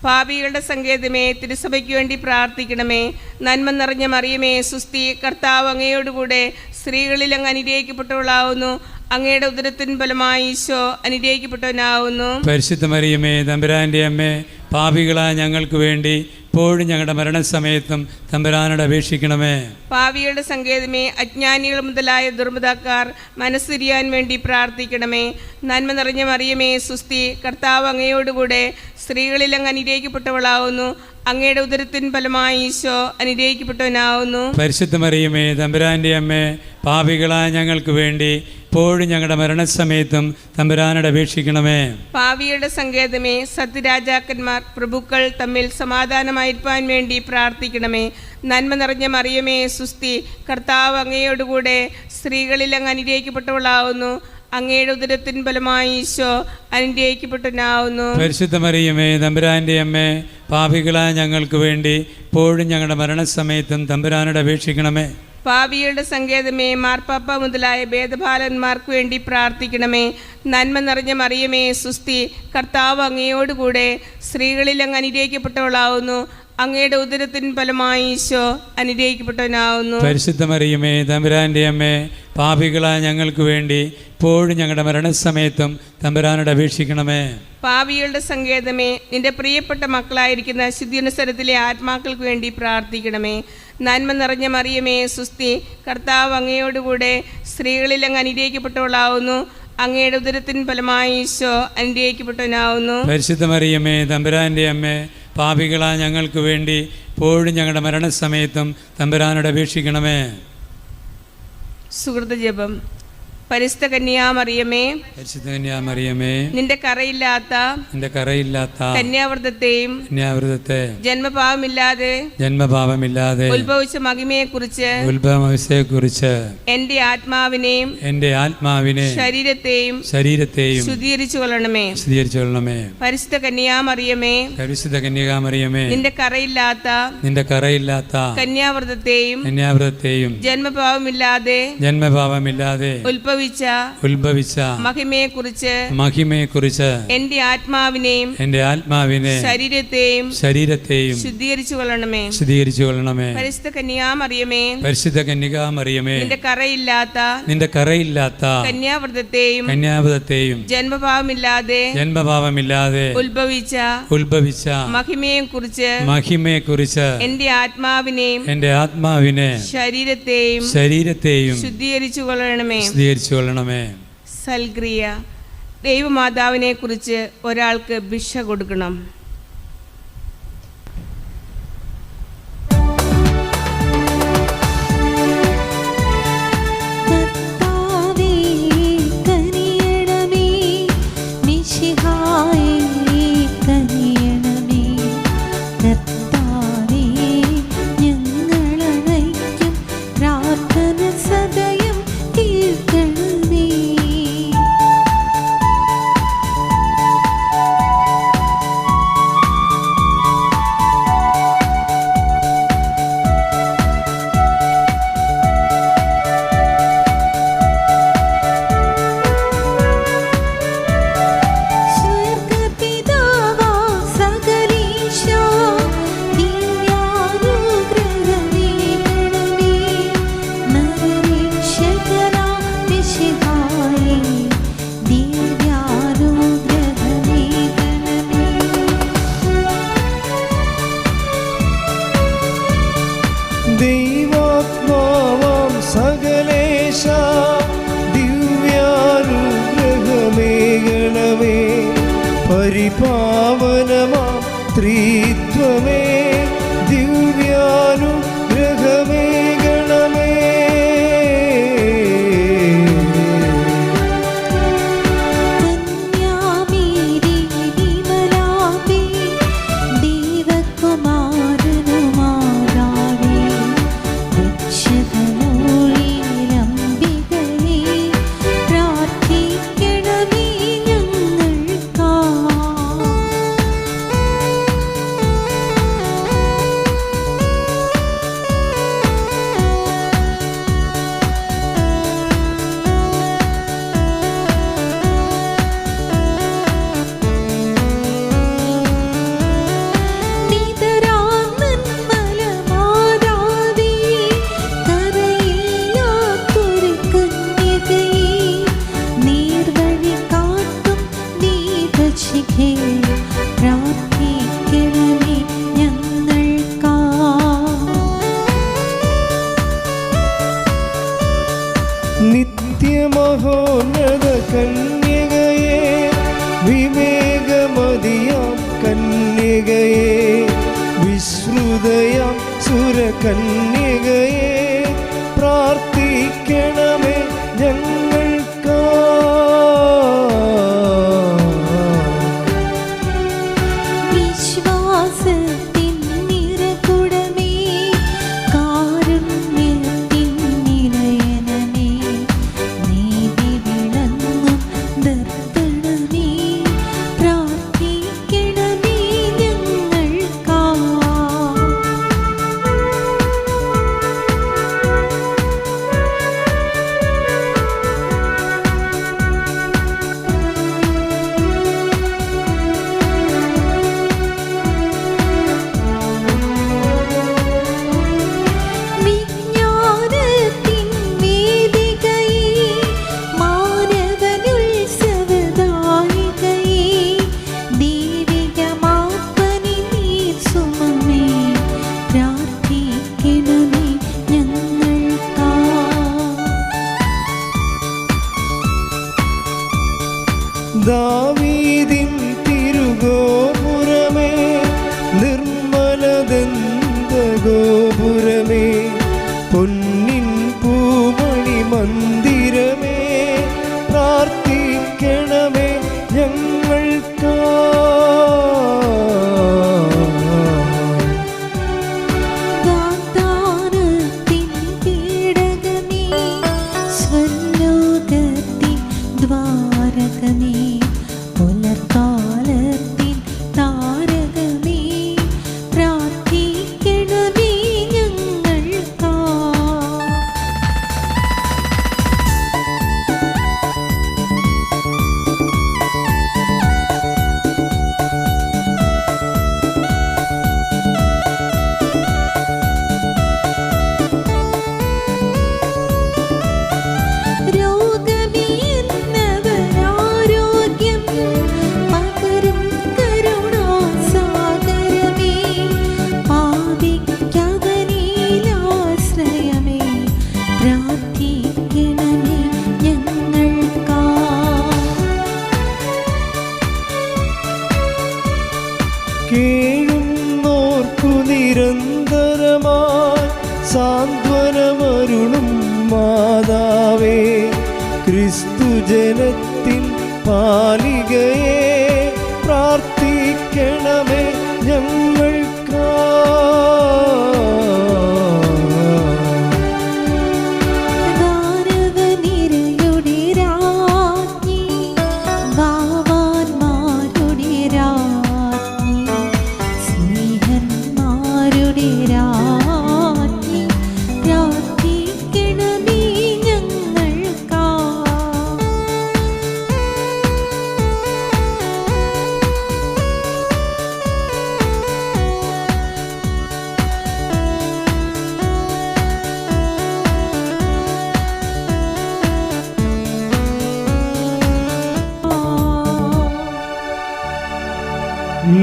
പാപികളുടെ സങ്കേതമേ, തിരുസഭയ്ക്ക് വേണ്ടി പ്രാർത്ഥിക്കണമേ. നന്മ നിറഞ്ഞ മറിയമേ, സുസ്തി, കർത്താവ് അങ്ങയോടുകൂടെ സ്ത്രീകളിൽ അങ്ങ് അനുഗ്രഹിക്കപ്പെട്ടവളാവുന്നു. അങ്ങയുടെ ഉദരത്തിൻ ഫലമായി ഈശോ അനുഗ്രഹിക്കപ്പെട്ടവനാവുന്നു. പരിശുദ്ധ മറിയമേ തമ്പുരാൻ്റെ അമ്മേ, പാപികളായ ഞങ്ങൾക്ക് വേണ്ടി ഇപ്പോഴും ഞങ്ങളുടെ മരണസമയത്തും തമ്പുരാനോട് അപേക്ഷിക്കണമേ. പാപികളുടെ സങ്കേതമേ, അജ്ഞാനികൾ മുതലായ ദുർമതക്കാർ മനസ്സുരിയാൻ വേണ്ടി പ്രാർത്ഥിക്കണമേ. നന്മ നിറഞ്ഞ മറിയമേ, സുസ്തി, കർത്താവ് അങ്ങയോടുകൂടെ സ്ത്രീകളിൽ അങ്ങ് അനുഗ്രഹിക്കപ്പെട്ടവളാവുന്നു. അങ്ങയുടെ ഉദരത്തിൻ ഫലമായി ഈശോ അനുഗ്രഹിക്കപ്പെട്ടവനാവുന്നു. പരിശുദ്ധ മറിയമേ തമ്പുരാൻ്റെ അമ്മേ, പാപികളായ ഞങ്ങൾക്ക് വേണ്ടി ഇപ്പോഴും ഞങ്ങളുടെ മരണസമയത്തും തമ്പുരാനോട് അപേക്ഷിക്കണമേ. പാപികളുടെ സങ്കേതമേ, സത്യരാജാക്കന്മാർ, പ്രഭുക്കൾ തമ്മിൽ സമാധാനമായിരിക്കാൻ വേണ്ടി പ്രാർത്ഥിക്കണമേ. നന്മ നിറഞ്ഞ മറിയമേ, സുസ്തി, കർത്താവ് അങ്ങയോടുകൂടെ സ്ത്രീകളിൽ അങ്ങ് അനുഗ്രഹിക്കപ്പെട്ടവളാവുന്നു. അങ്ങയുടെ ഉദരത്തിൻ ഫലമായി ഈശോ അനുഗ്രഹിക്കപ്പെട്ടവനാവുന്നു. പരിശുദ്ധ മറിയമേ തമ്പുരാൻ്റെ അമ്മേ, പാപികളായ ഞങ്ങൾക്ക് വേണ്ടി ഇപ്പോഴും ഞങ്ങളുടെ മരണസമയത്തും തമ്പുരാനോട് അപേക്ഷിക്കണമേ. പാപികളുടെ സങ്കേതമേ, മാർപ്പാപ്പ മുതലായ ഭേദപാലന്മാർക്ക് വേണ്ടി പ്രാർത്ഥിക്കണമേ. നന്മ നിറഞ്ഞ മറിയമേ, സുസ്തി, കർത്താവ് അങ്ങയോടുകൂടെ സ്ത്രീകളിൽ അങ്ങ് അനുഗ്രഹിക്കപ്പെട്ടവളാവുന്നു. അങ്ങയുടെ ഉദരത്തിൻ ഫലമായി ഈശോ അനുഗ്രഹിക്കപ്പെട്ടവനാവുന്നു. പരിശുദ്ധ മറിയമേ തമ്പുരാൻ്റെ അമ്മേ, പാപികളായ ഞങ്ങൾക്ക് വേണ്ടി ഇപ്പോഴും ഞങ്ങളുടെ മരണസമയത്തും തമ്പുരാനോട് അപേക്ഷിക്കണമേ. പാപികളുടെ സങ്കേതമേ, നിന്റെ പ്രിയപ്പെട്ട മക്കളായിരിക്കുന്ന ശുദ്ധീകരണസ്ഥലത്തിലെ ആത്മാക്കൾക്ക് വേണ്ടി പ്രാർത്ഥിക്കണമേ. നന്മ നിറഞ്ഞ മറിയമേ, സുസ്തി, കർത്താവ് അങ്ങയോടുകൂടെ സ്ത്രീകളിൽ അങ്ങ് അനുഗ്രഹിക്കപ്പെട്ടവളാവുന്നു. അങ്ങയുടെ ഉദരത്തിൻ ഫലമായി ഈശോ അനുഗ്രഹിക്കപ്പെട്ടവനാവുന്നു. പരിശുദ്ധ മറിയമേ തമ്പുരാൻ്റെ അമ്മേ, പാപികളായ ഞങ്ങൾക്ക് വേണ്ടി ഇപ്പോഴും ഞങ്ങളുടെ മരണസമയത്തും തമ്പുരാനോട് അപേക്ഷിക്കണമേ. സുഹൃത ജപം. പരിശുദ്ധ കന്യാമറിയമേ, പരിശുദ്ധ കന്യാമറിയമേ, നിന്റെ കറയില്ലാത്ത കന്യാവ്രതത്തെയും ജന്മപാപമില്ലാതെ ഉത്ഭവിച്ച മഹിമയെക്കുറിച്ച് എന്റെ ആത്മാവിനെ ശരീരത്തെയും ശുദ്ധീകരിച്ചു കൊള്ളണമേ. പരിശുദ്ധ കന്യാമറിയമേ, നിന്റെ കറയില്ലാത്ത കന്യാവ്രതത്തെയും ജന്മപാപമില്ലാതെ ഉത്ഭവിച്ച മഹിമയെക്കുറിച്ച് എൻ്റെ ആത്മാവിനെയും ശരീരത്തെയും ശുദ്ധീകരിച്ചു കൊള്ളണമേ. പരിശുദ്ധ കന്യകാമറിയമേ, നിന്റെ കറയില്ലാത്ത കന്യാവ്രതത്തെയും ജന്മഭാവമില്ലാതെ ഉത്ഭവിച്ച മഹിമയെക്കുറിച്ച് എൻ്റെ ആത്മാവിനെ ശരീരത്തെയും ശുദ്ധീകരിച്ചു കൊള്ളണമേ. സൽക്രിയ. ദൈവമാതാവിനെ കുറിച്ച് ഒരാൾക്ക് ഭിക്ഷ കൊടുക്കണം. ദൈവാത്മാവാം സകലേശ ദിവ്യാനുഗ്രഹമേകണമേ. പരിപാവനമാം ത്രിത്വമേ ദിവ്യാനുഗ്രഹമേകണമേ. നിത്യമഹോന്നത കന്യകയെ, വിവേകമതിയാം കന്യകയെ, വിശ്രുതയാം സുരകന്യകയെ, പ്രാർത്ഥിക്കണമേ ഞങ്ങൾക്കാ. ദാവീദിൻ തിരുഗോപുരമേ, നിർമ്മലദന്തഗോപുരമേ, പൊന്നിൻ പൂമണി മന്ദിരമേ, പ്രാർത്ഥിക്കണമേ ഞങ്ങൾക്കാ. പ്രാർത്ഥിക്കണമേ ഞങ്ങൾക്കാ. സാന്ത്വനമരുളും മാതാവേ, ക്രിസ്തുജനത്തിൻ പാലികയെ പ്രാർത്ഥിക്കണമേ ഞങ്ങൾക്കാ.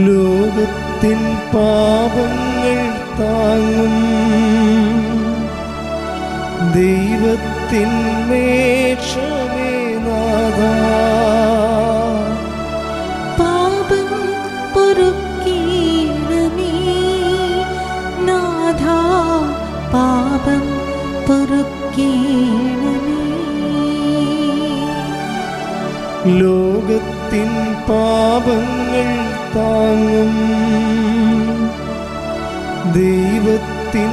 ലോകത്തിൻ പാപങ്ങൾ താങ്ങും ദൈവത്തിൻ മേക്ഷമേ നാഥാ, പാപം പൊറുക്കണമേ നാഥാ, പാപം പൊറുക്കണമേ. ലോകത്തിൻ പാപങ്ങൾ താങ്ങും ദൈവത്തിൻ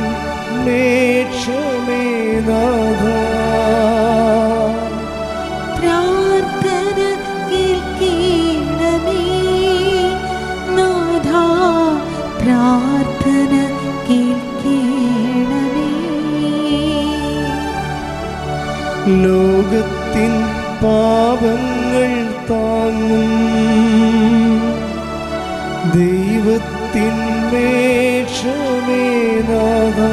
മേക്ഷമേ നാഥാ, പ്രാർത്ഥന കേൾക്കണമേ നാഥാ, പ്രാർത്ഥന കേൾക്കണമേ. ലോകത്തിൻ പാപങ്ങൾ താങ്ങും ദൈവത്തിൻ മേക്ഷമേ നാഥാ.